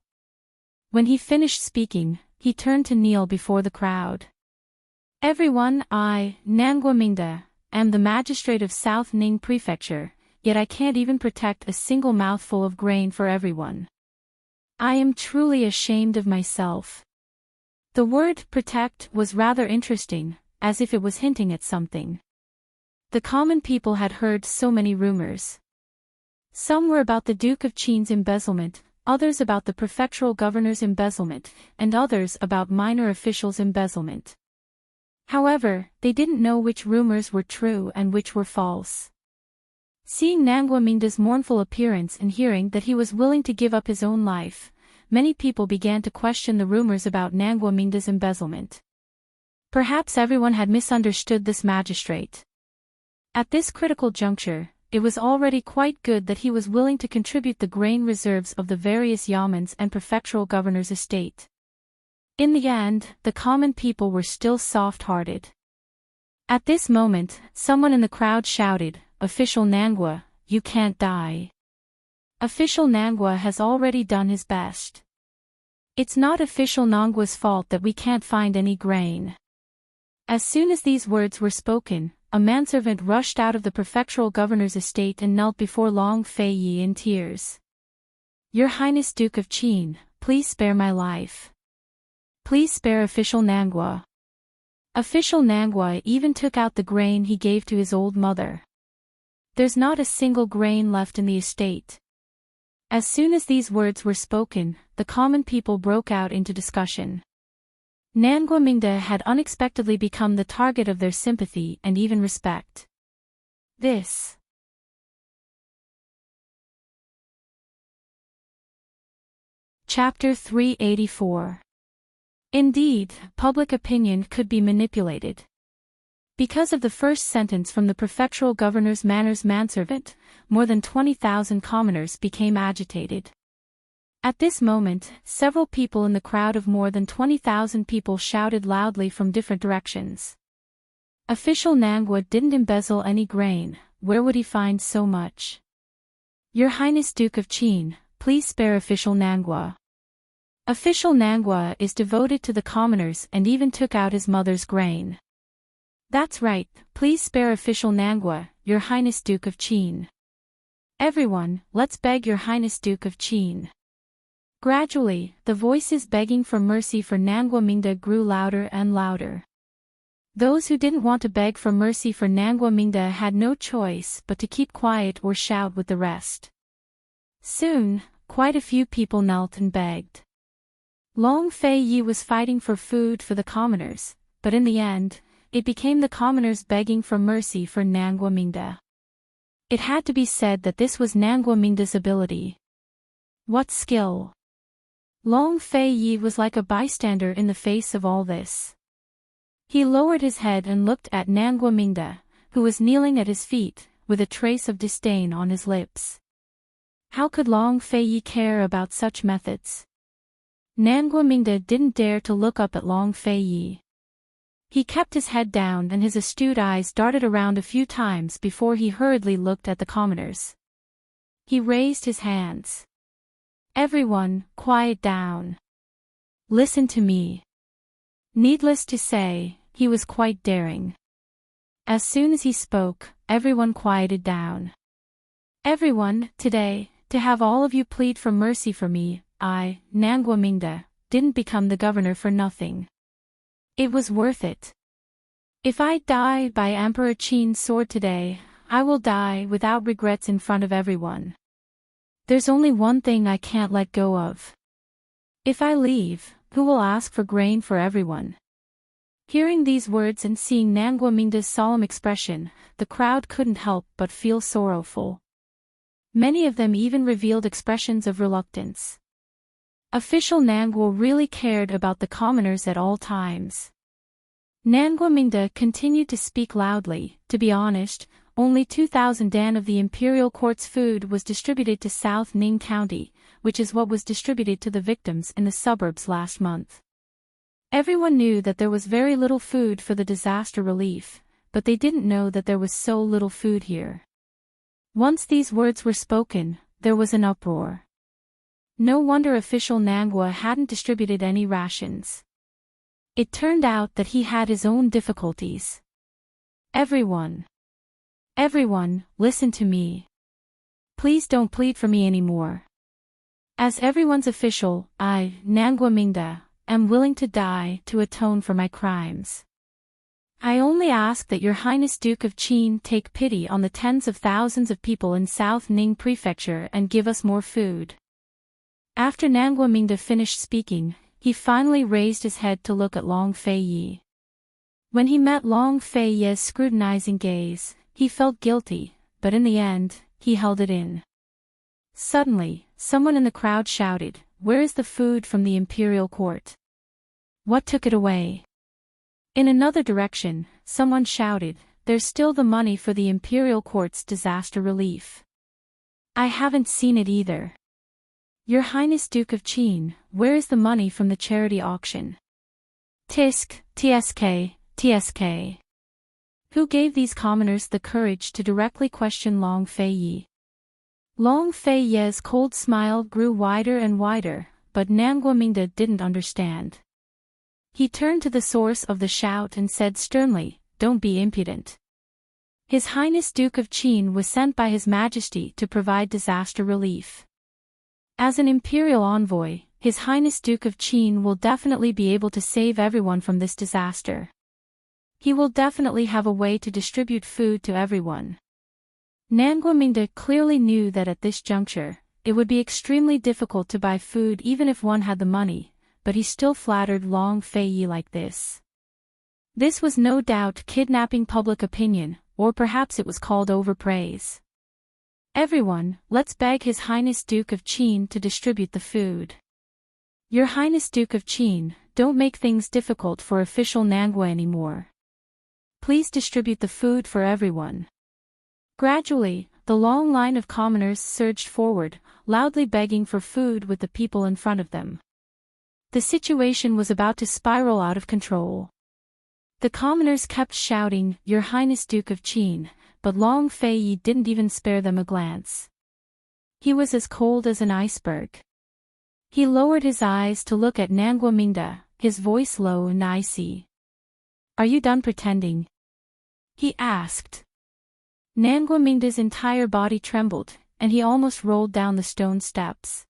When he finished speaking, he turned to kneel before the crowd. "Everyone, I, Nanguamingda, am the magistrate of South Ning Prefecture, yet I can't even protect a single mouthful of grain for everyone. I am truly ashamed of myself." The word "protect" was rather interesting, as if it was hinting at something. The common people had heard so many rumors. Some were about the Duke of Qin's embezzlement, others about the prefectural governor's embezzlement, and others about minor officials' embezzlement. However, they didn't know which rumors were true and which were false. Seeing Nanguamingda's mournful appearance and hearing that he was willing to give up his own life, many people began to question the rumors about Nanguamingda's embezzlement. Perhaps everyone had misunderstood this magistrate. At this critical juncture, it was already quite good that he was willing to contribute the grain reserves of the various yamens and prefectural governor's estate. In the end, the common people were still soft-hearted. At this moment, someone in the crowd shouted, "Official Nangua, you can't die. Official Nangua has already done his best. It's not Official Nangua's fault that we can't find any grain." As soon as these words were spoken, a manservant rushed out of the prefectural governor's estate and knelt before Long Fei Yi in tears. "Your Highness Duke of Qin, please spare my life. Please spare Official Nangua." Official Nangua even took out the grain he gave to his old mother. There's not a single grain left in the estate. As soon as these words were spoken, the common people broke out into discussion. Nangwa Mingda had unexpectedly become the target of their sympathy and even respect. This. Chapter 384. Indeed, public opinion could be manipulated. Because of the first sentence from the prefectural governor's manservant, more than 20,000 commoners became agitated. At this moment, several people in the crowd of more than 20,000 people shouted loudly from different directions. Official Nangwa didn't embezzle any grain, where would he find so much? Your Highness Duke of Qin, please spare Official Nangwa. Official Nangwa is devoted to the commoners and even took out his mother's grain. That's right, please spare Official Nangwa, Your Highness Duke of Qin. Everyone, let's beg Your Highness Duke of Qin. Gradually, the voices begging for mercy for Nangwa Mingda grew louder and louder. Those who didn't want to beg for mercy for Nangwa Mingda had no choice but to keep quiet or shout with the rest. Soon, quite a few people knelt and begged. Long Fei Yi was fighting for food for the commoners, but in the end, it became the commoners begging for mercy for Nangwa Mingda. It had to be said that this was Nangwa Mingda's ability. What skill! Long Fei Yi was like a bystander in the face of all this. He lowered his head and looked at Nangwa Mingda, who was kneeling at his feet, with a trace of disdain on his lips. How could Long Fei Yi care about such methods? Nangwa Mingda didn't dare to look up at Long Fei Yi. He kept his head down and his astute eyes darted around a few times before he hurriedly looked at the commoners. He raised his hands. Everyone, quiet down. Listen to me. Needless to say, he was quite daring. As soon as he spoke, everyone quieted down. Everyone, today, to have all of you plead for mercy for me, I, Nangwa Mingda, didn't become the governor for nothing. It was worth it. If I die by Emperor Qin's sword today, I will die without regrets in front of everyone. There's only one thing I can't let go of. If I leave, who will ask for grain for everyone? Hearing these words and seeing Nangwa Mingda's solemn expression, the crowd couldn't help but feel sorrowful. Many of them even revealed expressions of reluctance. Official Nangwa really cared about the commoners at all times. Nangwa Mingda continued to speak loudly. To be honest, only 2,000 dan of the imperial court's food was distributed to South Ning County, which is what was distributed to the victims in the suburbs last month. Everyone knew that there was very little food for the disaster relief, but they didn't know that there was so little food here. Once these words were spoken, there was an uproar. No wonder Official Nangwa hadn't distributed any rations. It turned out that he had his own difficulties. Everyone, listen to me. Please don't plead for me anymore. As everyone's official, I, Nangwa Mingda, am willing to die to atone for my crimes. I only ask that Your Highness Duke of Qin take pity on the tens of thousands of people in South Ning Prefecture and give us more food. After Nangwa Mingda finished speaking, he finally raised his head to look at Long Fei Yi. When he met Long Fei Yi's scrutinizing gaze, he felt guilty, but in the end, he held it in. Suddenly, someone in the crowd shouted, "Where is the food from the imperial court? What took it away?" In another direction, someone shouted, "There's still the money for the imperial court's disaster relief." I haven't seen it either. Your Highness Duke of Qin, where is the money from the charity auction? Tisk, TSK. Who gave these commoners the courage to directly question Long Fei Yi? Long Fei Yi's cold smile grew wider and wider, but Nangwa Mingda didn't understand. He turned to the source of the shout and said sternly, "Don't be impudent." His Highness Duke of Qin was sent by His Majesty to provide disaster relief. As an imperial envoy, His Highness Duke of Qin will definitely be able to save everyone from this disaster. He will definitely have a way to distribute food to everyone. Nangwa Mingda clearly knew that at this juncture, it would be extremely difficult to buy food even if one had the money, but he still flattered Long Fei like this. This was no doubt kidnapping public opinion, or perhaps it was called overpraise. Everyone, let's beg His Highness Duke of Qin to distribute the food. Your Highness Duke of Qin, don't make things difficult for official Nangua anymore. Please distribute the food for everyone. Gradually, the long line of commoners surged forward, loudly begging for food with the people in front of them. The situation was about to spiral out of control. The commoners kept shouting, "Your Highness Duke of Qin," but Long Fei didn't even spare them a glance. He was as cold as an iceberg. He lowered his eyes to look at Nangua Mingda, his voice low and icy. "Are you done pretending?" he asked. Nangua Mingda's entire body trembled, and he almost rolled down the stone steps.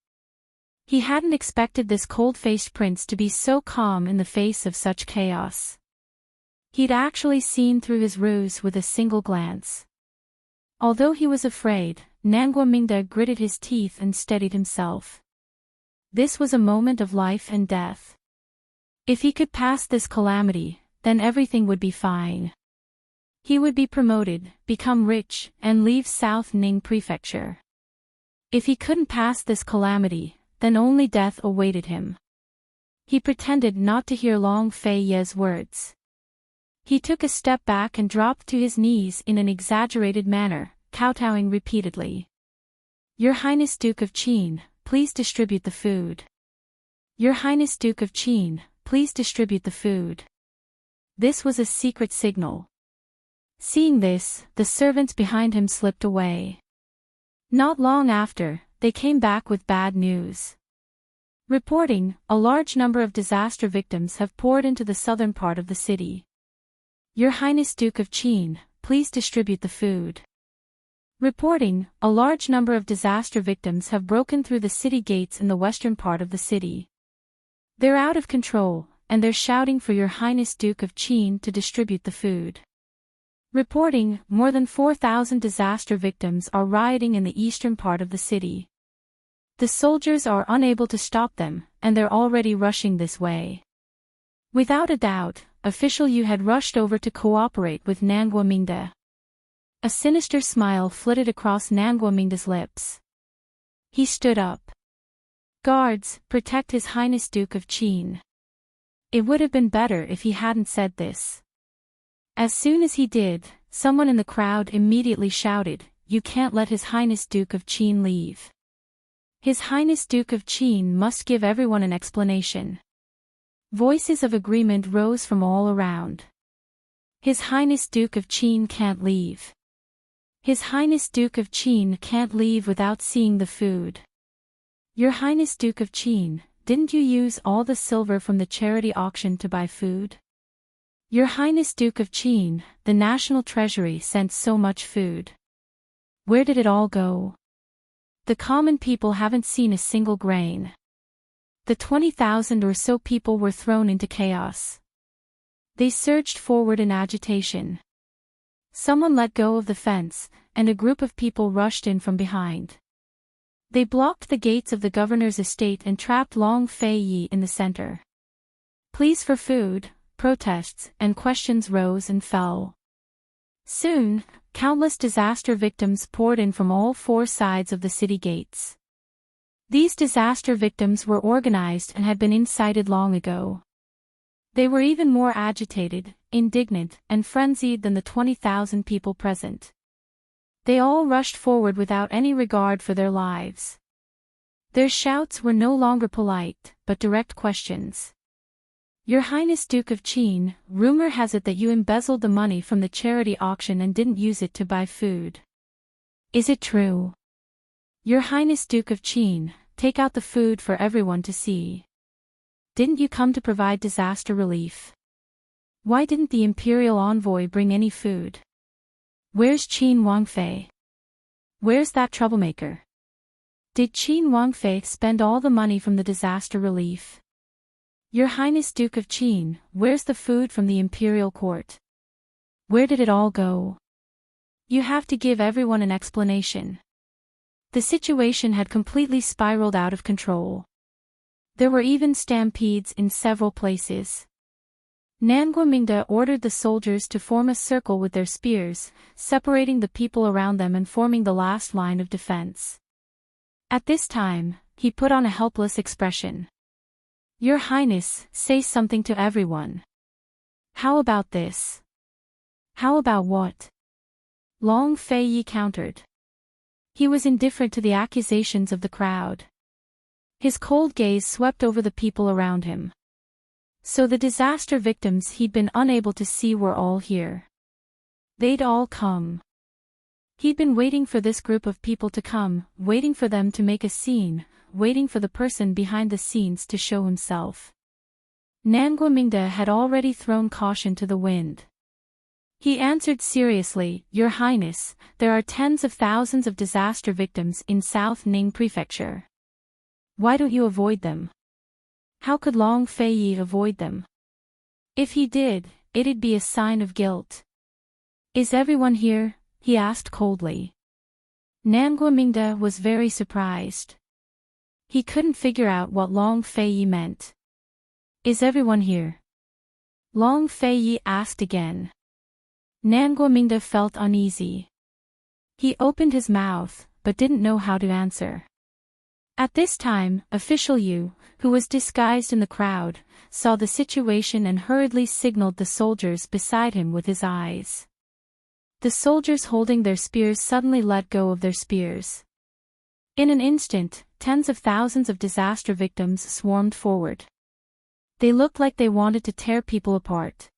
He hadn't expected this cold-faced prince to be so calm in the face of such chaos. He'd actually seen through his ruse with a single glance. Although he was afraid, Nangua Mingda gritted his teeth and steadied himself. This was a moment of life and death. If he could pass this calamity, then everything would be fine. He would be promoted, become rich, and leave South Ning Prefecture. If he couldn't pass this calamity, then only death awaited him. He pretended not to hear Long Fei's words. He took a step back and dropped to his knees in an exaggerated manner, kowtowing repeatedly. "Your Highness Duke of Qin, please distribute the food. Your Highness Duke of Qin, please distribute the food." This was a secret signal. Seeing this, the servants behind him slipped away. Not long after, they came back with bad news. Reporting, a large number of disaster victims have poured into the southern part of the city. Your Highness Duke of Qin, please distribute the food. Reporting, a large number of disaster victims have broken through the city gates in the western part of the city. They're out of control, and they're shouting for Your Highness Duke of Qin to distribute the food. Reporting, more than 4,000 disaster victims are rioting in the eastern part of the city. The soldiers are unable to stop them, and they're already rushing this way. Without a doubt, Official Yu had rushed over to cooperate with Nangua Mingda. A sinister smile flitted across Nangua Mingda's lips. He stood up. "Guards, protect His Highness Duke of Qin." It would have been better if he hadn't said this. As soon as he did, someone in the crowd immediately shouted, "You can't let His Highness Duke of Qin leave. His Highness Duke of Qin must give everyone an explanation." Voices of agreement rose from all around. "His Highness Duke of Qin can't leave. His Highness Duke of Qin can't leave without seeing the food. Your Highness Duke of Qin, didn't you use all the silver from the charity auction to buy food? Your Highness Duke of Qin, the National Treasury sent so much food. Where did it all go? The common people haven't seen a single grain." The 20,000 or so people were thrown into chaos. They surged forward in agitation. Someone let go of the fence, and a group of people rushed in from behind. They blocked the gates of the governor's estate and trapped Long Fei in the center. Pleas for food, protests, and questions rose and fell. Soon, countless disaster victims poured in from all four sides of the city gates. These disaster victims were organized and had been incited long ago. They were even more agitated, indignant, and frenzied than the 20,000 people present. They all rushed forward without any regard for their lives. Their shouts were no longer polite, but direct questions. "Your Highness Duke of Qin, rumor has it that you embezzled the money from the charity auction and didn't use it to buy food. Is it true? Your Highness Duke of Qin, take out the food for everyone to see. Didn't you come to provide disaster relief? Why didn't the Imperial Envoy bring any food? Where's Qin Wangfei? Where's that troublemaker? Did Qin Wangfei spend all the money from the disaster relief? Your Highness Duke of Qin, where's the food from the Imperial Court? Where did it all go? You have to give everyone an explanation." The situation had completely spiraled out of control. There were even stampedes in several places. Nanguamingda ordered the soldiers to form a circle with their spears, separating the people around them and forming the last line of defense. At this time, he put on a helpless expression. "Your Highness, say something to everyone. How about this?" "How about what?" Long Fei countered. He was indifferent to the accusations of the crowd. His cold gaze swept over the people around him. So the disaster victims he'd been unable to see were all here. They'd all come. He'd been waiting for this group of people to come, waiting for them to make a scene, waiting for the person behind the scenes to show himself. Nanguamingda had already thrown caution to the wind. He answered seriously, "Your Highness, there are tens of thousands of disaster victims in South Ning Prefecture. Why don't you avoid them?" How could Long Fei avoid them? If he did, it'd be a sign of guilt. "Is everyone here?" he asked coldly. Nanguamingda was very surprised. He couldn't figure out what Long Fei meant. "Is everyone here?" Long Fei asked again. Nanguamingda felt uneasy. He opened his mouth, but didn't know how to answer. At this time, Official Yu, who was disguised in the crowd, saw the situation and hurriedly signaled the soldiers beside him with his eyes. The soldiers holding their spears suddenly let go of their spears. In an instant, tens of thousands of disaster victims swarmed forward. They looked like they wanted to tear people apart.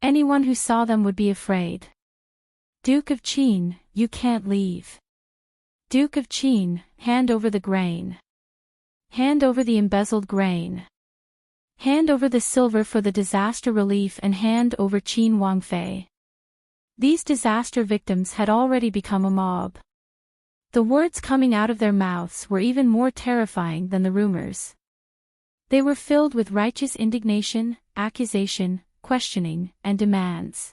Anyone who saw them would be afraid. "Duke of Qin, you can't leave. Duke of Qin, hand over the grain. Hand over the embezzled grain. Hand over the silver for the disaster relief and hand over Qin Wangfei." These disaster victims had already become a mob. The words coming out of their mouths were even more terrifying than the rumors. They were filled with righteous indignation, accusation, questioning, and demands.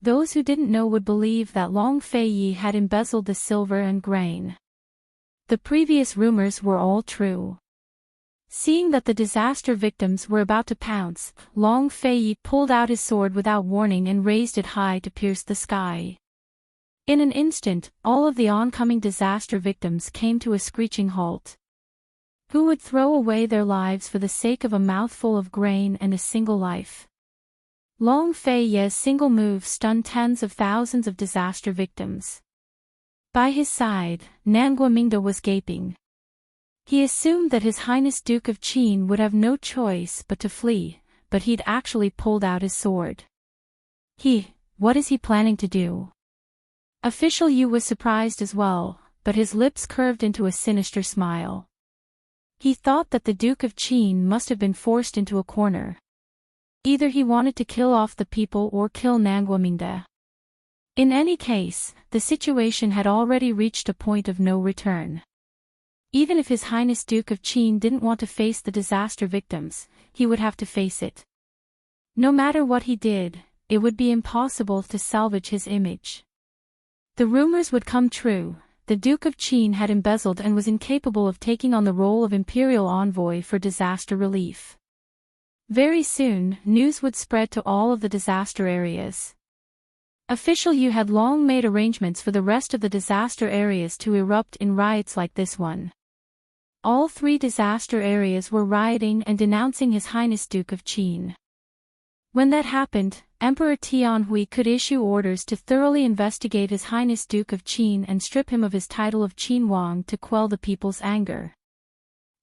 Those who didn't know would believe that Long Fei had embezzled the silver and grain. The previous rumors were all true. Seeing that the disaster victims were about to pounce, Long Fei pulled out his sword without warning and raised it high to pierce the sky. In an instant, all of the oncoming disaster victims came to a screeching halt. Who would throw away their lives for the sake of a mouthful of grain and a single life? Long Fei's single move stunned tens of thousands of disaster victims. By his side, Nanguamingda was gaping. He assumed that His Highness Duke of Qin would have no choice but to flee, but he'd actually pulled out his sword. What is he planning to do? Official Yu was surprised as well, but his lips curved into a sinister smile. He thought that the Duke of Qin must have been forced into a corner. Either he wanted to kill off the people or kill Nanguamingda. In any case, the situation had already reached a point of no return. Even if His Highness Duke of Qin didn't want to face the disaster victims, he would have to face it. No matter what he did, it would be impossible to salvage his image. The rumors would come true. The Duke of Qin had embezzled and was incapable of taking on the role of imperial envoy for disaster relief. Very soon, news would spread to all of the disaster areas. Official Yu had long made arrangements for the rest of the disaster areas to erupt in riots like this one. All three disaster areas were rioting and denouncing His Highness Duke of Qin. When that happened, Emperor Tianhui could issue orders to thoroughly investigate His Highness Duke of Qin and strip him of his title of Qin Wang to quell the people's anger.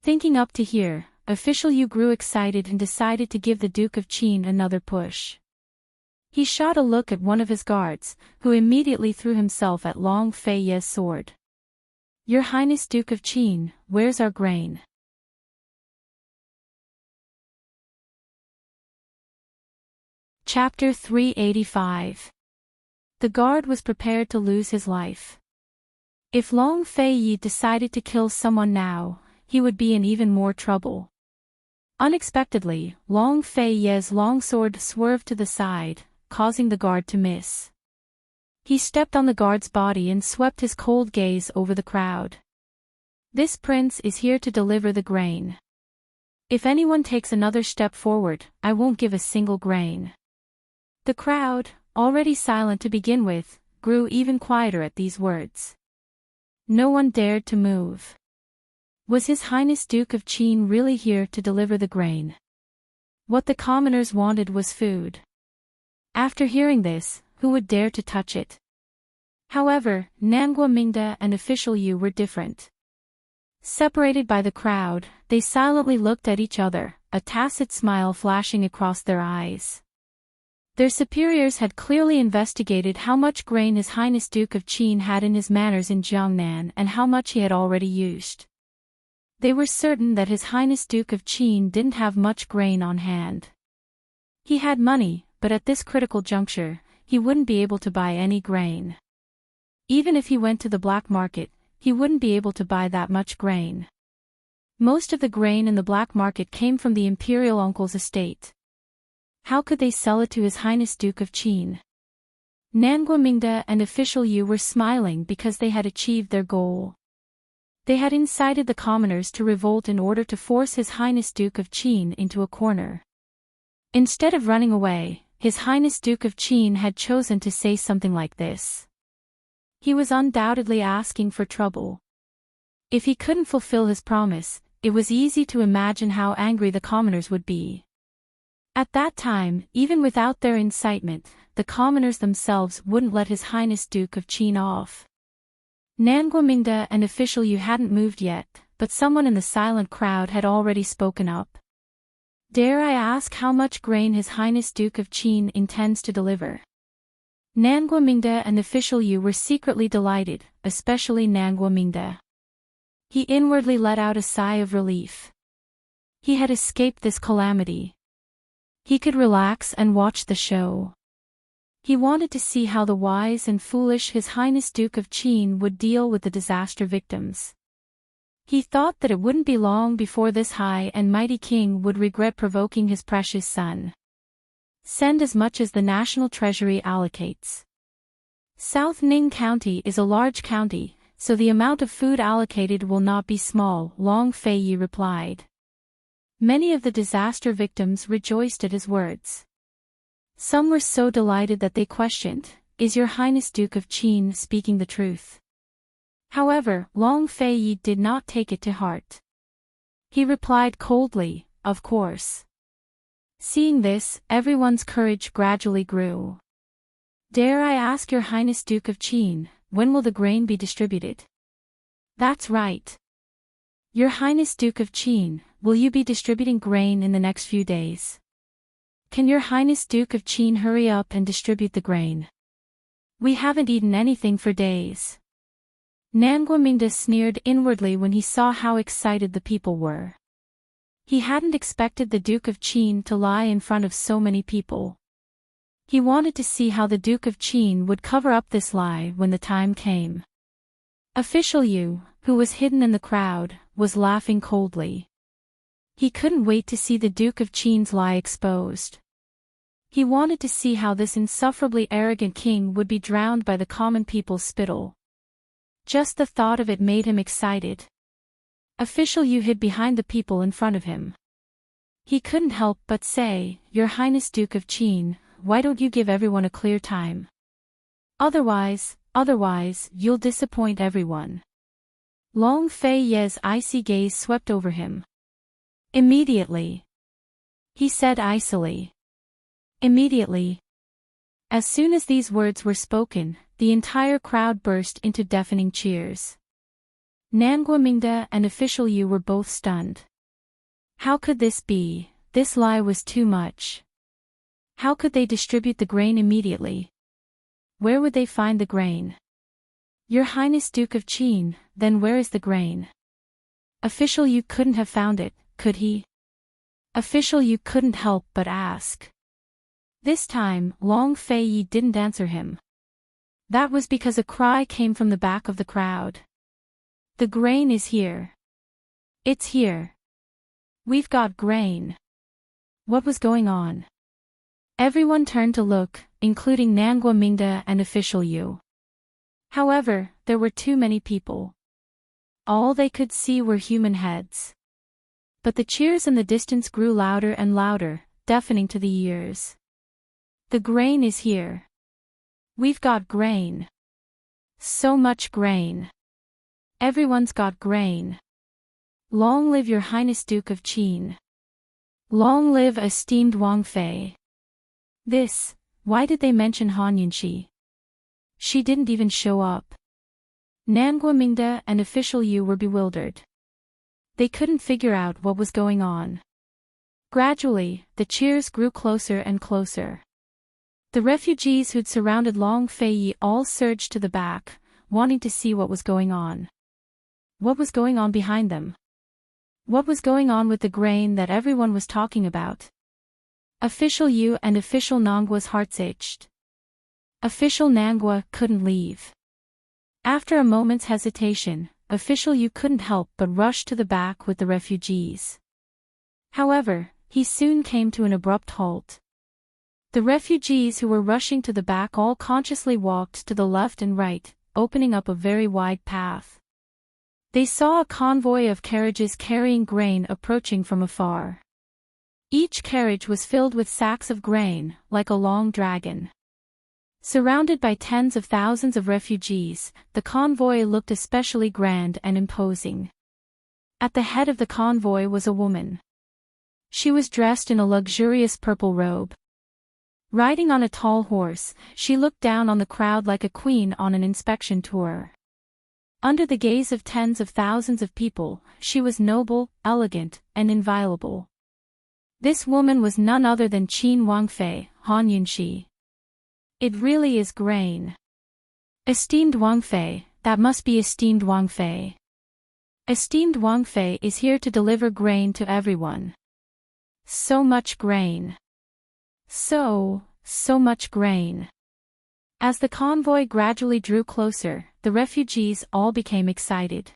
Thinking up to here, Official Yu grew excited and decided to give the Duke of Qin another push. He shot a look at one of his guards, who immediately threw himself at Long Fei's sword. "Your Highness Duke of Qin, where's our grain?" Chapter 385. The guard was prepared to lose his life. If Long Fei decided to kill someone now, he would be in even more trouble. Unexpectedly, Long Fei's long sword swerved to the side, causing the guard to miss. He stepped on the guard's body and swept his cold gaze over the crowd. "This prince is here to deliver the grain. If anyone takes another step forward, I won't give a single grain. The crowd, already silent to begin with, grew even quieter at these words. No one dared to move. Was His Highness Duke of Qin really here to deliver the grain? What the commoners wanted was food. After hearing this, who would dare to touch it? However, Nangua Mingda and official Yu were different. Separated by the crowd, they silently looked at each other, a tacit smile flashing across their eyes. Their superiors had clearly investigated how much grain His Highness Duke of Qin had in his manors in Jiangnan and how much he had already used. They were certain that His Highness Duke of Qin didn't have much grain on hand. He had money, but at this critical juncture, he wouldn't be able to buy any grain. Even if he went to the black market, he wouldn't be able to buy that much grain. Most of the grain in the black market came from the imperial uncle's estate. How could they sell it to His Highness Duke of Qin? Nangua Mingda and official Yu were smiling because they had achieved their goal. They had incited the commoners to revolt in order to force His Highness Duke of Qin into a corner. Instead of running away, His Highness Duke of Qin had chosen to say something like this. He was undoubtedly asking for trouble. If he couldn't fulfill his promise, it was easy to imagine how angry the commoners would be. At that time, even without their incitement, the commoners themselves wouldn't let His Highness Duke of Qin off. Nangua Mingda and official Yu hadn't moved yet, but someone in the silent crowd had already spoken up. Dare I ask how much grain His Highness Duke of Qin intends to deliver? Nangua Mingda and official Yu were secretly delighted, especially Nangua Mingda. He inwardly let out a sigh of relief. He had escaped this calamity. He could relax and watch the show. He wanted to see how the wise and foolish His Highness Duke of Qin would deal with the disaster victims. He thought that it wouldn't be long before this high and mighty king would regret provoking his precious son. Send as much as the national treasury allocates. South Ning County is a large county, so the amount of food allocated will not be small, Long Feiyi replied. Many of the disaster victims rejoiced at his words. Some were so delighted that they questioned, "Is Your Highness Duke of Qin speaking the truth?" However, Long Feiyi did not take it to heart. He replied coldly, "Of course." Seeing this, everyone's courage gradually grew. "Dare I ask Your Highness Duke of Qin, when will the grain be distributed?" "That's right. Your Highness Duke of Qin, will you be distributing grain in the next few days? Can Your Highness Duke of Qin hurry up and distribute the grain? We haven't eaten anything for days." Nangua Mingda sneered inwardly when he saw how excited the people were. He hadn't expected the Duke of Qin to lie in front of so many people. He wanted to see how the Duke of Qin would cover up this lie when the time came. Official Yu, who was hidden in the crowd, was laughing coldly. He couldn't wait to see the Duke of Qin's lie exposed. He wanted to see how this insufferably arrogant king would be drowned by the common people's spittle. Just the thought of it made him excited. Official Yu hid behind the people in front of him. He couldn't help but say, "Your Highness Duke of Qin, why don't you give everyone a clear time? Otherwise, you'll disappoint everyone." Long Feiyi's icy gaze swept over him. "Immediately," he said icily. "Immediately." As soon as these words were spoken, the entire crowd burst into deafening cheers. Nangua Mingda and official Yu were both stunned. How could this be? This lie was too much. How could they distribute the grain immediately? Where would they find the grain? "Your Highness Duke of Qin, then where is the grain?" Official Yu couldn't have found it, could he? Official Yu couldn't help but ask. This time, Long Feiyi didn't answer him. That was because a cry came from the back of the crowd. "The grain is here. It's here. We've got grain." What was going on? Everyone turned to look, including Nangua Mingda and official Yu. However, there were too many people. All they could see were human heads. But the cheers in the distance grew louder and louder, deafening to the ears. The grain is here. We've got grain. So much grain. Everyone's got grain. Long live your Highness Duke of Qin. Long live esteemed Wang Fei. Why did they mention Han Yunxi? She didn't even show up. Nangua Mingde and official Yu were bewildered. They couldn't figure out what was going on. Gradually, the cheers grew closer and closer. The refugees who'd surrounded Long Fei all surged to the back, wanting to see what was going on. What was going on behind them? What was going on with the grain that everyone was talking about? Official Yu and official Nangua's hearts ached. Official Nangua couldn't leave. After a moment's hesitation, official Yu couldn't help but rush to the back with the refugees. However, he soon came to an abrupt halt. The refugees who were rushing to the back all consciously walked to the left and right, opening up a very wide path. They saw a convoy of carriages carrying grain approaching from afar. Each carriage was filled with sacks of grain, like a long dragon. Surrounded by tens of thousands of refugees, the convoy looked especially grand and imposing. At the head of the convoy was a woman. She was dressed in a luxurious purple robe. Riding on a tall horse, she looked down on the crowd like a queen on an inspection tour. Under the gaze of tens of thousands of people, she was noble, elegant, and inviolable. This woman was none other than Qin Wangfei, Han Yunxi. It really is grain. Esteemed Wangfei, that must be esteemed Wangfei. Esteemed Wangfei is here to deliver grain to everyone. So much grain. So much grain. As the convoy gradually drew closer, the refugees all became excited.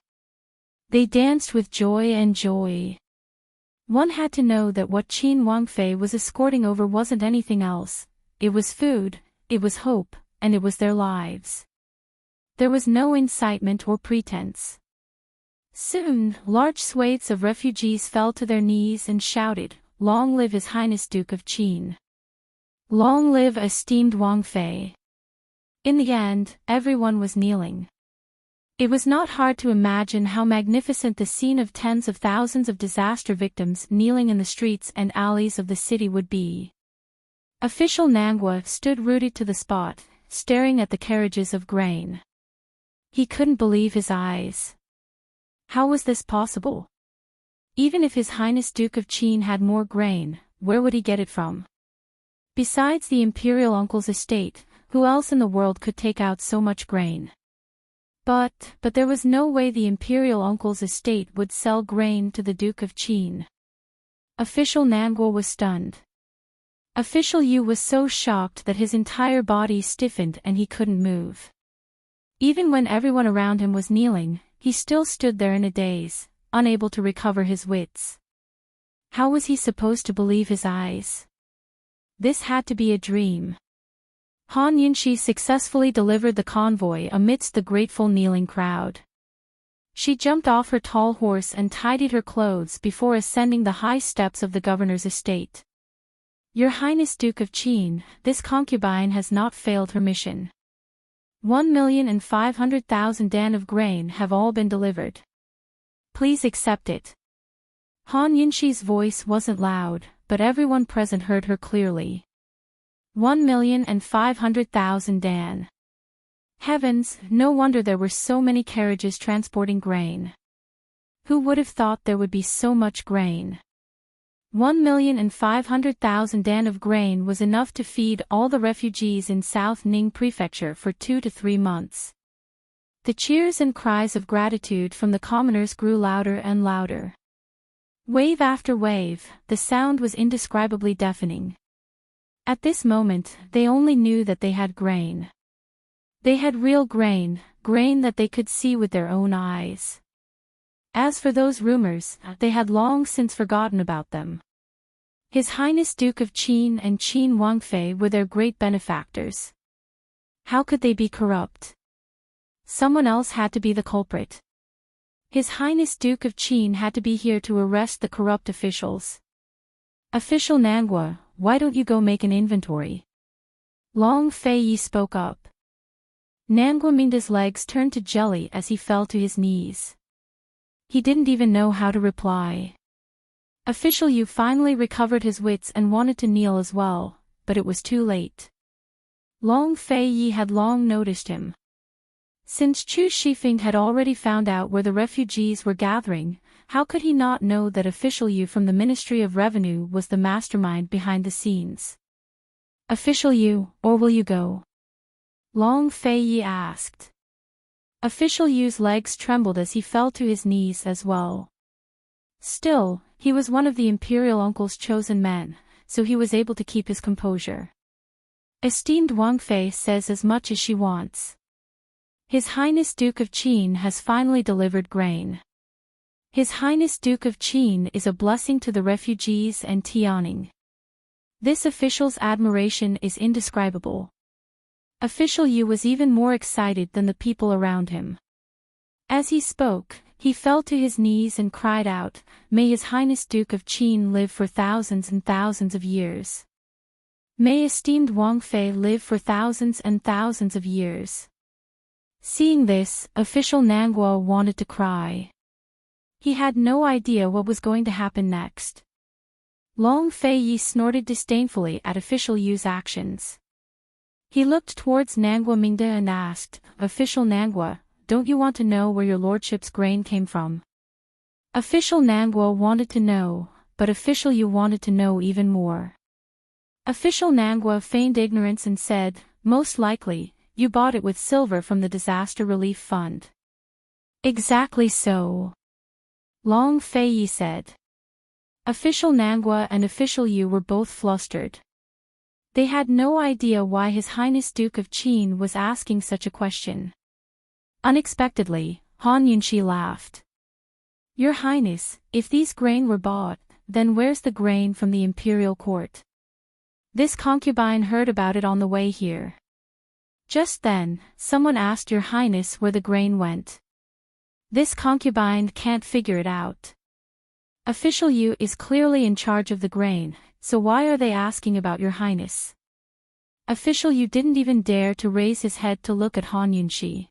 They danced with joy and joy. One had to know that what Qin Wangfei was escorting over wasn't anything else. It was food, it was hope, and it was their lives. There was no incitement or pretense. Soon, large swathes of refugees fell to their knees and shouted, "Long live His Highness Duke of Qin! Long live esteemed Wang Fei!" In the end, everyone was kneeling. It was not hard to imagine how magnificent the scene of tens of thousands of disaster victims kneeling in the streets and alleys of the city would be. Official Nangua stood rooted to the spot, staring at the carriages of grain. He couldn't believe his eyes. How was this possible? Even if His Highness Duke of Qin had more grain, where would he get it from? Besides the imperial uncle's estate, who else in the world could take out so much grain? But there was no way the imperial uncle's estate would sell grain to the Duke of Qin. Official Nangua was stunned. Official Yu was so shocked that his entire body stiffened and he couldn't move. Even when everyone around him was kneeling, he still stood there in a daze, unable to recover his wits. How was he supposed to believe his eyes? This had to be a dream. Han Yunxi successfully delivered the convoy amidst the grateful kneeling crowd. She jumped off her tall horse and tidied her clothes before ascending the high steps of the governor's estate. "Your Highness Duke of Qin, this concubine has not failed her mission. 1,500,000 dan of grain have all been delivered. Please accept it." Han Yunxi's voice wasn't loud, but everyone present heard her clearly. 1,500,000 dan. Heavens, no wonder there were so many carriages transporting grain. Who would have thought there would be so much grain? 1,500,000 dan of grain was enough to feed all the refugees in South Ning Prefecture for 2 to 3 months. The cheers and cries of gratitude from the commoners grew louder and louder. Wave after wave, the sound was indescribably deafening. At this moment, they only knew that they had grain. They had real grain, grain that they could see with their own eyes. As for those rumors, they had long since forgotten about them. His Highness Duke of Qin and Qin Wangfei were their great benefactors. How could they be corrupt? Someone else had to be the culprit. His Highness Duke of Qin had to be here to arrest the corrupt officials. Official Nangua, why don't you go make an inventory? Long Fei Yi spoke up. Nangua Minda's legs turned to jelly as he fell to his knees. He didn't even know how to reply. Official Yu finally recovered his wits and wanted to kneel as well, but it was too late. Long Fei Yi had long noticed him. Since Chu Shifeng had already found out where the refugees were gathering, how could he not know that Official Yu from the Ministry of Revenue was the mastermind behind the scenes? Official Yu, or will you go? Long Fei Yi asked. Official Yu's legs trembled as he fell to his knees as well. Still, he was one of the Imperial Uncle's chosen men, so he was able to keep his composure. Esteemed Wang Fei says as much as she wants. His Highness Duke of Qin has finally delivered grain. His Highness Duke of Qin is a blessing to the refugees and Tianning. This official's admiration is indescribable. Official Yu was even more excited than the people around him. As he spoke, he fell to his knees and cried out, "May His Highness Duke of Qin live for thousands and thousands of years. May esteemed Wang Fei live for thousands and thousands of years." Seeing this, Official Nangua wanted to cry. He had no idea what was going to happen next. Long Fei Yi snorted disdainfully at Official Yu's actions. He looked towards Nangua Mingde and asked, "Official Nangua, don't you want to know where your lordship's grain came from?" Official Nangua wanted to know, but Official Yu wanted to know even more. Official Nangua feigned ignorance and said, "Most likely, you bought it with silver from the Disaster Relief Fund." Exactly so. Long Fei Yi said. Official Nangua and Official Yu were both flustered. They had no idea why His Highness Duke of Qin was asking such a question. Unexpectedly, Han Yunxi laughed. "Your Highness, if these grain were bought, then where's the grain from the imperial court? This concubine heard about it on the way here." Just then, someone asked Your Highness where the grain went. This concubine can't figure it out. Official Yu is clearly in charge of the grain, so why are they asking about Your Highness? Official Yu didn't even dare to raise his head to look at Han Yunxi.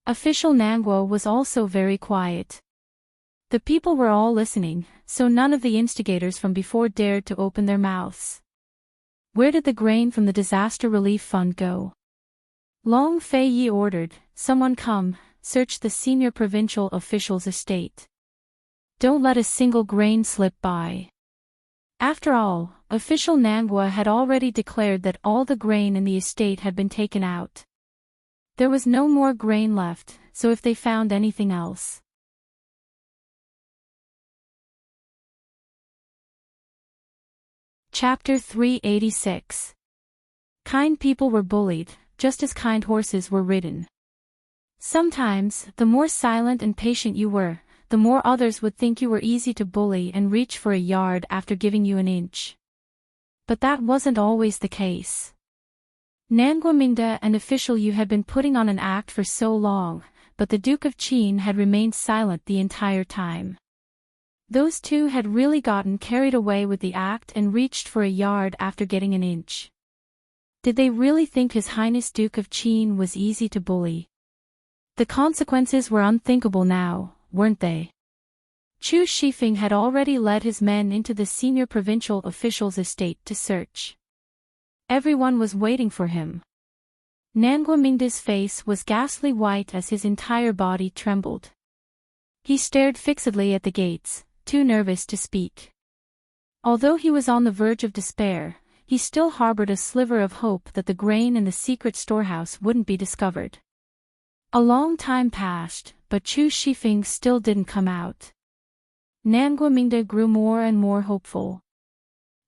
Official Nangua was also very quiet. The people were all listening, so none of the instigators from before dared to open their mouths. Where did the grain from the Disaster Relief Fund go? Long Fei Yi ordered, "Someone come, search the senior provincial official's estate. Don't let a single grain slip by." After all, Official Nangua had already declared that all the grain in the estate had been taken out. There was no more grain left, so if they found anything else. Chapter 386. Kind people were bullied, just as kind horses were ridden. Sometimes, the more silent and patient you were, the more others would think you were easy to bully and reach for a yard after giving you an inch. But that wasn't always the case. Nangua Mingde and Official Yu had been putting on an act for so long, but the Duke of Qin had remained silent the entire time. Those two had really gotten carried away with the act and reached for a yard after getting an inch. Did they really think His Highness Duke of Qin was easy to bully? The consequences were unthinkable now, weren't they? Chu Shifeng had already led his men into the senior provincial official's estate to search. Everyone was waiting for him. Nangua Mingde's face was ghastly white as his entire body trembled. He stared fixedly at the gates, too nervous to speak. Although he was on the verge of despair, he still harbored a sliver of hope that the grain in the secret storehouse wouldn't be discovered. A long time passed, but Chu Shifeng still didn't come out. Nangua Mingde grew more and more hopeful.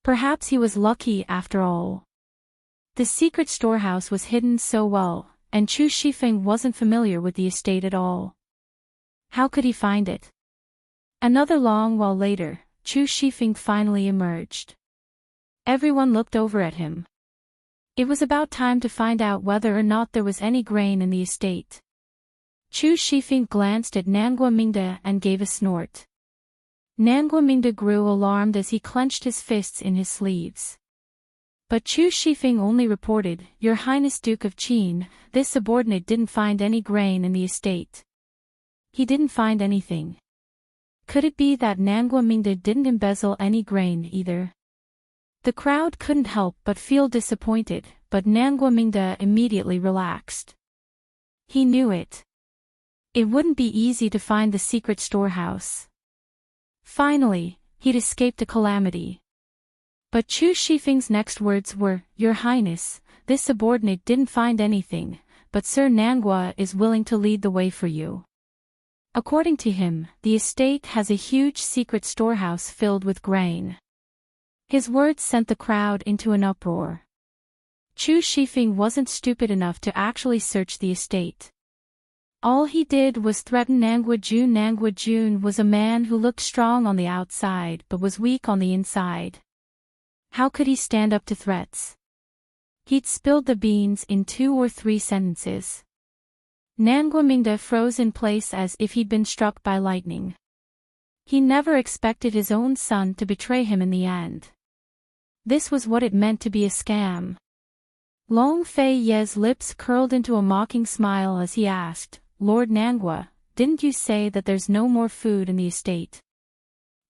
Perhaps he was lucky after all. The secret storehouse was hidden so well, and Chu Shifeng wasn't familiar with the estate at all. How could he find it? Another long while later, Chu Shifeng finally emerged. Everyone looked over at him. It was about time to find out whether or not there was any grain in the estate. Chu Shifeng glanced at Nangua Mingde and gave a snort. Nangua Mingde grew alarmed as he clenched his fists in his sleeves. But Chu Shifeng only reported, "Your Highness Duke of Qin, this subordinate didn't find any grain in the estate. He didn't find anything." Could it be that Nangua Mingde didn't embezzle any grain either? The crowd couldn't help but feel disappointed, but Nangua Mingde immediately relaxed. He knew it. It wouldn't be easy to find the secret storehouse. Finally, he'd escaped a calamity. But Chu Shifeng's next words were, "Your Highness, this subordinate didn't find anything, but Sir Nangua is willing to lead the way for you." According to him, the estate has a huge secret storehouse filled with grain. His words sent the crowd into an uproar. Chu Shifeng wasn't stupid enough to actually search the estate. All he did was threaten Nangua Jun. Nangua Jun was a man who looked strong on the outside but was weak on the inside. How could he stand up to threats? He'd spilled the beans in 2 or 3 sentences. Nangua Mingde froze in place as if he'd been struck by lightning. He never expected his own son to betray him in the end. This was what it meant to be a scam. Long Fei Ye's lips curled into a mocking smile as he asked, "Lord Nangua, didn't you say that there's no more food in the estate?"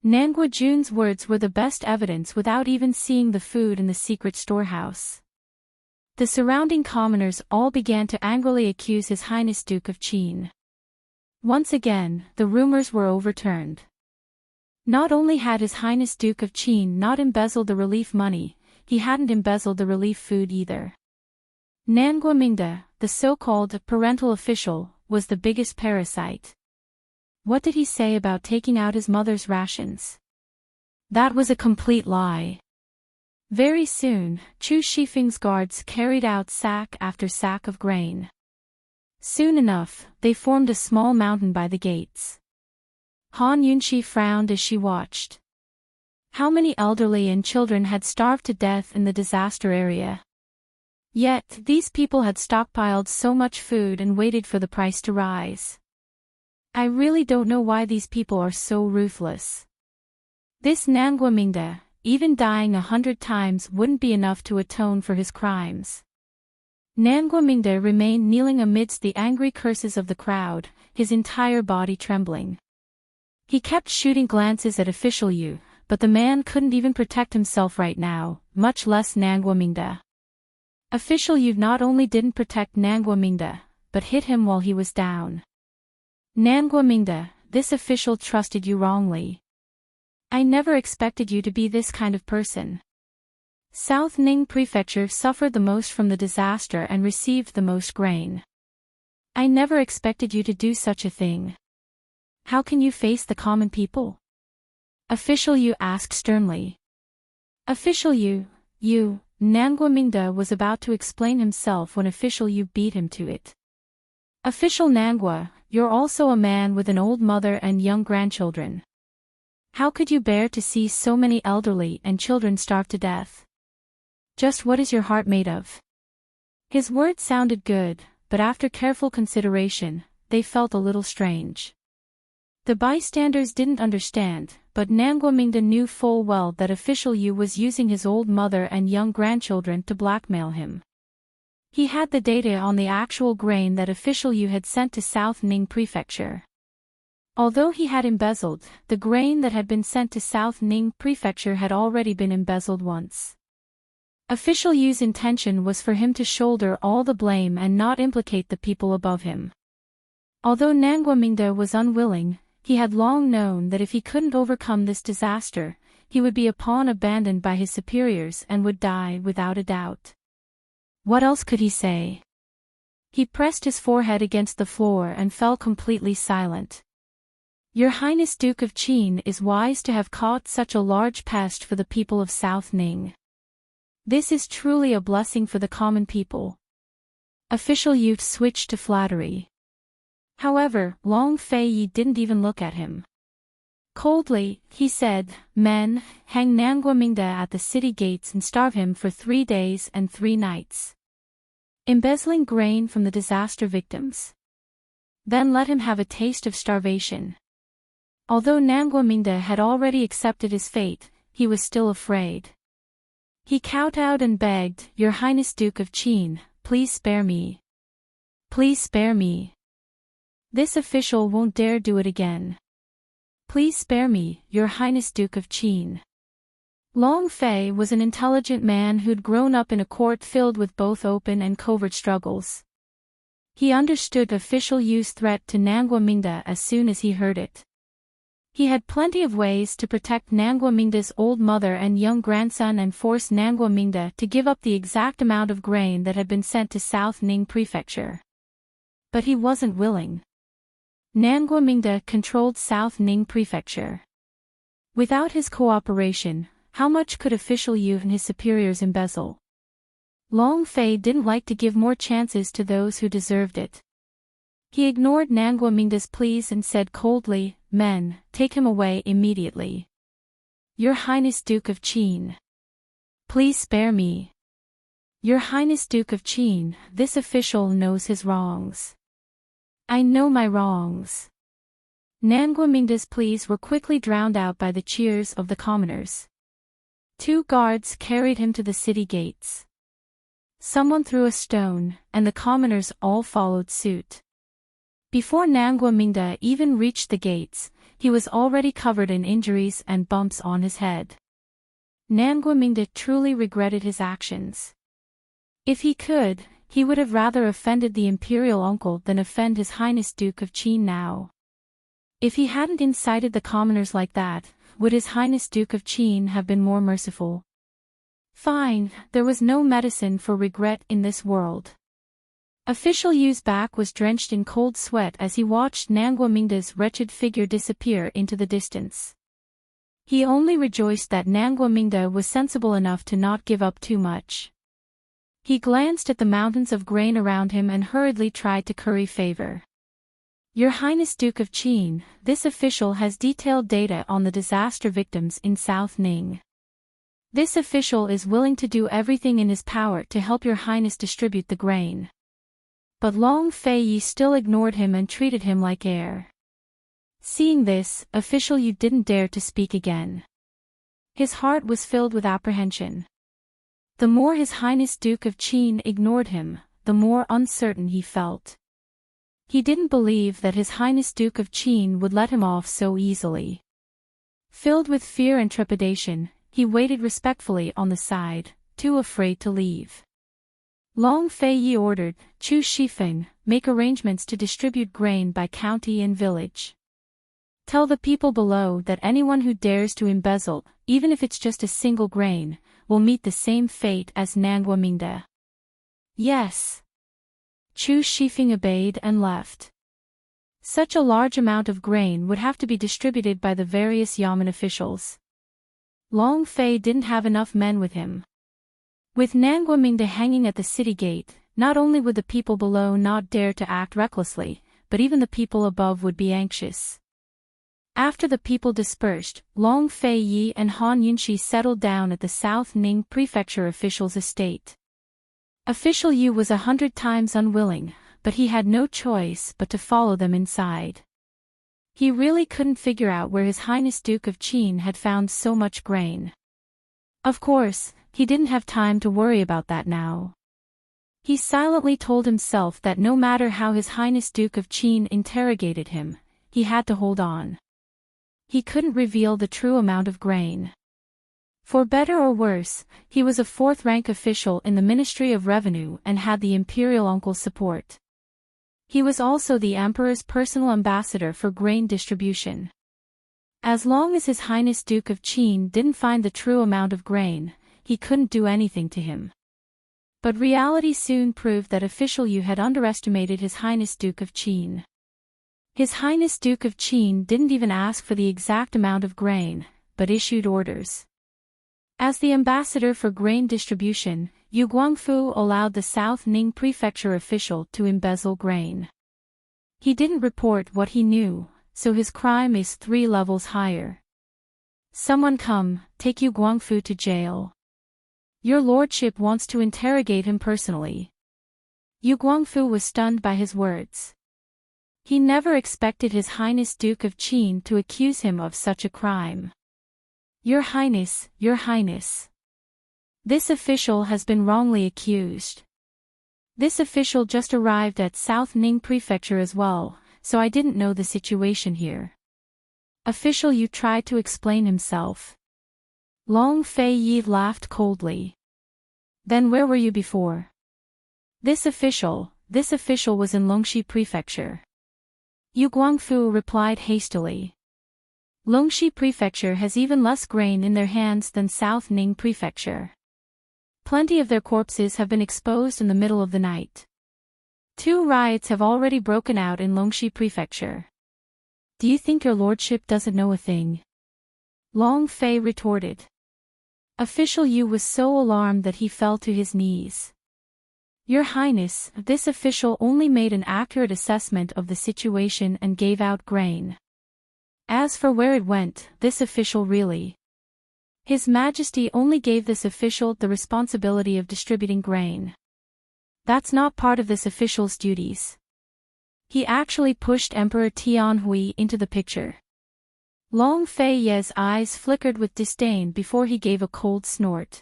Nangua Jun's words were the best evidence without even seeing the food in the secret storehouse. The surrounding commoners all began to angrily accuse His Highness Duke of Qin. Once again, the rumors were overturned. Not only had His Highness Duke of Qin not embezzled the relief money, he hadn't embezzled the relief food either. Nangua Mingde, the so-called parental official, was the biggest parasite. What did he say about taking out his mother's rations? That was a complete lie. Very soon, Chu Shifeng's guards carried out sack after sack of grain. Soon enough, they formed a small mountain by the gates. Han Yunqi frowned as she watched. How many elderly and children had starved to death in the disaster area? Yet, these people had stockpiled so much food and waited for the price to rise. I really don't know why these people are so ruthless. This Nangua Mingde, even dying 100 times wouldn't be enough to atone for his crimes. Nangua Mingde remained kneeling amidst the angry curses of the crowd, his entire body trembling. He kept shooting glances at Official Yu, but the man couldn't even protect himself right now, much less Nangua Mingde. Official Yu not only didn't protect Nangua Mingde, but hit him while he was down. Nangua Mingde, this official trusted you wrongly. I never expected you to be this kind of person. South Ning Prefecture suffered the most from the disaster and received the most grain. I never expected you to do such a thing. How can you face the common people? Official Yu asked sternly. Official Yu, Nangua Mingde was about to explain himself when Official Yu beat him to it. Official Nangua, you're also a man with an old mother and young grandchildren. How could you bear to see so many elderly and children starve to death? Just what is your heart made of? His words sounded good, but after careful consideration, they felt a little strange. The bystanders didn't understand, but Nangua Mingde knew full well that Official Yu was using his old mother and young grandchildren to blackmail him. He had the data on the actual grain that Official Yu had sent to South Ning Prefecture. Although he had embezzled, the grain that had been sent to South Ning Prefecture had already been embezzled once. Official Yu's intention was for him to shoulder all the blame and not implicate the people above him. Although Nangua Mingde was unwilling, he had long known that if he couldn't overcome this disaster, he would be a pawn abandoned by his superiors and would die without a doubt. What else could he say? He pressed his forehead against the floor and fell completely silent. Your Highness Duke of Qin is wise to have caught such a large pest for the people of South Ning. This is truly a blessing for the common people. Official Yu switched to flattery. However, Long Fei Yi didn't even look at him. Coldly, he said, "Men, hang Nangua Mingde at the city gates and starve him for 3 days and 3 nights. Embezzling grain from the disaster victims. Then let him have a taste of starvation. Although Nangwa had already accepted his fate, he was still afraid. He kowtowed and begged, "Your Highness Duke of Qin, please spare me. Please spare me. This official won't dare do it again. Please spare me, Your Highness Duke of Qin." Long Fei was an intelligent man who'd grown up in a court filled with both open and covert struggles. He understood official Yu's threat to Nangwa as soon as he heard it. He had plenty of ways to protect Nangwa old mother and young grandson and force Nangwa to give up the exact amount of grain that had been sent to South Ning Prefecture. But he wasn't willing. Nangwa controlled South Ning Prefecture. Without his cooperation, how much could official Yu and his superiors embezzle? Long Fei didn't like to give more chances to those who deserved it. He ignored Nangwa pleas and said coldly, "Men, take him away immediately. Your Highness Duke of Qin. Please spare me. Your Highness Duke of Qin, this official knows his wrongs. I know my wrongs." Nangwa pleas were quickly drowned out by the cheers of the commoners. 2 guards carried him to the city gates. Someone threw a stone, and the commoners all followed suit. Before Nangwa even reached the gates, he was already covered in injuries and bumps on his head. Nangwa truly regretted his actions. If he could, he would have rather offended the imperial uncle than offend His Highness Duke of Qin now. If he hadn't incited the commoners like that, would His Highness Duke of Qin have been more merciful? Fine, there was no medicine for regret in this world. Official Yu's back was drenched in cold sweat as he watched Nangwa wretched figure disappear into the distance. He only rejoiced that Nangwa was sensible enough to not give up too much. He glanced at the mountains of grain around him and hurriedly tried to curry favor. "Your Highness Duke of Qin, this official has detailed data on the disaster victims in South Ning. This official is willing to do everything in his power to help Your Highness distribute the grain." But Long Fei still ignored him and treated him like air. Seeing this, official Yu didn't dare to speak again. His heart was filled with apprehension. The more His Highness Duke of Qin ignored him, the more uncertain he felt. He didn't believe that His Highness Duke of Qin would let him off so easily. Filled with fear and trepidation, he waited respectfully on the side, too afraid to leave. Long Fei ordered, "Chu Shifeng, make arrangements to distribute grain by county and village. Tell the people below that anyone who dares to embezzle, even if it's just a single grain, will meet the same fate as Nangwa." "Yes." Chu Shifeng obeyed and left. Such a large amount of grain would have to be distributed by the various Yamen officials. Long Fei didn't have enough men with him. With Nangwa hanging at the city gate, not only would the people below not dare to act recklessly, but even the people above would be anxious. After the people dispersed, Long Fei and Han Yunxi settled down at the South Ning Prefecture official's estate. Official Yu was 100 times unwilling, but he had no choice but to follow them inside. He really couldn't figure out where His Highness Duke of Qin had found so much grain. Of course, he didn't have time to worry about that now. He silently told himself that no matter how His Highness Duke of Qin interrogated him, he had to hold on. He couldn't reveal the true amount of grain. For better or worse, he was a 4th-rank official in the Ministry of Revenue and had the imperial uncle's support. He was also the emperor's personal ambassador for grain distribution. As long as His Highness Duke of Qin didn't find the true amount of grain, he couldn't do anything to him. But reality soon proved that official Yu had underestimated His Highness Duke of Qin. His Highness Duke of Qin didn't even ask for the exact amount of grain, but issued orders. As the ambassador for grain distribution, Yu Guangfu allowed the South Ning Prefecture official to embezzle grain. He didn't report what he knew, so his crime is 3 levels higher. "Someone come, take Yu Guangfu to jail. Your lordship wants to interrogate him personally." Yu Guangfu was stunned by his words. He never expected His Highness Duke of Qin to accuse him of such a crime. Your Highness, Your Highness. This official has been wrongly accused. This official just arrived at South Ning Prefecture as well, so I didn't know the situation here. Official Yu tried to explain himself. Long Fei Yi laughed coldly. Then where were you before? This official was in Longxi Prefecture. Yu Guangfu replied hastily. Longxi Prefecture has even less grain in their hands than South Ning Prefecture. Plenty of their corpses have been exposed in the middle of the night. 2 riots have already broken out in Longxi Prefecture. Do you think your lordship doesn't know a thing? Long Fei retorted. Official Yu was so alarmed that he fell to his knees. Your Highness, this official only made an accurate assessment of the situation and gave out grain. As for where it went, this official really. His Majesty only gave this official the responsibility of distributing grain. That's not part of this official's duties. He actually pushed Emperor Tianhui into the picture. Long Fei Ye's eyes flickered with disdain before he gave a cold snort.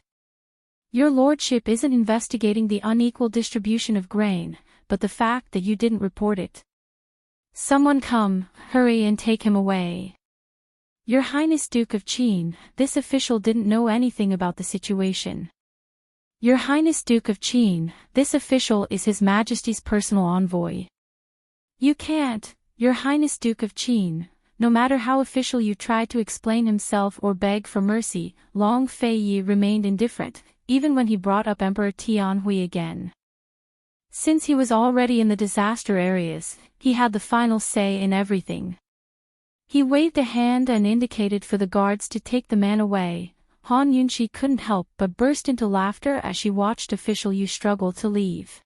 Your lordship isn't investigating the unequal distribution of grain, but the fact that you didn't report it. Someone come, hurry and take him away. Your Highness Duke of Qin, this official didn't know anything about the situation. Your Highness Duke of Qin, this official is His Majesty's personal envoy. You can't, Your Highness Duke of Qin, no matter how official you tried to explain himself or beg for mercy, Long Fei Yi remained indifferent, even when he brought up Emperor Tianhui again. Since he was already in the disaster areas, he had the final say in everything. He waved a hand and indicated for the guards to take the man away. Han Yunqi couldn't help but burst into laughter as she watched official Yu struggle to leave.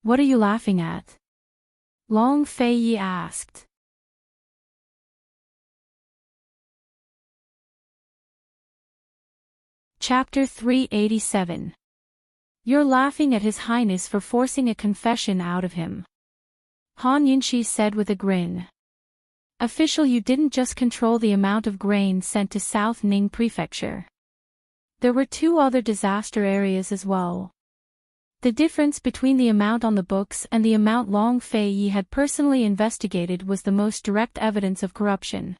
What are you laughing at? Long Fei Yi asked. Chapter 387. You're laughing at His Highness for forcing a confession out of him. Han Yunqi said with a grin. Official Yu didn't just control the amount of grain sent to South Ning Prefecture. There were 2 other disaster areas as well. The difference between the amount on the books and the amount Long Fei Yi had personally investigated was the most direct evidence of corruption.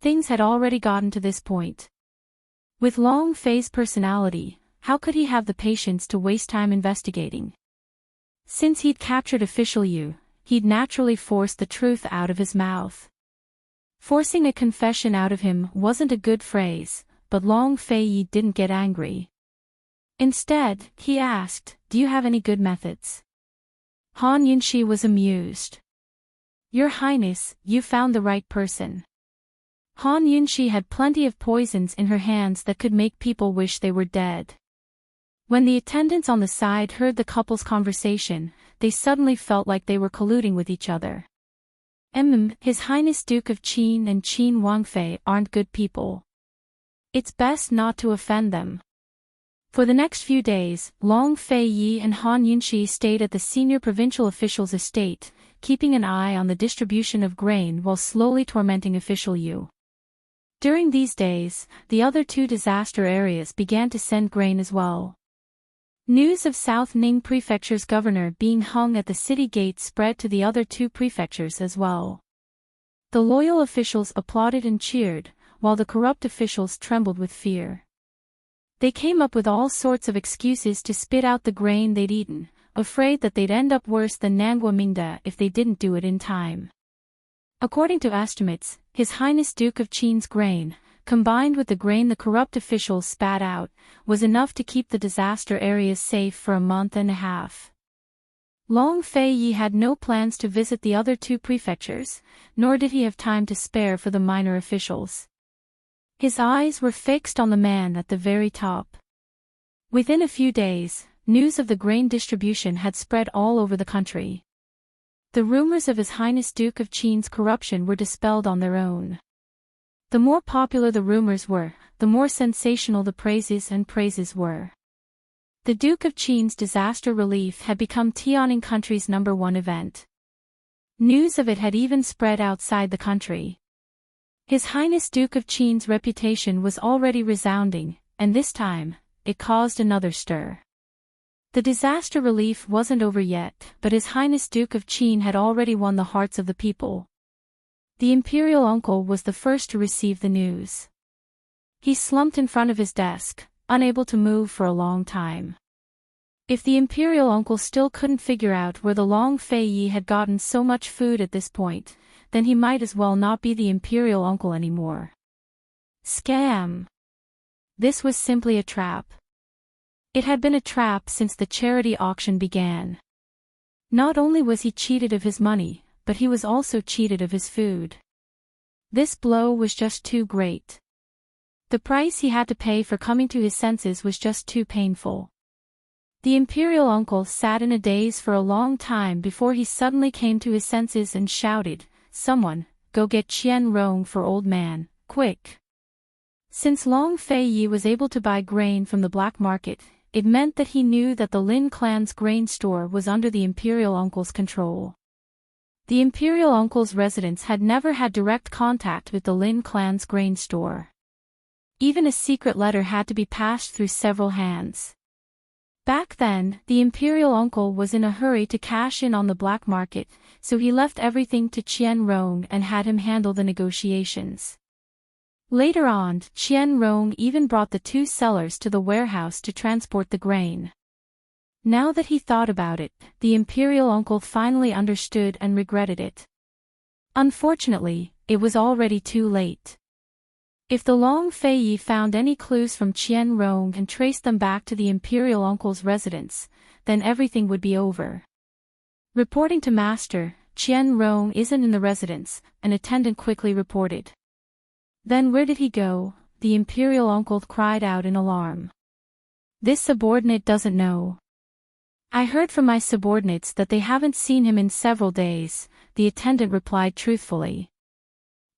Things had already gotten to this point. With Long Fei's personality, how could he have the patience to waste time investigating? Since he'd captured official Yu, he'd naturally forced the truth out of his mouth. Forcing a confession out of him wasn't a good phrase, but Long Fei Yi didn't get angry. Instead, he asked, do you have any good methods? Han Yunqi was amused. Your Highness, you found the right person. Han Yunqi had plenty of poisons in her hands that could make people wish they were dead. When the attendants on the side heard the couple's conversation, they suddenly felt like they were colluding with each other. His Highness Duke of Qin and Qin Wangfei aren't good people. It's best not to offend them. For the next few days, Long Fei Yi and Han Yunqi stayed at the senior provincial official's estate, keeping an eye on the distribution of grain while slowly tormenting official Yu. During these days, the other 2 disaster areas began to send grain as well. News of South Ning Prefecture's governor being hung at the city gate spread to the other 2 prefectures as well. The loyal officials applauded and cheered, while the corrupt officials trembled with fear. They came up with all sorts of excuses to spit out the grain they'd eaten, afraid that they'd end up worse than Nangua Mingda if they didn't do it in time. According to estimates, His Highness Duke of Qin's grain, combined with the grain the corrupt officials spat out, was enough to keep the disaster areas safe for a month and a half. Long Fei Yi had no plans to visit the other 2 prefectures, nor did he have time to spare for the minor officials. His eyes were fixed on the man at the very top. Within a few days, news of the grain distribution had spread all over the country. The rumors of His Highness Duke of Qin's corruption were dispelled on their own. The more popular the rumors were, the more sensational the praises were. The Duke of Qin's disaster relief had become Tianing country's #1 event. News of it had even spread outside the country. His Highness Duke of Qin's reputation was already resounding, and this time, it caused another stir. The disaster relief wasn't over yet, but His Highness Duke of Qin had already won the hearts of the people. The imperial uncle was the first to receive the news. He slumped in front of his desk, unable to move for a long time. If the imperial uncle still couldn't figure out where the Long Fei Yi had gotten so much food at this point, then he might as well not be the imperial uncle anymore. Scam! This was simply a trap. It had been a trap since the charity auction began. Not only was he cheated of his money, but he was also cheated of his food. This blow was just too great. The price he had to pay for coming to his senses was just too painful. The imperial uncle sat in a daze for a long time before he suddenly came to his senses and shouted, "Someone, go get Qian Rong for old man, quick." Since Long Fei Yi was able to buy grain from the black market, it meant that he knew that the Lin clan's grain store was under the imperial uncle's control. The imperial uncle's residence had never had direct contact with the Lin clan's grain store. Even a secret letter had to be passed through several hands. Back then, the imperial uncle was in a hurry to cash in on the black market, so he left everything to Qian Rong and had him handle the negotiations. Later on, Qian Rong even brought the two sellers to the warehouse to transport the grain. Now that he thought about it, the imperial uncle finally understood and regretted it. Unfortunately, it was already too late. If the Long Fei Yi found any clues from Qian Rong and traced them back to the imperial uncle's residence, then everything would be over. Reporting to Master, Qian Rong isn't in the residence, an attendant quickly reported. Then where did he go? The imperial uncle cried out in alarm. This subordinate doesn't know. I heard from my subordinates that they haven't seen him in several days, the attendant replied truthfully.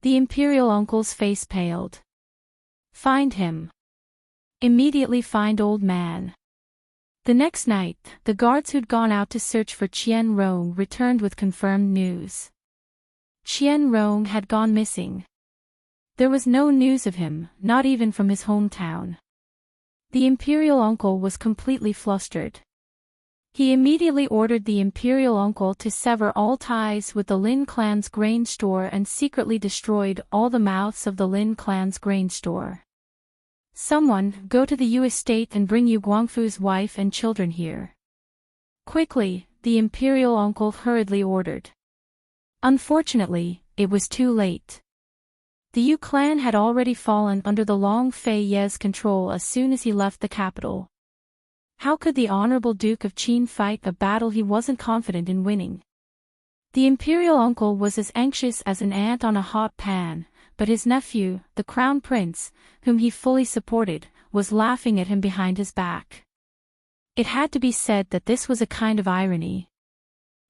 The imperial uncle's face paled. Find him. Immediately find old man. The next night, the guards who'd gone out to search for Qian Rong returned with confirmed news. Qian Rong had gone missing. There was no news of him, not even from his hometown. The imperial uncle was completely flustered. He immediately ordered the imperial uncle to sever all ties with the Lin clan's grain store and secretly destroyed all the mouths of the Lin clan's grain store. Someone, go to the Yu estate and bring Yu Guangfu's wife and children here. Quickly, the imperial uncle hurriedly ordered. Unfortunately, it was too late. The Yu clan had already fallen under the Long Fei Yi's control as soon as he left the capital. How could the Honorable Duke of Qin fight a battle he wasn't confident in winning? The imperial uncle was as anxious as an ant on a hot pan, but his nephew, the crown prince, whom he fully supported, was laughing at him behind his back. It had to be said that this was a kind of irony.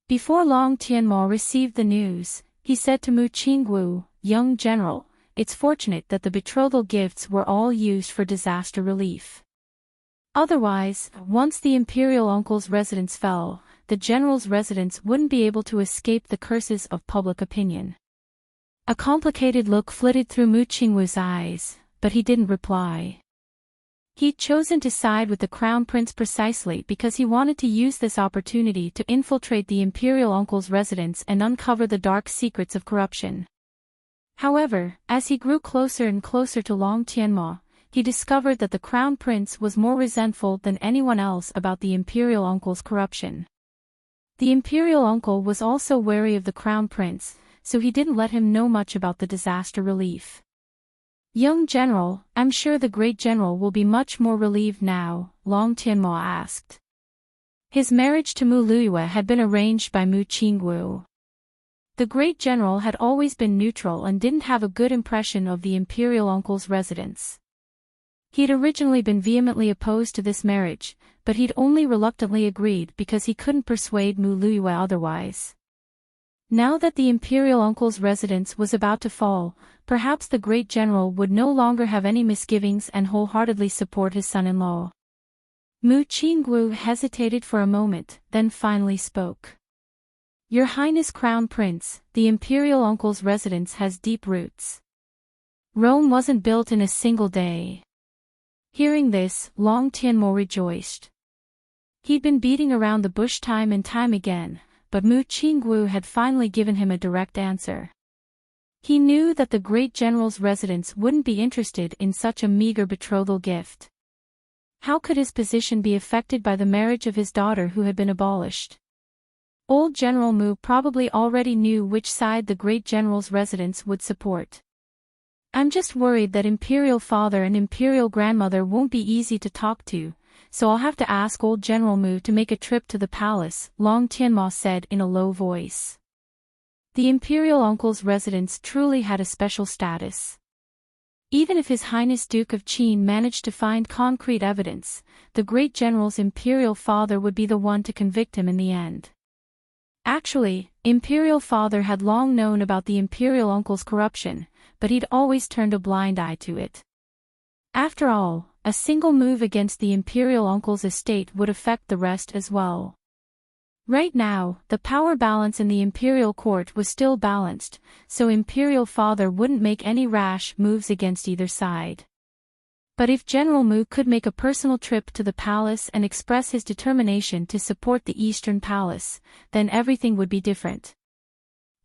Before long Tianmo received the news, he said to Mu Qingwu, "Young general, it's fortunate that the betrothal gifts were all used for disaster relief. Otherwise, once the imperial uncle's residence fell, the general's residence wouldn't be able to escape the curses of public opinion." A complicated look flitted through Mu Qingwu's eyes, but he didn't reply. He'd chosen to side with the crown prince precisely because he wanted to use this opportunity to infiltrate the imperial uncle's residence and uncover the dark secrets of corruption. However, as he grew closer and closer to Long Tianmo, he discovered that the crown prince was more resentful than anyone else about the imperial uncle's corruption. The imperial uncle was also wary of the crown prince, so he didn't let him know much about the disaster relief. "Young general, I'm sure the great general will be much more relieved now," Long Tianmo asked. His marriage to Mu Luyue had been arranged by Mu Qingwu. The great general had always been neutral and didn't have a good impression of the imperial uncle's residence. He'd originally been vehemently opposed to this marriage, but he'd only reluctantly agreed because he couldn't persuade Mu Luyue otherwise. Now that the imperial uncle's residence was about to fall, perhaps the great general would no longer have any misgivings and wholeheartedly support his son-in-law. Mu Qingwu hesitated for a moment, then finally spoke. Your Highness Crown Prince, the Imperial Uncle's residence has deep roots. Rome wasn't built in a single day. Hearing this, Long Tianmo rejoiced. He'd been beating around the bush time and time again, but Mu Qinggu had finally given him a direct answer. He knew that the great general's residence wouldn't be interested in such a meager betrothal gift. How could his position be affected by the marriage of his daughter who had been abolished? Old General Mu probably already knew which side the great general's residence would support. I'm just worried that Imperial Father and Imperial Grandmother won't be easy to talk to, so I'll have to ask old General Mu to make a trip to the palace, Long Tianmo said in a low voice. The Imperial Uncle's residence truly had a special status. Even if His Highness Duke of Qin managed to find concrete evidence, the great general's Imperial Father would be the one to convict him in the end. Actually, Imperial Father had long known about the Imperial Uncle's corruption, but he'd always turned a blind eye to it. After all, a single move against the Imperial Uncle's estate would affect the rest as well. Right now, the power balance in the Imperial Court was still balanced, so Imperial Father wouldn't make any rash moves against either side. But if General Mu could make a personal trip to the palace and express his determination to support the Eastern Palace, then everything would be different.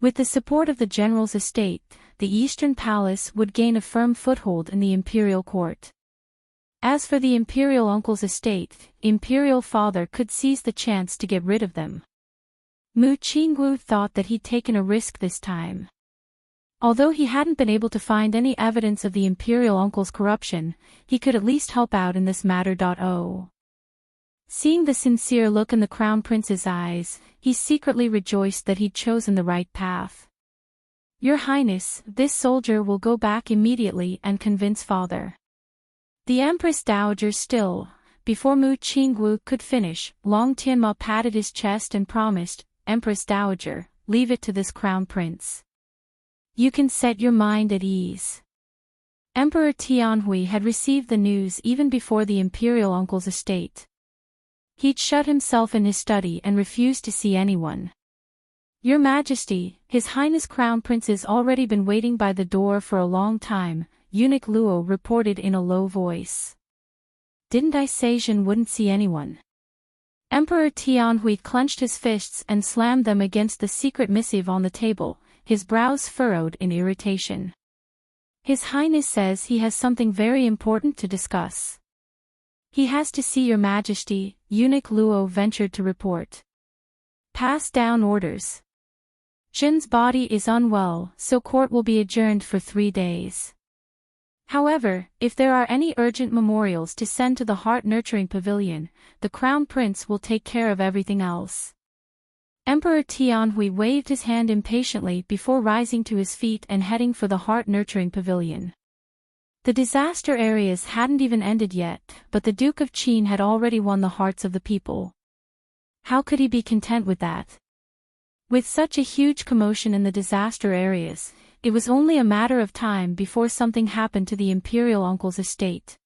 With the support of the general's estate, the Eastern Palace would gain a firm foothold in the Imperial Court. As for the Imperial Uncle's estate, Imperial Father could seize the chance to get rid of them. Mu Qinggu thought that he'd taken a risk this time. Although he hadn't been able to find any evidence of the Imperial Uncle's corruption, he could at least help out in this matter. Seeing the sincere look in the Crown Prince's eyes, he secretly rejoiced that he'd chosen the right path. Your Highness, this soldier will go back immediately and convince Father. The Empress Dowager still. Before Mu Qinggu could finish, Long Tianmo patted his chest and promised, Empress Dowager, leave it to this Crown Prince. You can set your mind at ease. Emperor Tianhui had received the news even before the Imperial Uncle's estate. He'd shut himself in his study and refused to see anyone. Your Majesty, His Highness Crown Prince has already been waiting by the door for a long time, Eunuch Luo reported in a low voice. Didn't I say Jin wouldn't see anyone? Emperor Tianhui clenched his fists and slammed them against the secret missive on the table, his brows furrowed in irritation. His Highness says he has something very important to discuss. He has to see Your Majesty, Eunuch Luo ventured to report. Pass down orders. Jin's body is unwell, so court will be adjourned for 3 days. However, if there are any urgent memorials to send to the heart-nurturing pavilion, the Crown Prince will take care of everything else. Emperor Tianhui waved his hand impatiently before rising to his feet and heading for the heart-nurturing pavilion. The disaster areas hadn't even ended yet, but the Duke of Qin had already won the hearts of the people. How could he be content with that? With such a huge commotion in the disaster areas, it was only a matter of time before something happened to the Imperial Uncle's estate.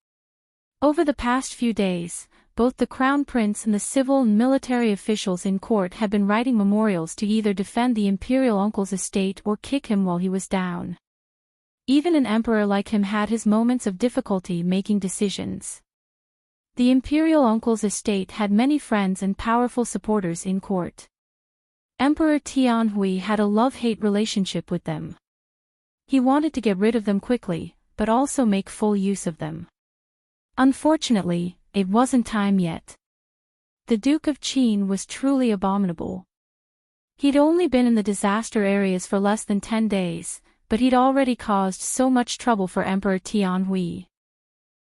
Over the past few days, both the Crown Prince and the civil and military officials in court had been writing memorials to either defend the Imperial Uncle's estate or kick him while he was down. Even an emperor like him had his moments of difficulty making decisions. The Imperial Uncle's estate had many friends and powerful supporters in court. Emperor Tianhui had a love-hate relationship with them. He wanted to get rid of them quickly, but also make full use of them. Unfortunately, it wasn't time yet. The Duke of Qin was truly abominable. He'd only been in the disaster areas for less than 10 days, but he'd already caused so much trouble for Emperor Tianhui.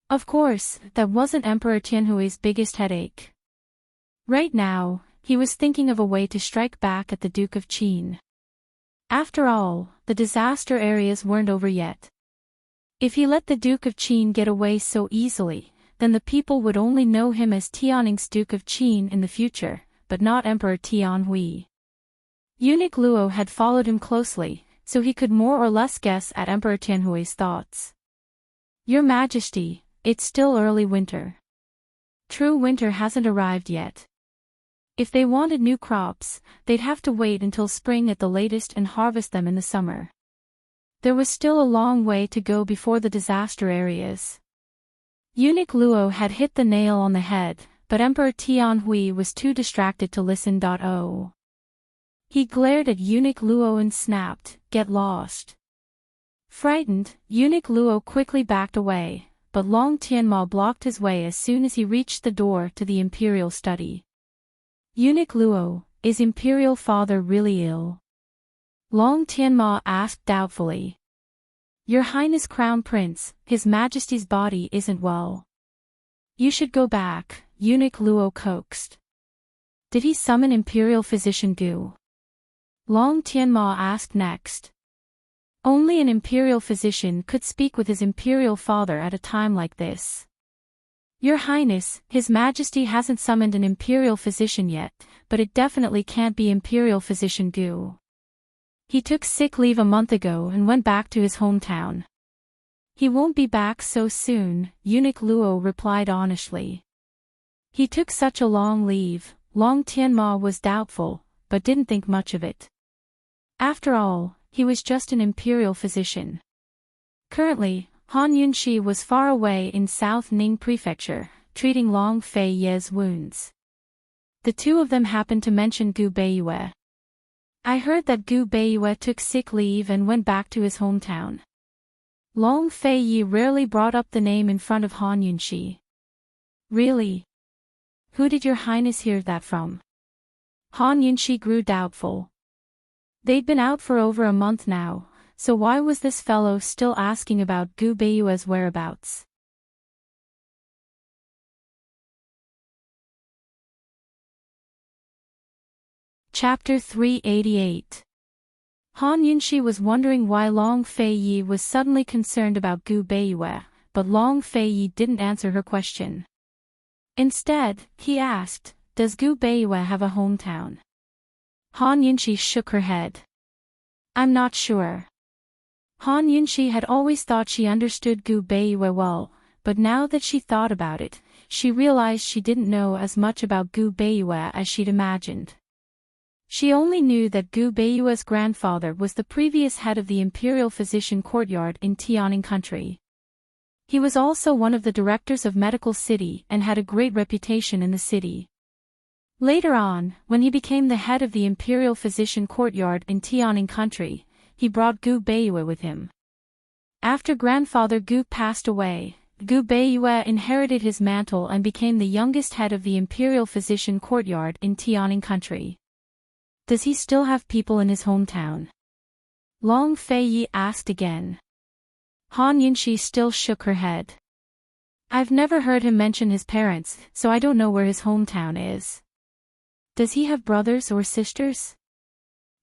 Of course, that wasn't Emperor Tianhui's biggest headache. Right now, he was thinking of a way to strike back at the Duke of Qin. After all, the disaster areas weren't over yet. If he let the Duke of Qin get away so easily, then the people would only know him as Tianning's Duke of Qin in the future, but not Emperor Tianhui. Eunuch Luo had followed him closely, so he could more or less guess at Emperor Tianhui's thoughts. Your Majesty, it's still early winter. True winter hasn't arrived yet. If they wanted new crops, they'd have to wait until spring at the latest and harvest them in the summer. There was still a long way to go before the disaster areas. Eunuch Luo had hit the nail on the head, but Emperor Tianhui was too distracted to listen. He glared at Eunuch Luo and snapped, "Get lost." Frightened, Eunuch Luo quickly backed away, but Long Tianma blocked his way as soon as he reached the door to the imperial study. "Eunuch Luo, is Imperial Father really ill?" Long Tianma asked doubtfully. "Your Highness Crown Prince, His Majesty's body isn't well." "You should go back," Eunuch Luo coaxed. "Did he summon Imperial Physician Gu?" Long Tianma asked next. Only an Imperial Physician could speak with his Imperial Father at a time like this. "Your Highness, His Majesty hasn't summoned an Imperial Physician yet, but it definitely can't be Imperial Physician Gu. He took sick leave a month ago and went back to his hometown." "He won't be back so soon," Eunuch Luo replied honestly. "He took such a long leave." Long Tianma was doubtful, but didn't think much of it. After all, he was just an Imperial Physician. Currently, Han Yunxi was far away in South Ning Prefecture, treating Long Fei Ye's wounds. The two of them happened to mention Gu Beiyue. "I heard that Gu Beiyue took sick leave and went back to his hometown." Long Fei Yi rarely brought up the name in front of Han Yunxi. "Really? Who did your Highness hear that from?" Han Yunxi grew doubtful. They'd been out for over a month now, so why was this fellow still asking about Gu Beiyue's whereabouts? Chapter 388. Han Yunxi was wondering why Long Fei Yi was suddenly concerned about Gu Beiyue, but Long Fei Yi didn't answer her question. Instead, he asked, "Does Gu Beiyue have a hometown?" Han Yunxi shook her head. "I'm not sure." Han Yunxi had always thought she understood Gu Beiyue well, but now that she thought about it, she realized she didn't know as much about Gu Beiyue as she'd imagined. She only knew that Gu Beiyue's grandfather was the previous head of the Imperial Physician Courtyard in Tianning Country. He was also one of the directors of Medical City and had a great reputation in the city. Later on, when he became the head of the Imperial Physician Courtyard in Tianning Country, he brought Gu Beiyue with him. After grandfather Gu passed away, Gu Beiyue inherited his mantle and became the youngest head of the Imperial Physician Courtyard in Tianning Country. "Does he still have people in his hometown?" Long Fei Yi asked again. Han Yunxi still shook her head. "I've never heard him mention his parents, so I don't know where his hometown is." "Does he have brothers or sisters?"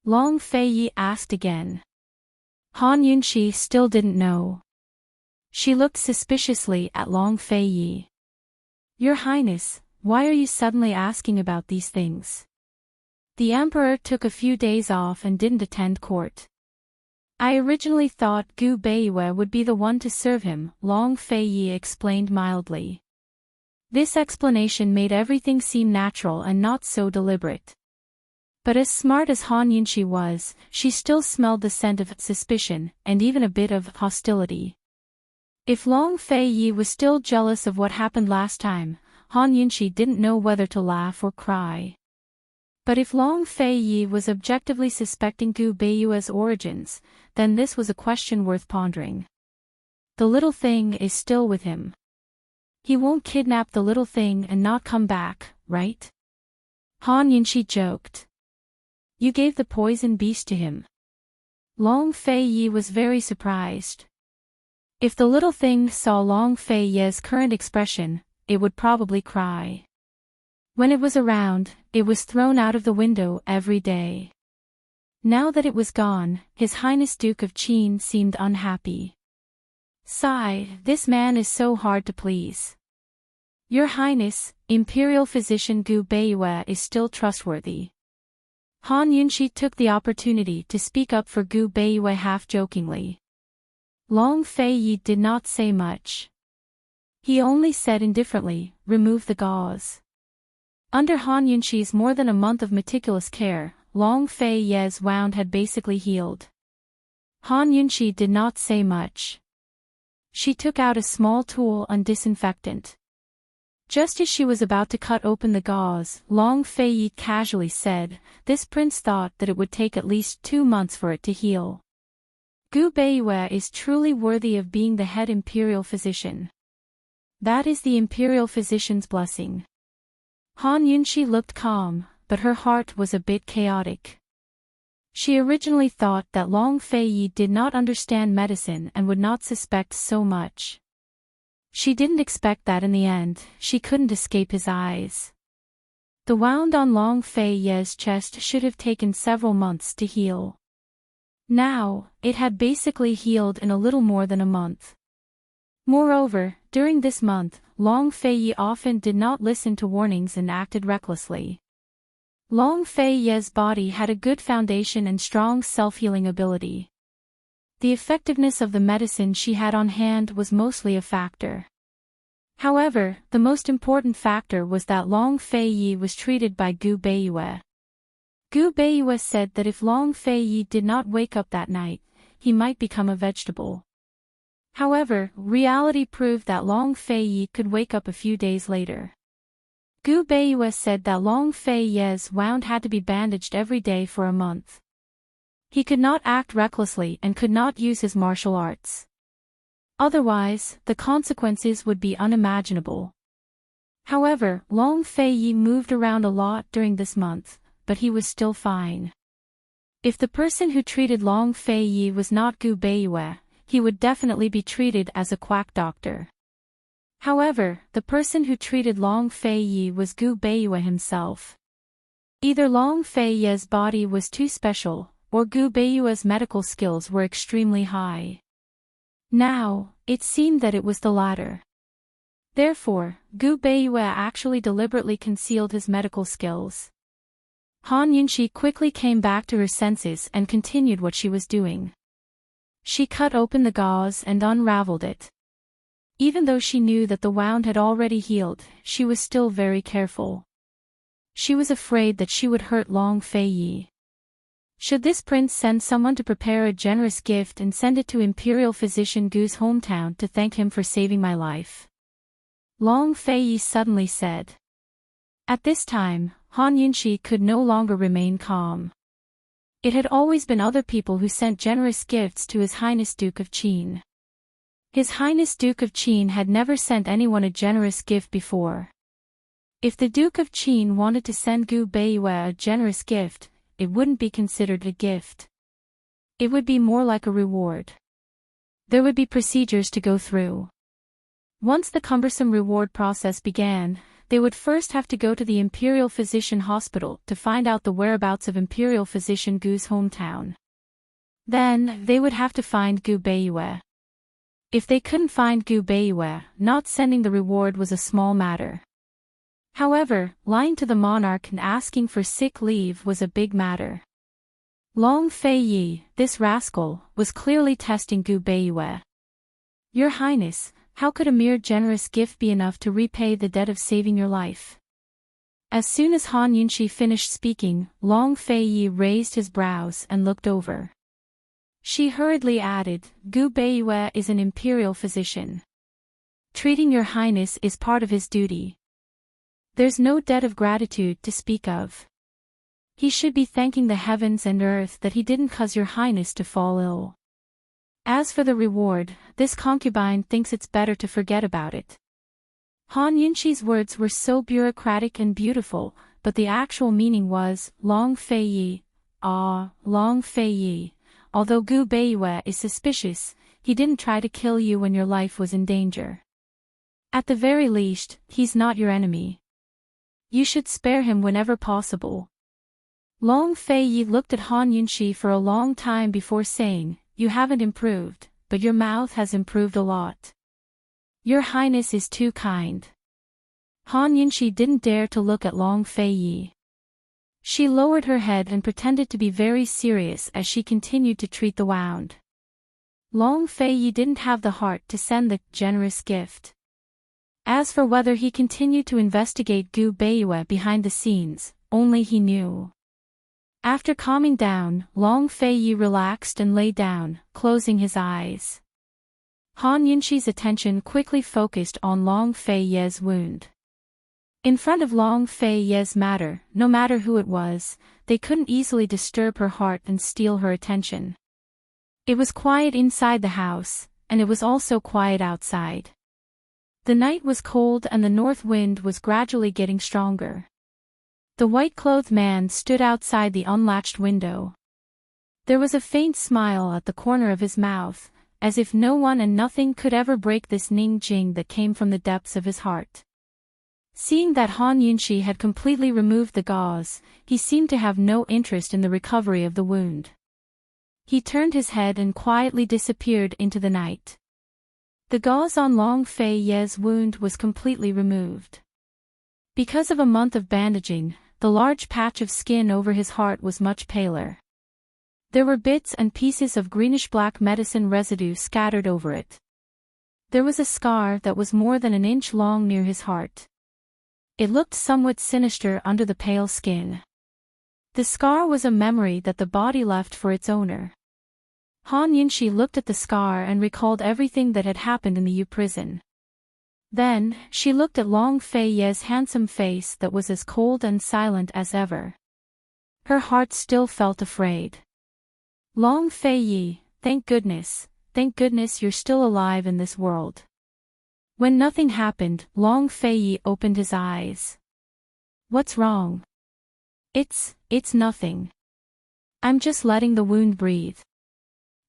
Long Fei Yi asked again. Han Yunxi still didn't know. She looked suspiciously at Long Fei Yi. "Your Highness, why are you suddenly asking about these things?" "The Emperor took a few days off and didn't attend court. I originally thought Gu Beiyue would be the one to serve him," Long Fei Yi explained mildly. This explanation made everything seem natural and not so deliberate. But as smart as Han Yunxi was, she still smelled the scent of suspicion, and even a bit of hostility. If Long Fei Yi was still jealous of what happened last time, Han Yunxi didn't know whether to laugh or cry. But if Long Fei Yi was objectively suspecting Gu Beiyue's origins, then this was a question worth pondering. The little thing is still with him. He won't kidnap the little thing and not come back, right? Han Yunxi joked. "You gave the poison beast to him?" Long Fei Yi was very surprised. If the little thing saw Long Fei Yi's current expression, it would probably cry. When it was around, it was thrown out of the window every day. Now that it was gone, His Highness Duke of Qin seemed unhappy. Sigh, this man is so hard to please. "Your Highness, Imperial Physician Gu Beiyue is still trustworthy." Han Yunxi took the opportunity to speak up for Gu Beiyue half-jokingly. Long Fei Yi did not say much. He only said indifferently, "Remove the gauze." Under Han Yunxi's more than a month of meticulous care, Long Fei Ye's wound had basically healed. Han Yunxi did not say much. She took out a small tool and disinfectant. Just as she was about to cut open the gauze, Long Fei Yi casually said, "This prince thought that it would take at least 2 months for it to heal. Gu Beiyue is truly worthy of being the head imperial physician. That is the imperial physician's blessing." Han Yunxi looked calm, but her heart was a bit chaotic. She originally thought that Long Fei Yi did not understand medicine and would not suspect so much. She didn't expect that in the end, she couldn't escape his eyes. The wound on Long Fei Ye's chest should have taken several months to heal. Now, it had basically healed in a little more than a month. Moreover, during this month, Long Fei Yi often did not listen to warnings and acted recklessly. Long Fei Ye's body had a good foundation and strong self-healing ability. The effectiveness of the medicine she had on hand was mostly a factor. However, the most important factor was that Long Fei Yi was treated by Gu Beiyue. Gu Beiyue said that if Long Fei Yi did not wake up that night, he might become a vegetable. However, reality proved that Long Fei Yi could wake up a few days later. Gu Beiyue said that Long Fei Ye's wound had to be bandaged every day for a month. He could not act recklessly and could not use his martial arts. Otherwise, the consequences would be unimaginable. However, Long Fei Yi moved around a lot during this month, but he was still fine. If the person who treated Long Fei Yi was not Gu Beiyue, he would definitely be treated as a quack doctor. However, the person who treated Long Fei Yi was Gu Beiyue himself. Either Long Fei Ye's body was too special, or Gu Beiyue's medical skills were extremely high. Now, it seemed that it was the latter. Therefore, Gu Beiyue actually deliberately concealed his medical skills. Han Yunxi quickly came back to her senses and continued what she was doing. She cut open the gauze and unraveled it. Even though she knew that the wound had already healed, she was still very careful. She was afraid that she would hurt Long Fei Yi. Should this prince send someone to prepare a generous gift and send it to Imperial Physician Gu's hometown to thank him for saving my life? Long Fei Yi suddenly said. At this time, Han Yunxi could no longer remain calm. It had always been other people who sent generous gifts to His Highness Duke of Qin. His Highness Duke of Qin had never sent anyone a generous gift before. If the Duke of Qin wanted to send Gu Beiyue a generous gift, it wouldn't be considered a gift. It would be more like a reward. There would be procedures to go through. Once the cumbersome reward process began, they would first have to go to the Imperial Physician Hospital to find out the whereabouts of Imperial Physician Gu's hometown. Then, they would have to find Gu Beiyue. If they couldn't find Gu Beiyue, not sending the reward was a small matter. However, lying to the monarch and asking for sick leave was a big matter. Long Fei Yi, this rascal, was clearly testing Gu Beiyue. Your Highness, how could a mere generous gift be enough to repay the debt of saving your life? As soon as Han Yunxi finished speaking, Long Fei Yi raised his brows and looked over. She hurriedly added, Gu Beiyue is an imperial physician. Treating your Highness is part of his duty. There's no debt of gratitude to speak of. He should be thanking the heavens and earth that he didn't cause your Highness to fall ill. As for the reward, this concubine thinks it's better to forget about it. Han Yunxi's words were so bureaucratic and beautiful, but the actual meaning was, Long Fei Yi. Long Fei Yi. Although Gu Beiyue is suspicious, he didn't try to kill you when your life was in danger. At the very least, he's not your enemy. You should spare him whenever possible. Long Fei Yi looked at Han Yunxi for a long time before saying, You haven't improved, but your mouth has improved a lot. Your Highness is too kind. Han Yunxi didn't dare to look at Long Fei Yi. She lowered her head and pretended to be very serious as she continued to treat the wound. Long Fei Yi didn't have the heart to send the generous gift. As for whether he continued to investigate Gu Beiyue behind the scenes, only he knew. After calming down, Long Feiyi relaxed and lay down, closing his eyes. Han Yunxi's attention quickly focused on Long Feiyi's wound. In front of Long Feiyi's matter, no matter who it was, they couldn't easily disturb her heart and steal her attention. It was quiet inside the house, and it was also quiet outside. The night was cold and the north wind was gradually getting stronger. The white-clothed man stood outside the unlatched window. There was a faint smile at the corner of his mouth, as if no one and nothing could ever break this Ningjing that came from the depths of his heart. Seeing that Han Yunxi had completely removed the gauze, he seemed to have no interest in the recovery of the wound. He turned his head and quietly disappeared into the night. The gauze on Long Feiyi's wound was completely removed. Because of a month of bandaging, the large patch of skin over his heart was much paler. There were bits and pieces of greenish-black medicine residue scattered over it. There was a scar that was more than an inch long near his heart. It looked somewhat sinister under the pale skin. The scar was a memory that the body left for its owner. Han Yunxi looked at the scar and recalled everything that had happened in the U prison. Then, she looked at Long Feiyi's handsome face that was as cold and silent as ever. Her heart still felt afraid. Long Feiyi, thank goodness you're still alive in this world. When nothing happened, Long Feiyi opened his eyes. What's wrong? It's nothing. I'm just letting the wound breathe.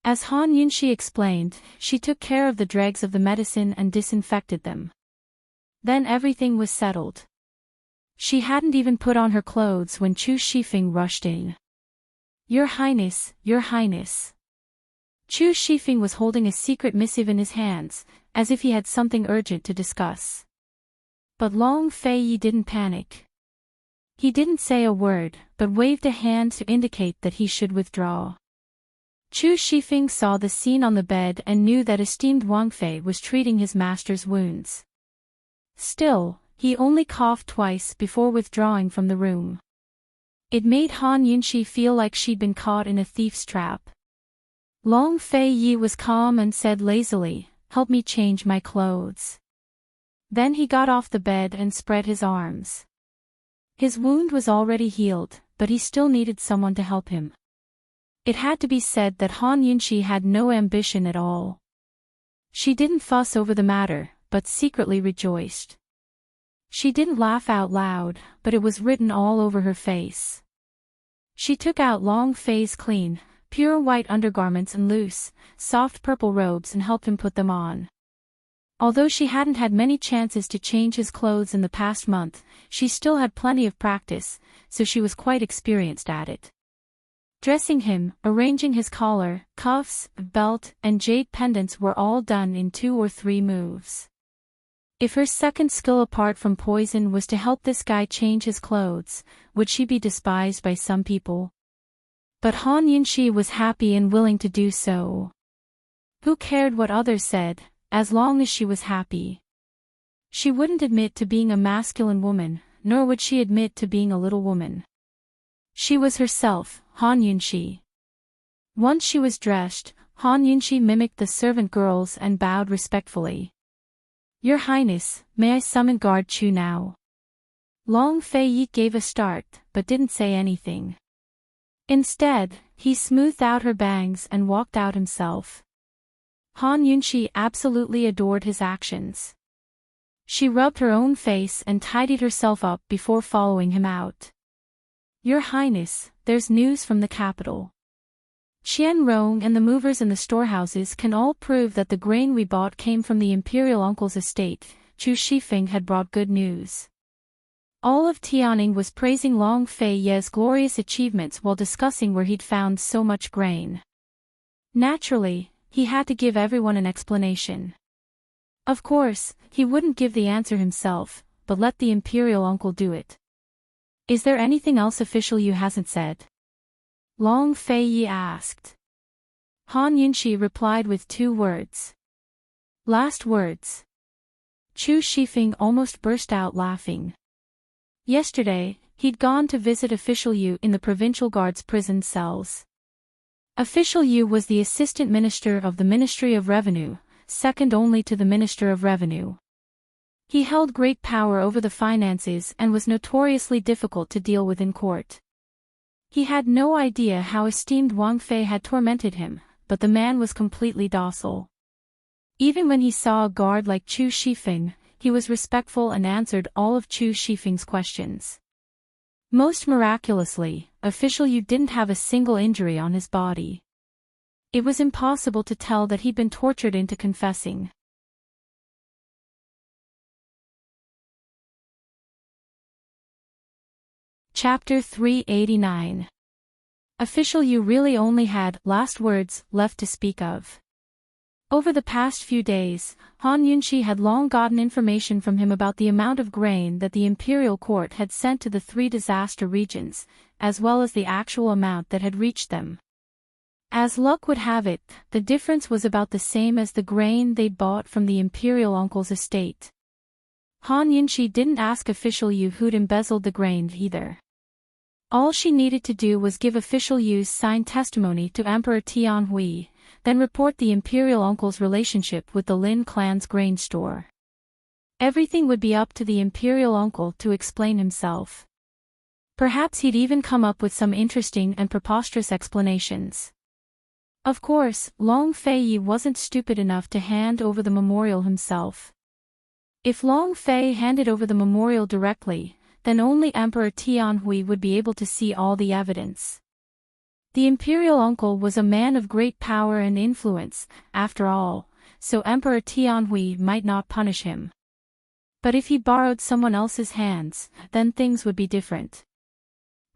As Han Yunxi explained, she took care of the dregs of the medicine and disinfected them. Then everything was settled. She hadn't even put on her clothes when Chu Shifeng rushed in. Your Highness, Your Highness. Chu Shifeng was holding a secret missive in his hands, as if he had something urgent to discuss. But Long Feiyi didn't panic. He didn't say a word, but waved a hand to indicate that he should withdraw. Chu Shifeng saw the scene on the bed and knew that esteemed Wang Fei was treating his master's wounds. Still, he only coughed twice before withdrawing from the room. It made Han Yunxi feel like she'd been caught in a thief's trap. Long Feiyi was calm and said lazily, "Help me change my clothes." Then he got off the bed and spread his arms. His wound was already healed, but he still needed someone to help him. It had to be said that Han Yunxi had no ambition at all. She didn't fuss over the matter, but secretly rejoiced. She didn't laugh out loud, but it was written all over her face. She took out Long Fei's clean, pure white undergarments and loose, soft purple robes and helped him put them on. Although she hadn't had many chances to change his clothes in the past month, she still had plenty of practice, so she was quite experienced at it. Dressing him, arranging his collar, cuffs, belt, and jade pendants were all done in 2 or 3 moves. If her second skill apart from poison was to help this guy change his clothes, would she be despised by some people? But Han Yunxi was happy and willing to do so. Who cared what others said, as long as she was happy? She wouldn't admit to being a masculine woman, nor would she admit to being a little woman. She was herself, Han Yunxi. Once she was dressed, Han Yunxi mimicked the servant girls and bowed respectfully. Your Highness, may I summon Guard Chu now? Long Feiyi gave a start, but didn't say anything. Instead, he smoothed out her bangs and walked out himself. Han Yunxi absolutely adored his actions. She rubbed her own face and tidied herself up before following him out. Your Highness, there's news from the capital. Qian Rong and the movers in the storehouses can all prove that the grain we bought came from the imperial uncle's estate. Chu Shifeng had brought good news. All of Tianning was praising Long Feiyi's glorious achievements while discussing where he'd found so much grain. Naturally, he had to give everyone an explanation. Of course, he wouldn't give the answer himself, but let the imperial uncle do it. Is there anything else official you hasn't said? Long Feiyi asked. Han Yunxi replied with 2 words. Last words. Chu Shifeng almost burst out laughing. Yesterday, he'd gone to visit Official Yu in the Provincial Guard's prison cells. Official Yu was the Assistant Minister of the Ministry of Revenue, second only to the Minister of Revenue. He held great power over the finances and was notoriously difficult to deal with in court. He had no idea how esteemed Wang Fei had tormented him, but the man was completely docile. Even when he saw a guard like Chu Shifeng, he was respectful and answered all of Chu Shifeng's questions. Most miraculously, Official Yu didn't have a single injury on his body. It was impossible to tell that he'd been tortured into confessing. Chapter 389. Official Yu really only had last words left to speak of. Over the past few days, Han Yunxi had long gotten information from him about the amount of grain that the imperial court had sent to the 3 disaster regions, as well as the actual amount that had reached them. As luck would have it, the difference was about the same as the grain they'd bought from the imperial uncle's estate. Han Yunxi didn't ask Official Yu who'd embezzled the grain either. All she needed to do was give Official Yu's signed testimony to Emperor Tianhui, then report the imperial uncle's relationship with the Lin clan's grain store. Everything would be up to the imperial uncle to explain himself. Perhaps he'd even come up with some interesting and preposterous explanations. Of course, Long Fei wasn't stupid enough to hand over the memorial himself. If Long Fei handed over the memorial directly, then only Emperor Tianhui would be able to see all the evidence. The imperial uncle was a man of great power and influence, after all, so Emperor Tianhui might not punish him. But if he borrowed someone else's hands, then things would be different.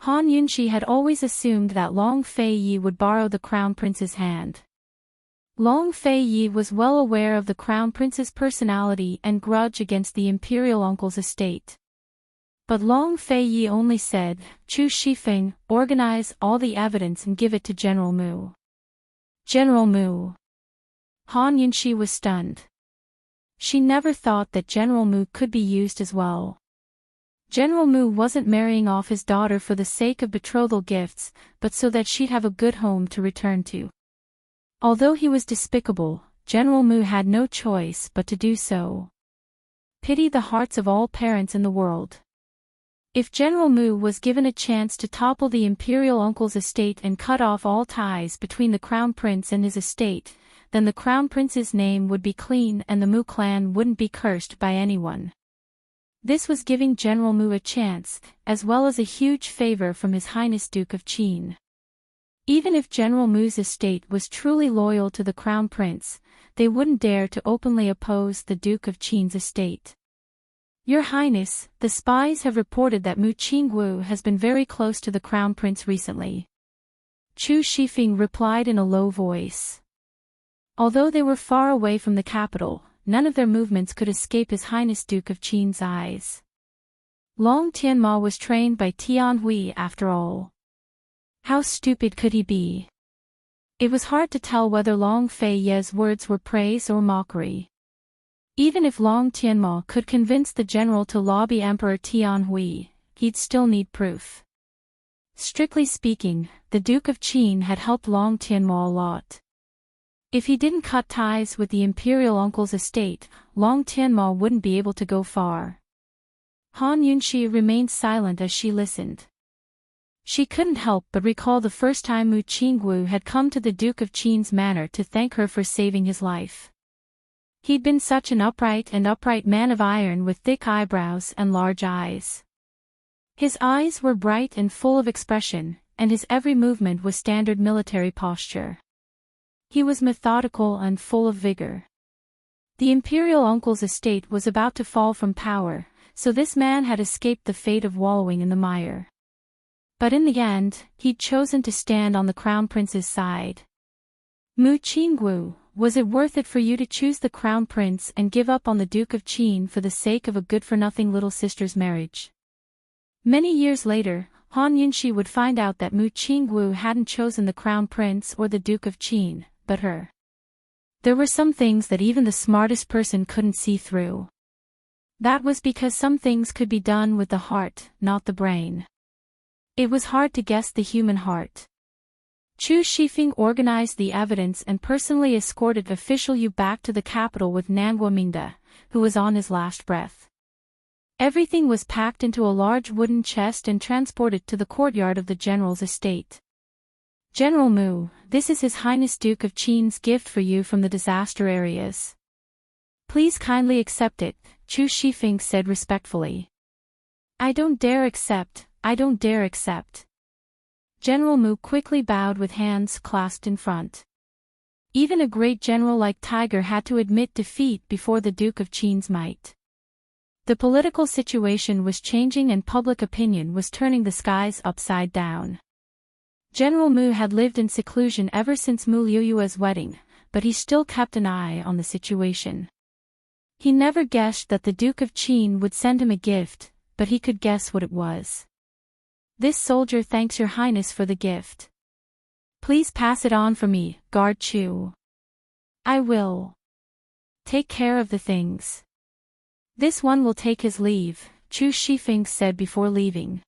Han Yunxi had always assumed that Long Fei would borrow the crown prince's hand. Long Fei was well aware of the crown prince's personality and grudge against the imperial uncle's estate. But Long Fei only said, Chu Shifeng, organize all the evidence and give it to General Mu. General Mu. Han Yunxi was stunned. She never thought that General Mu could be used as well. General Mu wasn't marrying off his daughter for the sake of betrothal gifts, but so that she'd have a good home to return to. Although he was despicable, General Mu had no choice but to do so. Pity the hearts of all parents in the world. If General Mu was given a chance to topple the imperial uncle's estate and cut off all ties between the crown prince and his estate, then the crown prince's name would be clean and the Mu clan wouldn't be cursed by anyone. This was giving General Mu a chance, as well as a huge favor from His Highness Duke of Qin. Even if General Mu's estate was truly loyal to the crown prince, they wouldn't dare to openly oppose the Duke of Qin's estate. Your Highness, the spies have reported that Mu Qingwu has been very close to the crown prince recently. Chu Shifeng replied in a low voice. Although they were far away from the capital, none of their movements could escape His Highness Duke of Qin's eyes. Long Tianma was trained by Tianhui after all. How stupid could he be? It was hard to tell whether Long Fei's words were praise or mockery. Even if Long Tianma could convince the general to lobby Emperor Tianhui, he'd still need proof. Strictly speaking, the Duke of Qin had helped Long Tianma a lot. If he didn't cut ties with the imperial uncle's estate, Long Tianma wouldn't be able to go far. Han Yunxi remained silent as she listened. She couldn't help but recall the first time Mu Qingwu had come to the Duke of Qin's manor to thank her for saving his life. He'd been such an upright man of iron with thick eyebrows and large eyes. His eyes were bright and full of expression, and his every movement was standard military posture. He was methodical and full of vigor. The imperial uncle's estate was about to fall from power, so this man had escaped the fate of wallowing in the mire. But in the end, he'd chosen to stand on the crown prince's side. Mu Qingwu, was it worth it for you to choose the crown prince and give up on the Duke of Qin for the sake of a good-for-nothing little sister's marriage? Many years later, Han Yunxi would find out that Mu Qingwu hadn't chosen the crown prince or the Duke of Qin, but her. There were some things that even the smartest person couldn't see through. That was because some things could be done with the heart, not the brain. It was hard to guess the human heart. Chu Shifeng organized the evidence and personally escorted official Yu back to the capital with Nangua Mingda, who was on his last breath. Everything was packed into a large wooden chest and transported to the courtyard of the general's estate. General Mu, this is His Highness Duke of Qin's gift for you from the disaster areas. Please kindly accept it, Chu Shifeng said respectfully. I don't dare accept. General Mu quickly bowed with hands clasped in front. Even a great general like Tiger had to admit defeat before the Duke of Qin's might. The political situation was changing and public opinion was turning the skies upside down. General Mu had lived in seclusion ever since Mu Liuyue's wedding, but he still kept an eye on the situation. He never guessed that the Duke of Qin would send him a gift, but he could guess what it was. This soldier thanks Your Highness for the gift. Please pass it on for me, Guard Chu. I will take care of the things. This one will take his leave, Chu Shifeng said before leaving.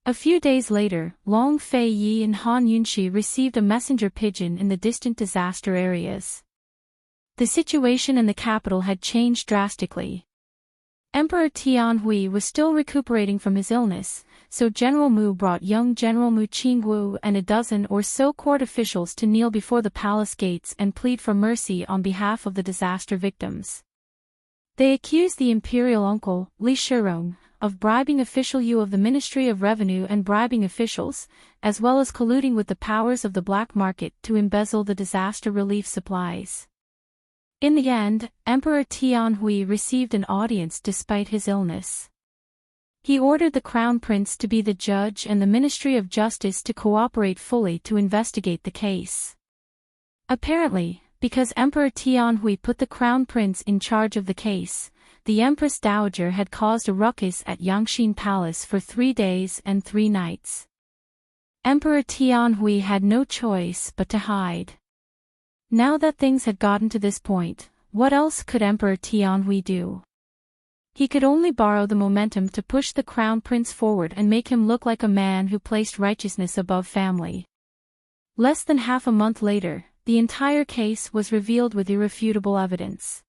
A few days later, Long Fei Yi and Han Yunxi received a messenger pigeon in the distant disaster areas. The situation in the capital had changed drastically. Emperor Tianhui was still recuperating from his illness, so General Mu brought young General Mu Qingwu and a dozen or so court officials to kneel before the palace gates and plead for mercy on behalf of the disaster victims. They accused the imperial uncle, Li Shirong, of bribing official Yu of the Ministry of Revenue and bribing officials, as well as colluding with the powers of the black market to embezzle the disaster relief supplies. In the end, Emperor Tianhui received an audience despite his illness. He ordered the Crown Prince to be the judge and the Ministry of Justice to cooperate fully to investigate the case. Apparently, because Emperor Tianhui put the Crown Prince in charge of the case, the Empress Dowager had caused a ruckus at Yangxin Palace for 3 days and 3 nights. Emperor Tianhui had no choice but to hide. Now that things had gotten to this point, what else could Emperor Tianhui do? He could only borrow the momentum to push the Crown Prince forward and make him look like a man who placed righteousness above family. Less than half a month later, the entire case was revealed with irrefutable evidence.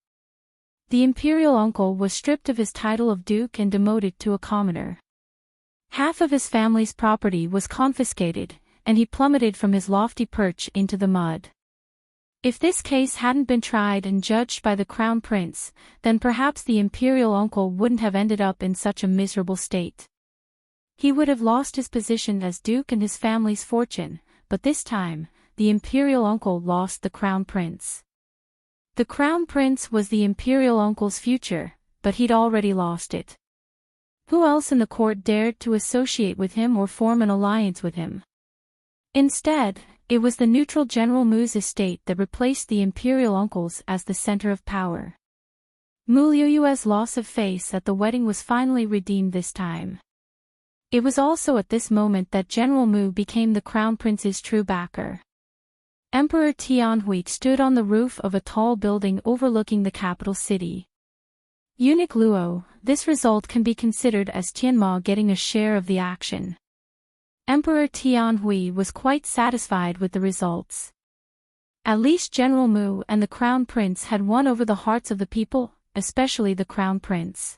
The imperial uncle was stripped of his title of duke and demoted to a commoner. Half of his family's property was confiscated, and he plummeted from his lofty perch into the mud. If this case hadn't been tried and judged by the Crown Prince, then perhaps the imperial uncle wouldn't have ended up in such a miserable state. He would have lost his position as duke and his family's fortune, but this time, the imperial uncle lost the Crown Prince. The Crown Prince was the imperial uncle's future, but he'd already lost it. Who else in the court dared to associate with him or form an alliance with him? Instead, it was the neutral General Mu's estate that replaced the imperial uncles as the center of power. Mu Liuyue's loss of face at the wedding was finally redeemed this time. It was also at this moment that General Mu became the Crown Prince's true backer. Emperor Tianhui stood on the roof of a tall building overlooking the capital city. Eunuch Luo, this result can be considered as Tianma getting a share of the action. Emperor Tianhui was quite satisfied with the results. At least General Mu and the Crown Prince had won over the hearts of the people, especially the Crown Prince.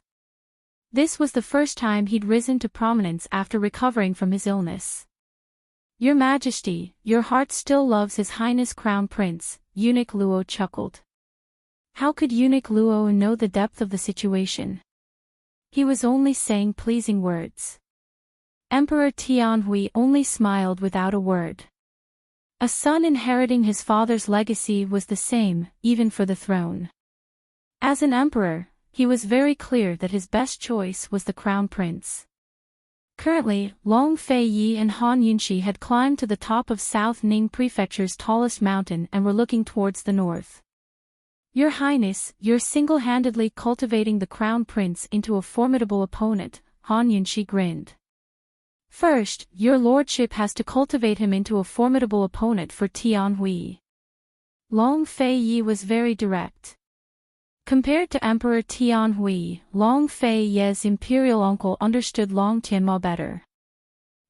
This was the first time he'd risen to prominence after recovering from his illness. Your Majesty, your heart still loves His Highness Crown Prince, Eunuch Luo chuckled. How could Eunuch Luo know the depth of the situation? He was only saying pleasing words. Emperor Tianhui only smiled without a word. A son inheriting his father's legacy was the same, even for the throne. As an emperor, he was very clear that his best choice was the Crown Prince. Currently, Long Fei Yi and Han Yunxi had climbed to the top of South Ning Prefecture's tallest mountain and were looking towards the north. Your Highness, you're single-handedly cultivating the Crown Prince into a formidable opponent, Han Yunxi grinned. First, your lordship has to cultivate him into a formidable opponent for Tianhui. Long Fei Yi was very direct. Compared to Emperor Tianhui, Long Fei Ye's imperial uncle understood Long Tianma better.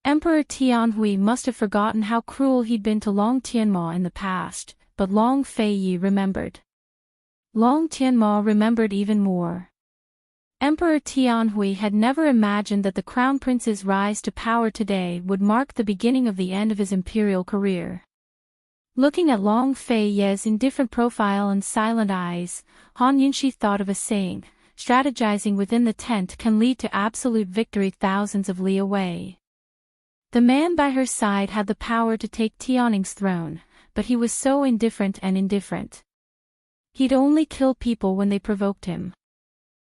Emperor Tianhui must have forgotten how cruel he'd been to Long Tianma in the past, but Long Fei Yi remembered. Long Tianma remembered even more. Emperor Tianhui had never imagined that the Crown Prince's rise to power today would mark the beginning of the end of his imperial career. Looking at Long Fei Ye's indifferent profile and silent eyes, Han Yunxi thought of a saying, strategizing within the tent can lead to absolute victory thousands of li away. The man by her side had the power to take Tianning's throne, but he was so indifferent. He'd only kill people when they provoked him.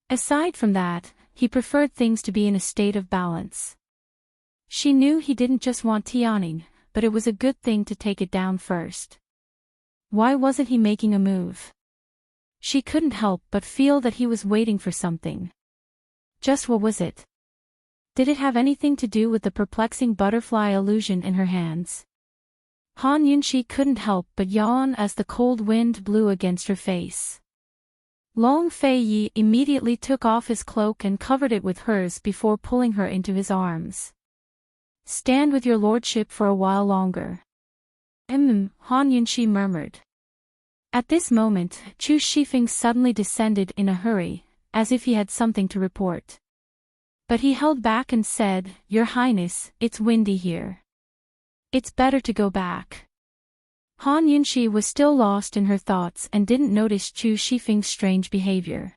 Aside from that, he preferred things to be in a state of balance. She knew he didn't just want Tianning, but it was a good thing to take it down first. Why wasn't he making a move? She couldn't help but feel that he was waiting for something. Just what was it? Did it have anything to do with the perplexing butterfly illusion in her hands? Han Yunxi couldn't help but yawn as the cold wind blew against her face. Long Fei Yi immediately took off his cloak and covered it with hers before pulling her into his arms. Stand with your lordship for a while longer. Han Yunxi murmured. At this moment, Chu Shifeng suddenly descended in a hurry, as if he had something to report. But he held back and said, Your Highness, it's windy here. It's better to go back. Han Yunxi was still lost in her thoughts and didn't notice Chu Shifeng's strange behavior.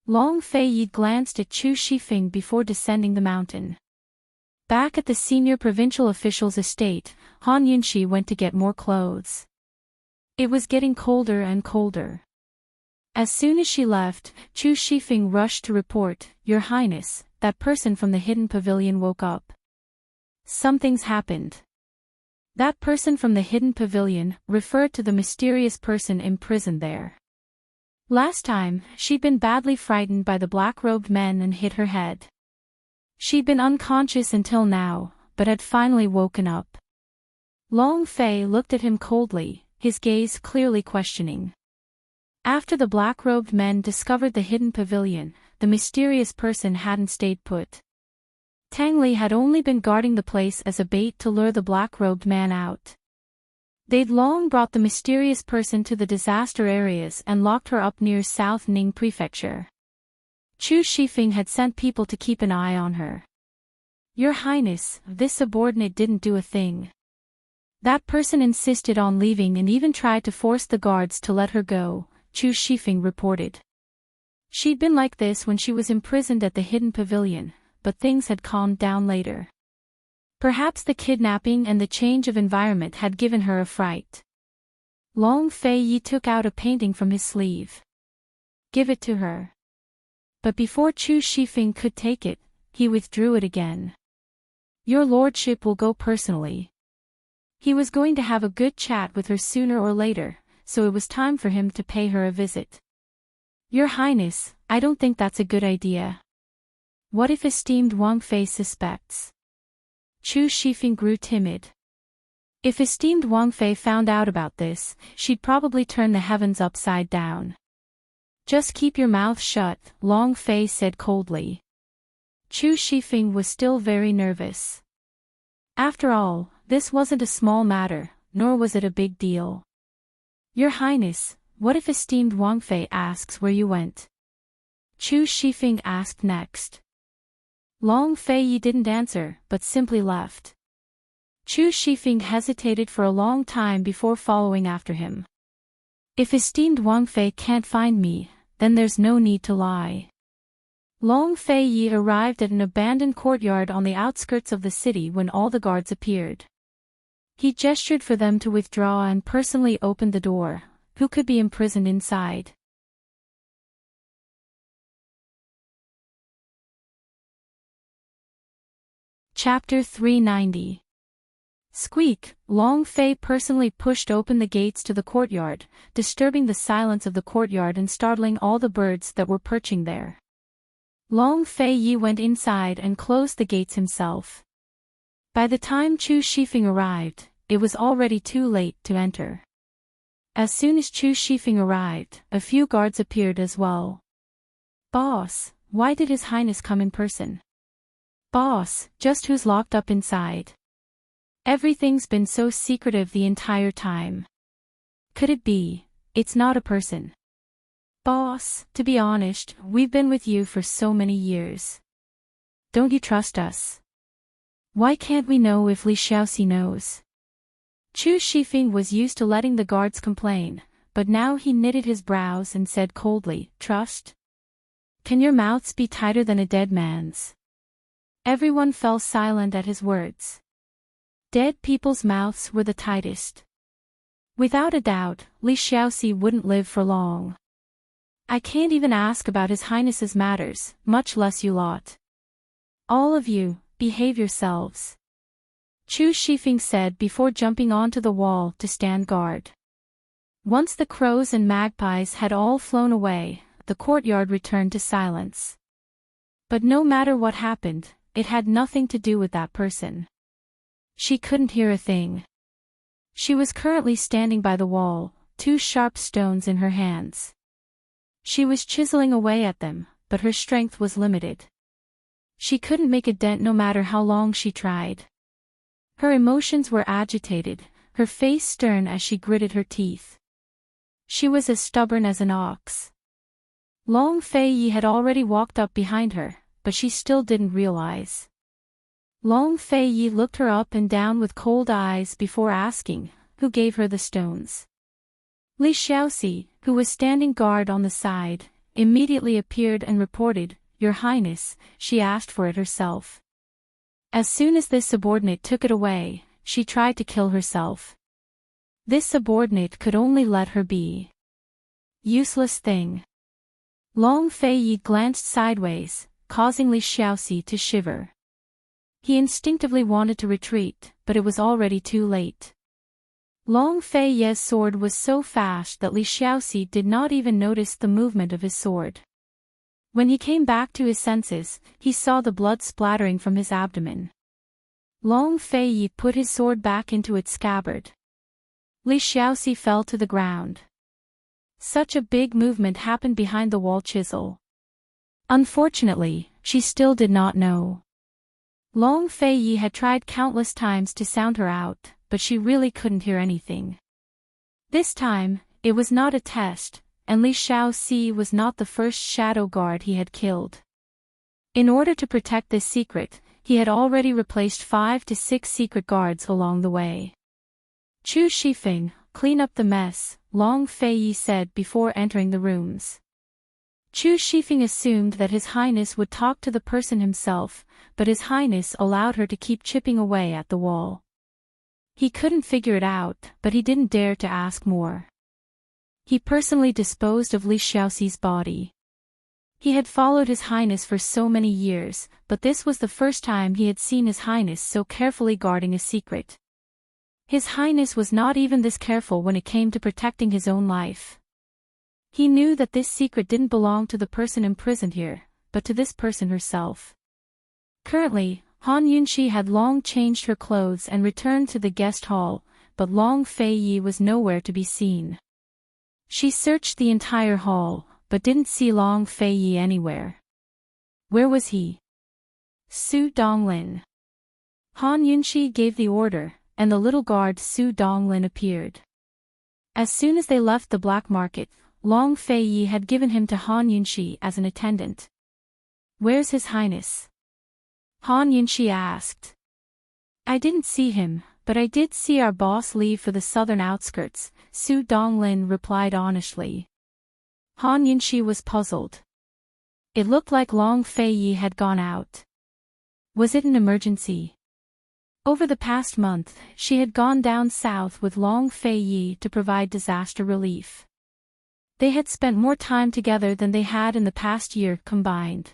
Long Fei Yi glanced at Chu Shifeng before descending the mountain. Back at the senior provincial official's estate, Han Yunxi went to get more clothes. It was getting colder and colder. As soon as she left, Chu Shifeng rushed to report, Your Highness, that person from the hidden pavilion woke up. Something's happened. That person from the hidden pavilion referred to the mysterious person imprisoned there. Last time, she'd been badly frightened by the black-robed men and hit her head. She'd been unconscious until now, but had finally woken up. Long Fei looked at him coldly, his gaze clearly questioning. After the black-robed men discovered the hidden pavilion, the mysterious person hadn't stayed put. Tang Li had only been guarding the place as a bait to lure the black-robed man out. They'd long brought the mysterious person to the disaster areas and locked her up near South Ning Prefecture. Chu Shifeng had sent people to keep an eye on her. Your Highness, this subordinate didn't do a thing. That person insisted on leaving and even tried to force the guards to let her go, Chu Shifeng reported. She'd been like this when she was imprisoned at the hidden pavilion, but things had calmed down later. Perhaps the kidnapping and the change of environment had given her a fright. Long Fei Yi took out a painting from his sleeve. Give it to her. But before Chu Shifeng could take it, he withdrew it again. Your lordship will go personally. He was going to have a good chat with her sooner or later, so it was time for him to pay her a visit. Your Highness, I don't think that's a good idea. What if esteemed Wang Fei suspects? Chu Shifeng grew timid. If esteemed Wang Fei found out about this, she'd probably turn the heavens upside down. Just keep your mouth shut, Long Fei said coldly. Chu Shifeng was still very nervous. After all, this wasn't a small matter, nor was it a big deal. Your Highness, what if esteemed Wang Fei asks where you went? Chu Shifeng asked next. Long Fei Yi didn't answer, but simply left. Chu Shifeng hesitated for a long time before following after him. If esteemed Wang Fei can't find me, then there's no need to lie. Long Fei Yi arrived at an abandoned courtyard on the outskirts of the city when all the guards appeared. He gestured for them to withdraw and personally opened the door. Who could be imprisoned inside? Chapter 390. Squeak! Long Fei personally pushed open the gates to the courtyard, disturbing the silence of the courtyard and startling all the birds that were perching there. Long Fei Yi went inside and closed the gates himself. By the time Chu Shifeng arrived, it was already too late to enter. As soon as Chu Shifeng arrived, a few guards appeared as well. "Boss, why did His Highness come in person?" "Boss, just who's locked up inside? Everything's been so secretive the entire time. Could it be, it's not a person?" "Boss, to be honest, we've been with you for so many years. Don't you trust us? Why can't we know if Li Xiaoxi knows?" Chu Shifeng was used to letting the guards complain, but now he knitted his brows and said coldly, "Trust? Can your mouths be tighter than a dead man's?" Everyone fell silent at his words. Dead people's mouths were the tightest. Without a doubt, Li Xiaoxi wouldn't live for long. "I can't even ask about His Highness's matters, much less you lot. All of you, behave yourselves," Chu Shifeng said before jumping onto the wall to stand guard. Once the crows and magpies had all flown away, the courtyard returned to silence. But no matter what happened, it had nothing to do with that person. She couldn't hear a thing. She was currently standing by the wall, 2 sharp stones in her hands. She was chiseling away at them, but her strength was limited. She couldn't make a dent no matter how long she tried. Her emotions were agitated, her face stern as she gritted her teeth. She was as stubborn as an ox. Long Fei Yi had already walked up behind her, but she still didn't realize. Long Fei Yi looked her up and down with cold eyes before asking, who gave her the stones. Li Xiaoxi, who was standing guard on the side, immediately appeared and reported, "Your Highness, she asked for it herself." As soon as this subordinate took it away, she tried to kill herself. This subordinate could only let her be. Useless thing. Long Fei Yi glanced sideways, causing Li Xiaoxi to shiver. He instinctively wanted to retreat, but it was already too late. Long Fei Yi's sword was so fast that Li Xiaoxi did not even notice the movement of his sword. When he came back to his senses, he saw the blood splattering from his abdomen. Long Fei Yi put his sword back into its scabbard. Li Xiaoxi fell to the ground. Such a big movement happened behind the wall chisel. Unfortunately, she still did not know. Long Fei Yi had tried countless times to sound her out, but she really couldn't hear anything. This time, it was not a test, and Li Xiaoxi was not the first shadow guard he had killed. In order to protect this secret, he had already replaced 5 to 6 secret guards along the way. "Chu Shifeng, clean up the mess," Long Fei Yi said before entering the rooms. Chu Shifeng assumed that His Highness would talk to the person himself, but His Highness allowed her to keep chipping away at the wall. He couldn't figure it out, but he didn't dare to ask more. He personally disposed of Li Xiaoxi's body. He had followed His Highness for so many years, but this was the first time he had seen His Highness so carefully guarding a secret. His Highness was not even this careful when it came to protecting his own life. He knew that this secret didn't belong to the person imprisoned here, but to this person herself. Currently, Han Yunxi had long changed her clothes and returned to the guest hall, but Long Fei Yi was nowhere to be seen. She searched the entire hall, but didn't see Long Fei Yi anywhere. Where was he? Su Donglin. Han Yunxi gave the order, and the little guard Su Donglin appeared. As soon as they left the black market, Long Fei Yi had given him to Han Yunxi as an attendant. "Where's His Highness?" Han Yunxi asked. "I didn't see him, but I did see our boss leave for the southern outskirts," Su Donglin replied honestly. Han Yunxi was puzzled. It looked like Long Fei Yi had gone out. Was it an emergency? Over the past month, she had gone down south with Long Fei Yi to provide disaster relief. They had spent more time together than they had in the past year combined.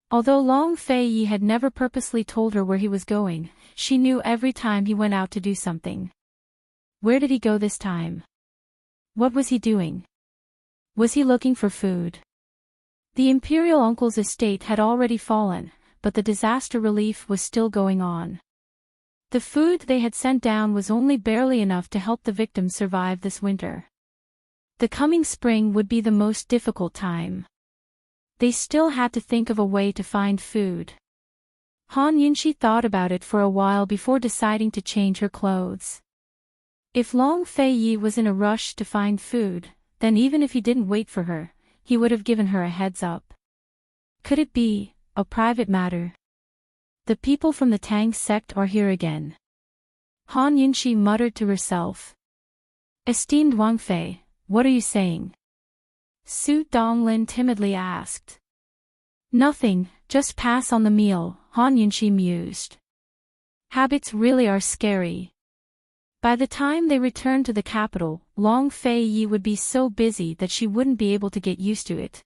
Although Long Fei Yi had never purposely told her where he was going, she knew every time he went out to do something. Where did he go this time? What was he doing? Was he looking for food? The imperial uncle's estate had already fallen, but the disaster relief was still going on. The food they had sent down was only barely enough to help the victims survive this winter. The coming spring would be the most difficult time. They still had to think of a way to find food. Han Yunxi thought about it for a while before deciding to change her clothes. If Long Fei Yi was in a rush to find food, then even if he didn't wait for her, he would have given her a heads up. Could it be a private matter? The people from the Tang sect are here again. Han Yunxi muttered to herself. Esteemed Wang Fei, what are you saying? Su Donglin timidly asked. Nothing, just pass on the meal, Han Yunxi mused. Habits really are scary. By the time they returned to the capital, Long Fei Yi would be so busy that she wouldn't be able to get used to it.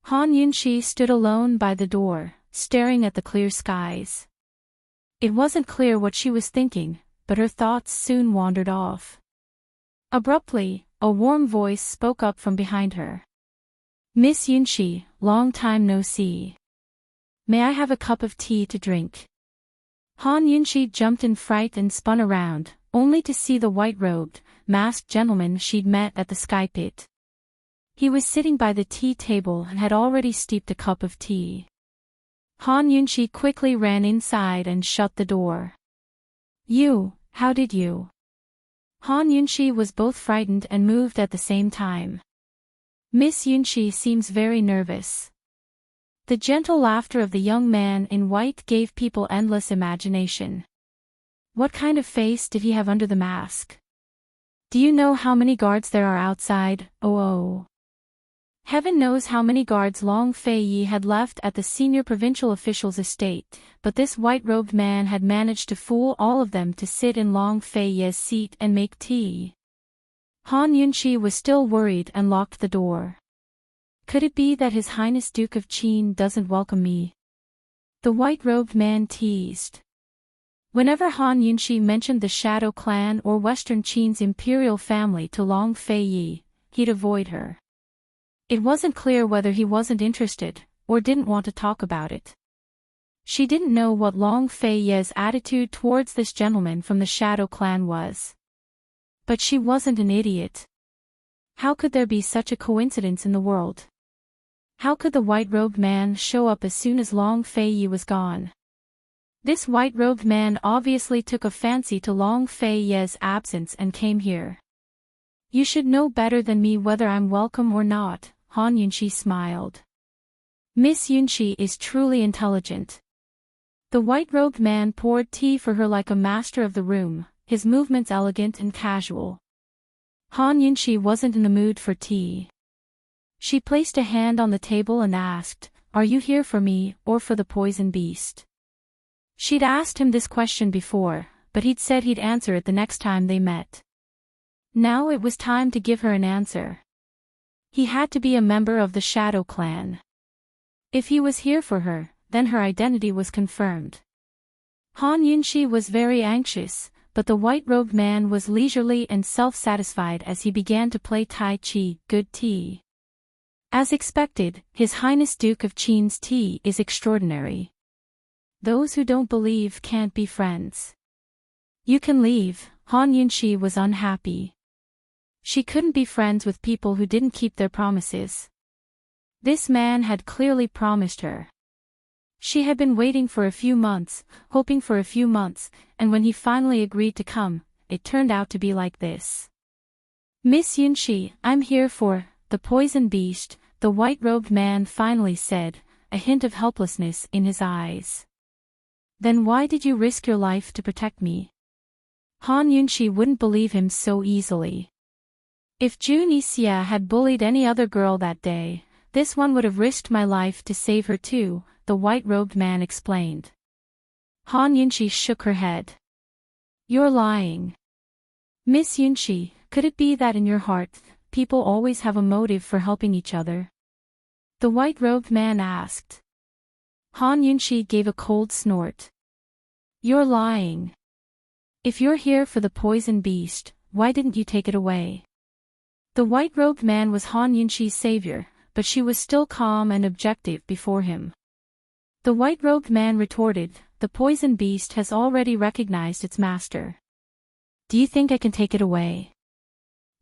Han Yunxi stood alone by the door, staring at the clear skies. It wasn't clear what she was thinking, but her thoughts soon wandered off. Abruptly, a warm voice spoke up from behind her. Miss Yunxi, long time no see. May I have a cup of tea to drink? Han Yunxi jumped in fright and spun around, only to see the white-robed, masked gentleman she'd met at the sky pit. He was sitting by the tea table and had already steeped a cup of tea. Han Yunxi quickly ran inside and shut the door. How did you? Han Yunxi was both frightened and moved at the same time. Miss Yunxi seems very nervous. The gentle laughter of the young man in white gave people endless imagination. What kind of face did he have under the mask? Do you know how many guards there are outside? Oh. Heaven knows how many guards Long Fei Yi had left at the senior provincial official's estate, but this white-robed man had managed to fool all of them to sit in Long Fei Yi's seat and make tea. Han Yunxi was still worried and locked the door. Could it be that His Highness Duke of Qin doesn't welcome me? The white-robed man teased. Whenever Han Yunxi mentioned the Shadow Clan or Western Qin's imperial family to Long Fei Yi, he'd avoid her. It wasn't clear whether he wasn't interested, or didn't want to talk about it. She didn't know what Long Fei Yi's attitude towards this gentleman from the Shadow Clan was. But she wasn't an idiot. How could there be such a coincidence in the world? How could the white-robed man show up as soon as Long Fei Yi was gone? This white-robed man obviously took a fancy to Long Fei Yi's absence and came here. You should know better than me whether I'm welcome or not, Han Yunxi smiled. Miss Yunxi is truly intelligent. The white-robed man poured tea for her like a master of the room, his movements elegant and casual. Han Yunxi wasn't in the mood for tea. She placed a hand on the table and asked, "Are you here for me, or for the poison beast?" She'd asked him this question before, but he'd said he'd answer it the next time they met. Now it was time to give her an answer. He had to be a member of the Shadow Clan. If he was here for her, then her identity was confirmed. Han Yunxi was very anxious, but the white-robed man was leisurely and self-satisfied as he began to play Tai Chi, good tea. As expected, His Highness Duke of Qin's tea is extraordinary. Those who don't believe can't be friends. You can leave. Han Yunxi was unhappy. She couldn't be friends with people who didn't keep their promises. This man had clearly promised her. She had been waiting for a few months, hoping for a few months, and when he finally agreed to come, it turned out to be like this. Miss Yunxi, I'm here for the poison beast, the white-robed man finally said, a hint of helplessness in his eyes. Then why did you risk your life to protect me? Han Yunxi wouldn't believe him so easily. If Jun Yixia had bullied any other girl that day, this one would have risked my life to save her too, the white-robed man explained. Han Yunxi shook her head. You're lying. Miss Yunxi, could it be that in your heart, people always have a motive for helping each other? The white-robed man asked. Han Yunxi gave a cold snort. You're lying. If you're here for the poison beast, why didn't you take it away? The white-robed man was Han Yunxi's savior, but she was still calm and objective before him. The white-robed man retorted, the poison beast has already recognized its master. Do you think I can take it away?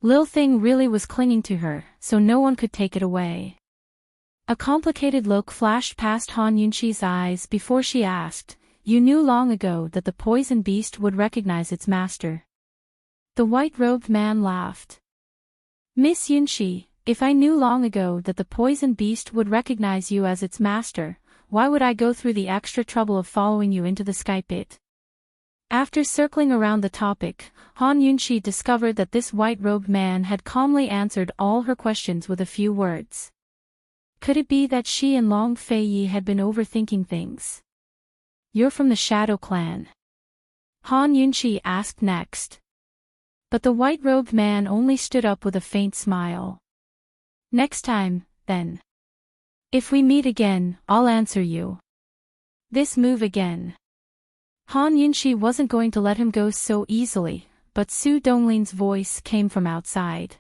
Lil Thing really was clinging to her, so no one could take it away. A complicated look flashed past Han Yunqi's eyes before she asked, "You knew long ago that the poison beast would recognize its master?" The white-robed man laughed. "Miss Yunqi, if I knew long ago that the poison beast would recognize you as its master, why would I go through the extra trouble of following you into the sky pit?" After circling around the topic, Han Yunqi discovered that this white-robed man had calmly answered all her questions with a few words. Could it be that she and Long Feiyi had been overthinking things? "You're from the Shadow Clan?" Han Yunqi asked next. But the white-robed man only stood up with a faint smile. "Next time, then. If we meet again, I'll answer you. This move again." Han Yunqi wasn't going to let him go so easily, but Su Donglin's voice came from outside.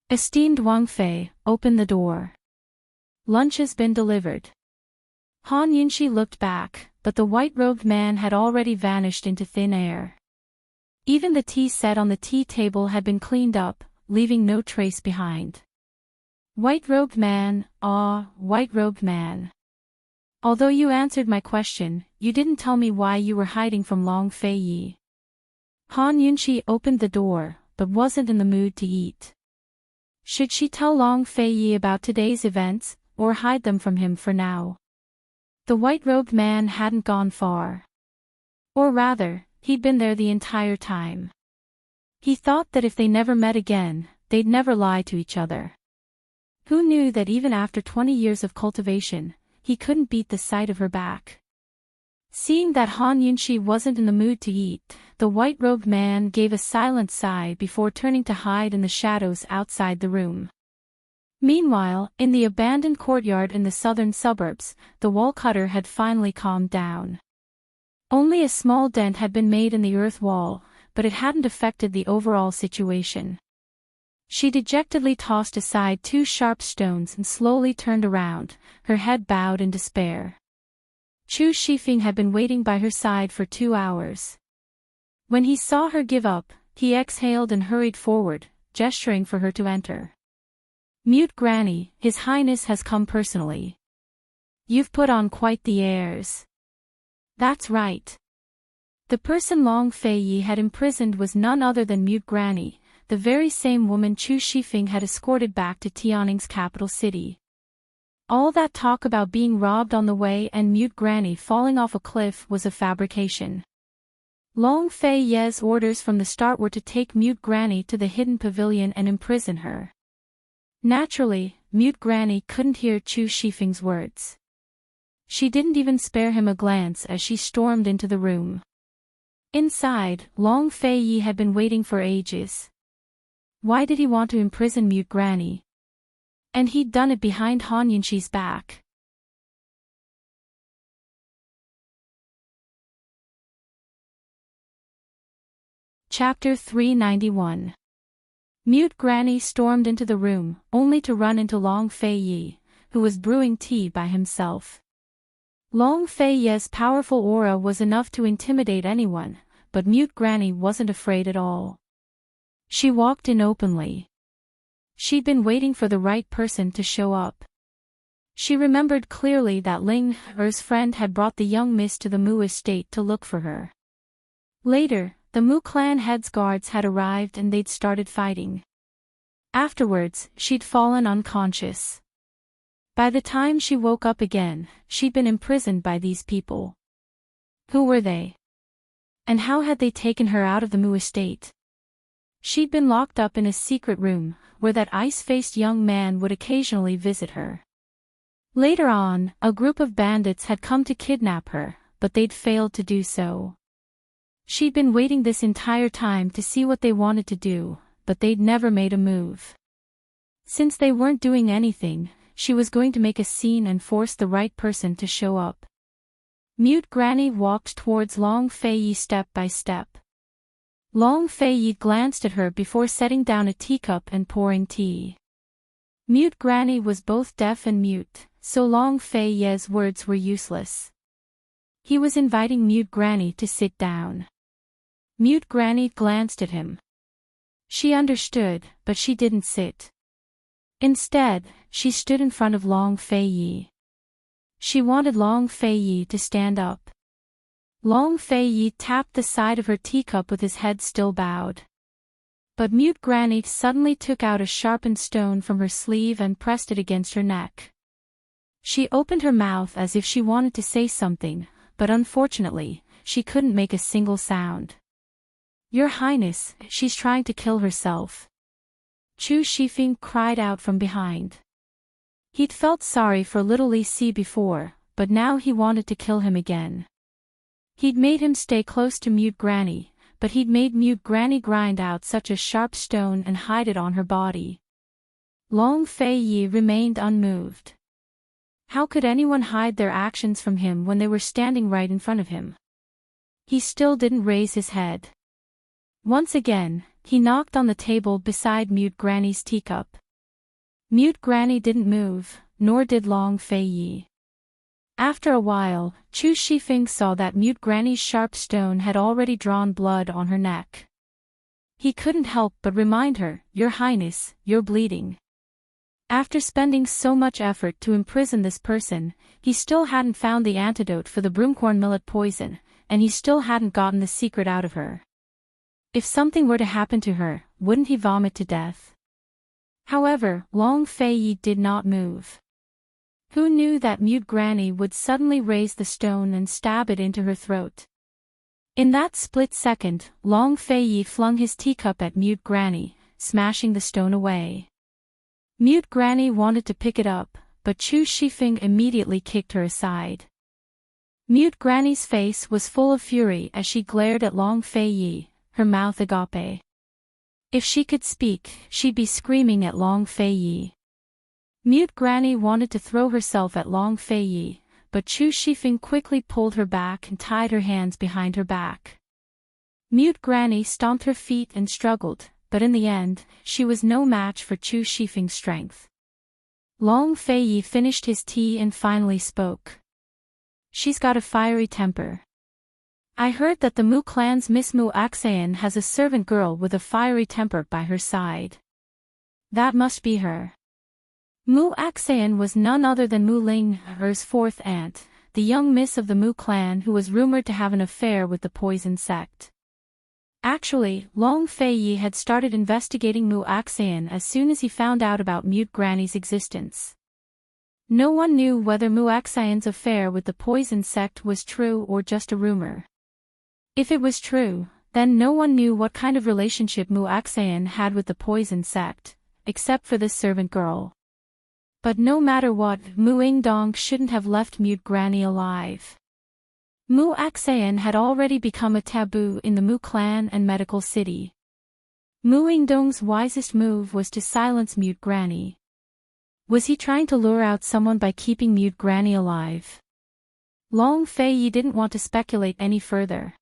"Esteemed Wang Fei, open the door. Lunch has been delivered." Han Yunqi looked back, but the white-robed man had already vanished into thin air. Even the tea set on the tea table had been cleaned up, leaving no trace behind. "White-robed man, white-robed man. Although you answered my question, you didn't tell me why you were hiding from Long Feiyi." Han Yunqi opened the door, but wasn't in the mood to eat. Should she tell Long Feiyi about today's events, or hide them from him for now? The white-robed man hadn't gone far. Or rather, he'd been there the entire time. He thought that if they never met again, they'd never lie to each other. Who knew that even after 20 years of cultivation, he couldn't beat the sight of her back? Seeing that Han Yunqi wasn't in the mood to eat, the white-robed man gave a silent sigh before turning to hide in the shadows outside the room. Meanwhile, in the abandoned courtyard in the southern suburbs, the wall cutter had finally calmed down. Only a small dent had been made in the earth wall, but it hadn't affected the overall situation. She dejectedly tossed aside 2 sharp stones and slowly turned around, her head bowed in despair. Chu Shifeng had been waiting by her side for 2 hours. When he saw her give up, he exhaled and hurried forward, gesturing for her to enter. "Mute Granny, His Highness has come personally. You've put on quite the airs." "That's right." The person Long Feiyi had imprisoned was none other than Mute Granny, the very same woman Chu Shifeng had escorted back to Tianning's capital city. All that talk about being robbed on the way and Mute Granny falling off a cliff was a fabrication. Long Feiyi's orders from the start were to take Mute Granny to the hidden pavilion and imprison her. Naturally, Mute Granny couldn't hear Chu Shifeng's words. She didn't even spare him a glance as she stormed into the room. Inside, Long Feiyi had been waiting for ages. Why did he want to imprison Mute Granny? And he'd done it behind Han Yunqi's back. Chapter 391. Mute Granny stormed into the room, only to run into Long Feiyi, who was brewing tea by himself. Long Feiyi's powerful aura was enough to intimidate anyone, but Mute Granny wasn't afraid at all. She walked in openly. She'd been waiting for the right person to show up. She remembered clearly that Ling Er's friend had brought the young miss to the Mu estate to look for her. Later, the Mu clan head's guards had arrived and they'd started fighting. Afterwards, she'd fallen unconscious. By the time she woke up again, she'd been imprisoned by these people. Who were they? And how had they taken her out of the Mu estate? She'd been locked up in a secret room, where that ice-faced young man would occasionally visit her. Later on, a group of bandits had come to kidnap her, but they'd failed to do so. She'd been waiting this entire time to see what they wanted to do, but they'd never made a move. Since they weren't doing anything, she was going to make a scene and force the right person to show up. Mute Granny walked towards Long Feiyi step by step. Long Feiyi glanced at her before setting down a teacup and pouring tea. Mute Granny was both deaf and mute, so Long Feiyi's words were useless. He was inviting Mute Granny to sit down. Mute Granny glanced at him. She understood, but she didn't sit. Instead, she stood in front of Long Fei Yi. She wanted Long Fei Yi to stand up. Long Fei Yi tapped the side of her teacup with his head still bowed. But Mute Granny suddenly took out a sharpened stone from her sleeve and pressed it against her neck. She opened her mouth as if she wanted to say something, but unfortunately, she couldn't make a single sound. "Your Highness, she's trying to kill herself," Chu Shifeng cried out from behind. He'd felt sorry for little Li Si before, but now he wanted to kill him again. He'd made him stay close to Mute Granny, but he'd made Mute Granny grind out such a sharp stone and hide it on her body. Long Fei Yi remained unmoved. How could anyone hide their actions from him when they were standing right in front of him? He still didn't raise his head. Once again, he knocked on the table beside Mute Granny's teacup. Mute Granny didn't move, nor did Long Fei Yi. After a while, Chu Shifeng saw that Mute Granny's sharp stone had already drawn blood on her neck. He couldn't help but remind her, "Your Highness, you're bleeding." After spending so much effort to imprison this person, he still hadn't found the antidote for the broomcorn millet poison, and he still hadn't gotten the secret out of her. If something were to happen to her, wouldn't he vomit to death? However, Long Fei Yi did not move. Who knew that Mute Granny would suddenly raise the stone and stab it into her throat? In that split second, Long Fei Yi flung his teacup at Mute Granny, smashing the stone away. Mute Granny wanted to pick it up, but Chu Shifeng immediately kicked her aside. Mute Granny's face was full of fury as she glared at Long Fei Yi, her mouth agape. If she could speak, she'd be screaming at Long Fei Yi. Mute Granny wanted to throw herself at Long Fei Yi, but Chu Shifeng quickly pulled her back and tied her hands behind her back. Mute Granny stomped her feet and struggled, but in the end, she was no match for Chu Shifeng's strength. Long Fei Yi finished his tea and finally spoke. "She's got a fiery temper. I heard that the Mu clan's Miss Mu Axayan has a servant girl with a fiery temper by her side. That must be her." Mu Axayan was none other than Mu Ling, her's fourth aunt, the young miss of the Mu clan who was rumored to have an affair with the poison sect. Actually, Long Fei Yi had started investigating Mu Axayan as soon as he found out about Mute Granny's existence. No one knew whether Mu Axayan's affair with the poison sect was true or just a rumor. If it was true, then no one knew what kind of relationship Mu Axayan had with the poison sect, except for this servant girl. But no matter what, Mu Ingdong shouldn't have left Mute Granny alive. Mu Axayan had already become a taboo in the Mu clan and medical city. Mu Ingdong's wisest move was to silence Mute Granny. Was he trying to lure out someone by keeping Mute Granny alive? Long Fei Yi didn't want to speculate any further.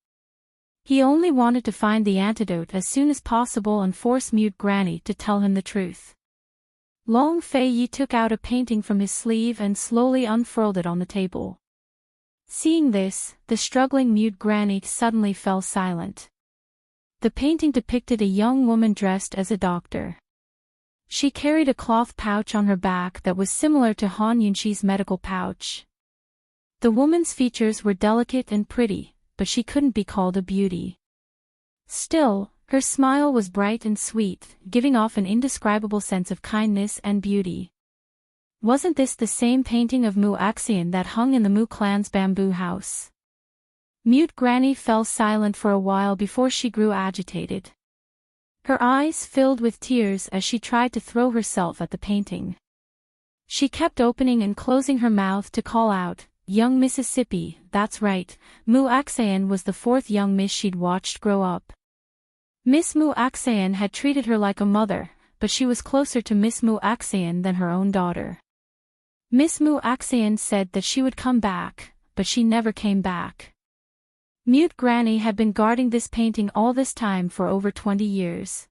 He only wanted to find the antidote as soon as possible and force Mute Granny to tell him the truth. Long Fei Yi took out a painting from his sleeve and slowly unfurled it on the table. Seeing this, the struggling Mute Granny suddenly fell silent. The painting depicted a young woman dressed as a doctor. She carried a cloth pouch on her back that was similar to Han Yunxi's medical pouch. The woman's features were delicate and pretty, but she couldn't be called a beauty. Still, her smile was bright and sweet, giving off an indescribable sense of kindness and beauty. Wasn't this the same painting of Mu Axayan that hung in the Mu clan's bamboo house? Mute Granny fell silent for a while before she grew agitated. Her eyes filled with tears as she tried to throw herself at the painting. She kept opening and closing her mouth to call out, "Young Mississippi, that's right." Mu Axayan was the fourth young miss she'd watched grow up. Miss Mu Axayan had treated her like a mother, but she was closer to Miss Mu Axayan than her own daughter. Miss Mu Axayan said that she would come back, but she never came back. Mute Granny had been guarding this painting all this time for over 20 years.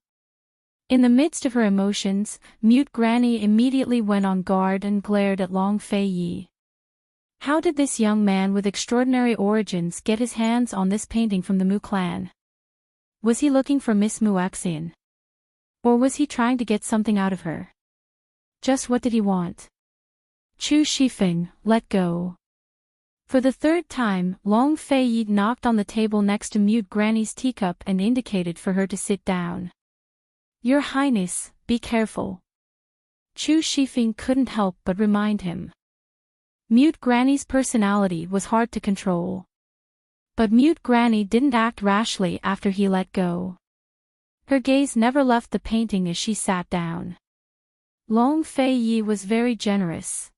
In the midst of her emotions, Mute Granny immediately went on guard and glared at Long Fei Yi. How did this young man with extraordinary origins get his hands on this painting from the Mu clan? Was he looking for Miss Muaxian? Or was he trying to get something out of her? Just what did he want? Chu Shifeng, let go. For the third time, Long Fei Yi knocked on the table next to Mute Granny's teacup and indicated for her to sit down. Your Highness, be careful. Chu Shifeng couldn't help but remind him. Mute Granny's personality was hard to control. But Mute Granny didn't act rashly after he let go. Her gaze never left the painting as she sat down. Long Fei Yi was very generous.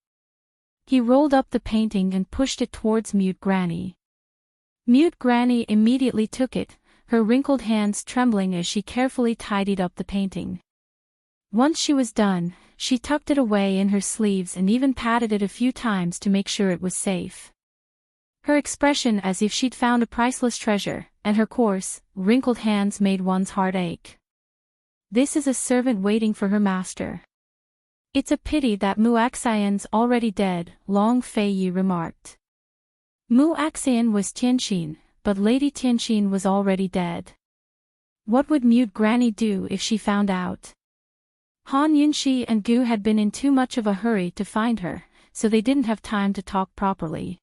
He rolled up the painting and pushed it towards Mute Granny. Mute Granny immediately took it, her wrinkled hands trembling as she carefully tidied up the painting. Once she was done, she tucked it away in her sleeves and even patted it a few times to make sure it was safe. Her expression as if she'd found a priceless treasure, and her coarse, wrinkled hands made one's heart ache. This is a servant waiting for her master. It's a pity that Muaxian's already dead, Long Fei Yi remarked. Muaxian was Tianxin, but Lady Tianxin was already dead. What would Mute Granny do if she found out? Han Yunxi and Gu had been in too much of a hurry to find her, so they didn't have time to talk properly.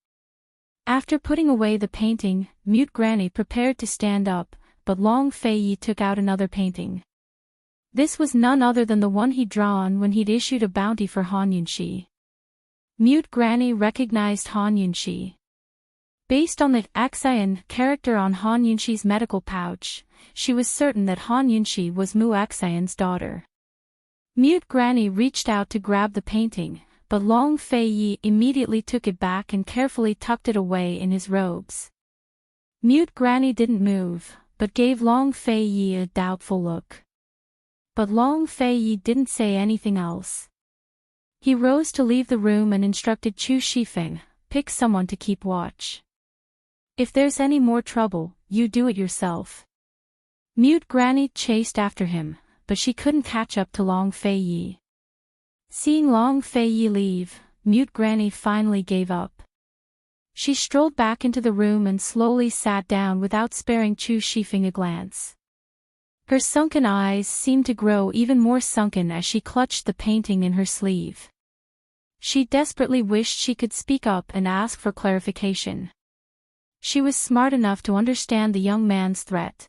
After putting away the painting, Mute Granny prepared to stand up, but Long Fei Yi took out another painting. This was none other than the one he'd drawn when he'd issued a bounty for Han Yunxi. Mute Granny recognized Han Yunxi. Based on the Axian character on Han Yunxi's medical pouch, she was certain that Han Yunxi was Muaxian's daughter. Mute Granny reached out to grab the painting, but Long Fei Yi immediately took it back and carefully tucked it away in his robes. Mute Granny didn't move, but gave Long Fei Yi a doubtful look. But Long Fei Yi didn't say anything else. He rose to leave the room and instructed Chu Shifeng, pick someone to keep watch. If there's any more trouble, you do it yourself. Mute Granny chased after him, but she couldn't catch up to Long Fei Yi. Seeing Long Fei Yi leave, Mute Granny finally gave up. She strolled back into the room and slowly sat down without sparing Chu Shifeng a glance. Her sunken eyes seemed to grow even more sunken as she clutched the painting in her sleeve. She desperately wished she could speak up and ask for clarification. She was smart enough to understand the young man's threat.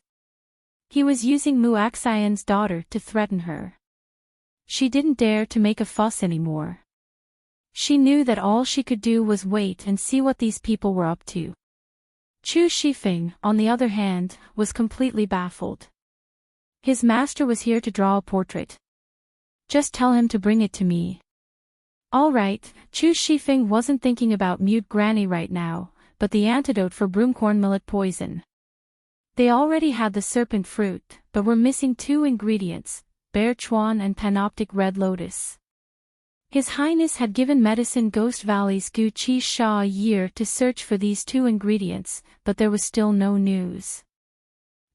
He was using Muaxian's daughter to threaten her. She didn't dare to make a fuss anymore. She knew that all she could do was wait and see what these people were up to. Chu Shifeng, on the other hand, was completely baffled. His master was here to draw a portrait. Just tell him to bring it to me. All right, Chu Shifeng wasn't thinking about Mute Granny right now, but the antidote for broomcorn millet poison. They already had the serpent fruit, but were missing two ingredients, Bear Chuan and Panoptic Red Lotus. His Highness had given Medicine Ghost Valley's Gu Chi Sha a year to search for these two ingredients, but there was still no news.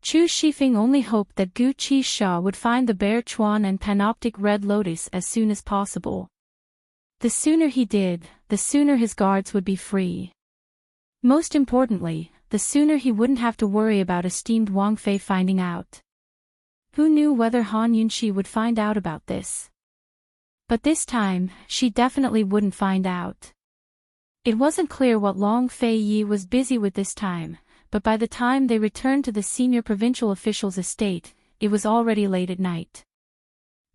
Chu Shifeng only hoped that Gu Chi Sha would find the Bear Chuan and Panoptic Red Lotus as soon as possible. The sooner he did, the sooner his guards would be free. Most importantly, the sooner he wouldn't have to worry about esteemed Wang Fei finding out. Who knew whether Han Yunxi would find out about this? But this time, she definitely wouldn't find out. It wasn't clear what Long Fei Yi was busy with this time, but by the time they returned to the senior provincial official's estate, it was already late at night.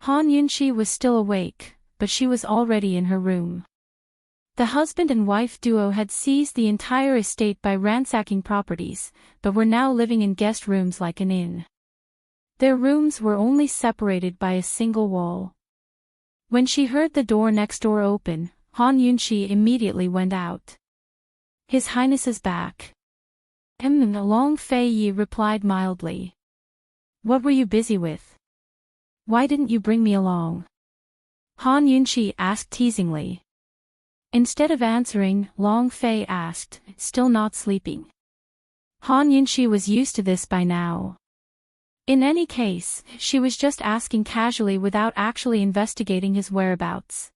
Han Yunxi was still awake, but she was already in her room. The husband and wife duo had seized the entire estate by ransacking properties, but were now living in guest rooms like an inn. Their rooms were only separated by a single wall. When she heard the door next door open, Han Yunxi immediately went out. His Highness is back. Long Fei Yi replied mildly. What were you busy with? Why didn't you bring me along? Han Yunxi asked teasingly. Instead of answering, Long Fei asked, still not sleeping. Han Yunxi was used to this by now. In any case, she was just asking casually without actually investigating his whereabouts.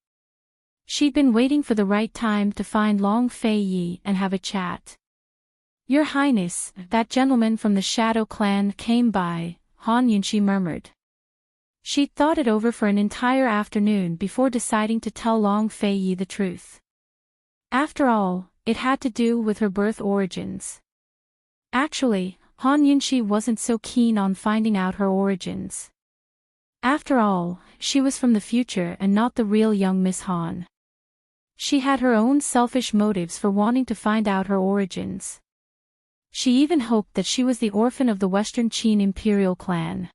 She'd been waiting for the right time to find Long Fei Yi and have a chat. "Your Highness, that gentleman from the Shadow Clan came by," Han Yunqi murmured. She'd thought it over for an entire afternoon before deciding to tell Long Fei Yi the truth. After all, it had to do with her birth origins. Actually, Han Yunqi wasn't so keen on finding out her origins. After all, she was from the future and not the real young Miss Han. She had her own selfish motives for wanting to find out her origins. She even hoped that she was the orphan of the Western Qin Imperial clan.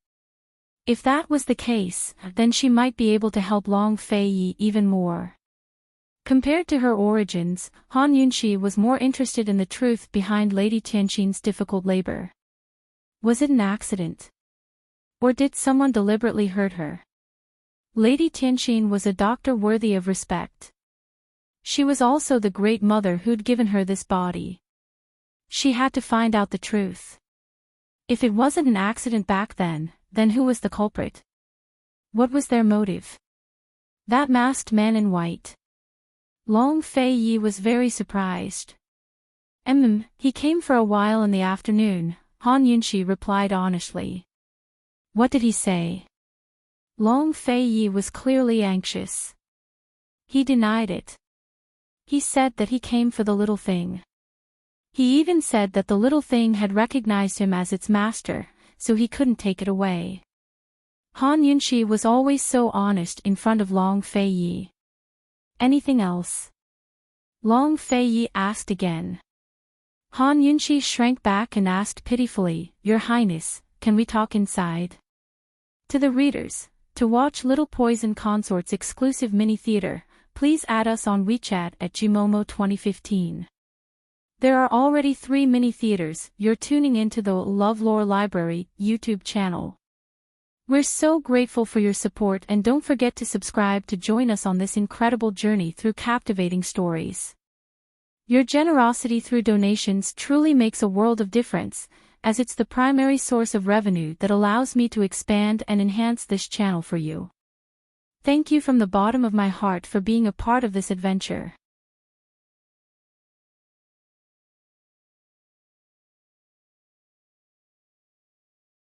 If that was the case, then she might be able to help Long Fei Yi even more. Compared to her origins, Han Yunqi was more interested in the truth behind Lady Tianqin's difficult labor. Was it an accident? Or did someone deliberately hurt her? Lady Tianqin was a doctor worthy of respect. She was also the great mother who'd given her this body. She had to find out the truth. If it wasn't an accident back then who was the culprit? What was their motive? That masked man in white. Long Fei Yi was very surprised. He came for a while in the afternoon," Han Yunqi replied honestly. "What did he say?" Long Fei Yi was clearly anxious. He denied it. He said that he came for the little thing. He even said that the little thing had recognized him as its master, so he couldn't take it away. Han Yunqi was always so honest in front of Long Fei Yi. "Anything else?" Long Fei Yi asked again. Han Yunqi shrank back and asked pitifully, "Your Highness, can we talk inside?" To the readers, to watch Little Poison Consort's exclusive mini-theater, please add us on WeChat at Gmomo 2015. There are already 3 mini-theaters. You're tuning into the LoveLore Library YouTube channel. We're so grateful for your support, and don't forget to subscribe to join us on this incredible journey through captivating stories. Your generosity through donations truly makes a world of difference, as it's the primary source of revenue that allows me to expand and enhance this channel for you. Thank you from the bottom of my heart for being a part of this adventure.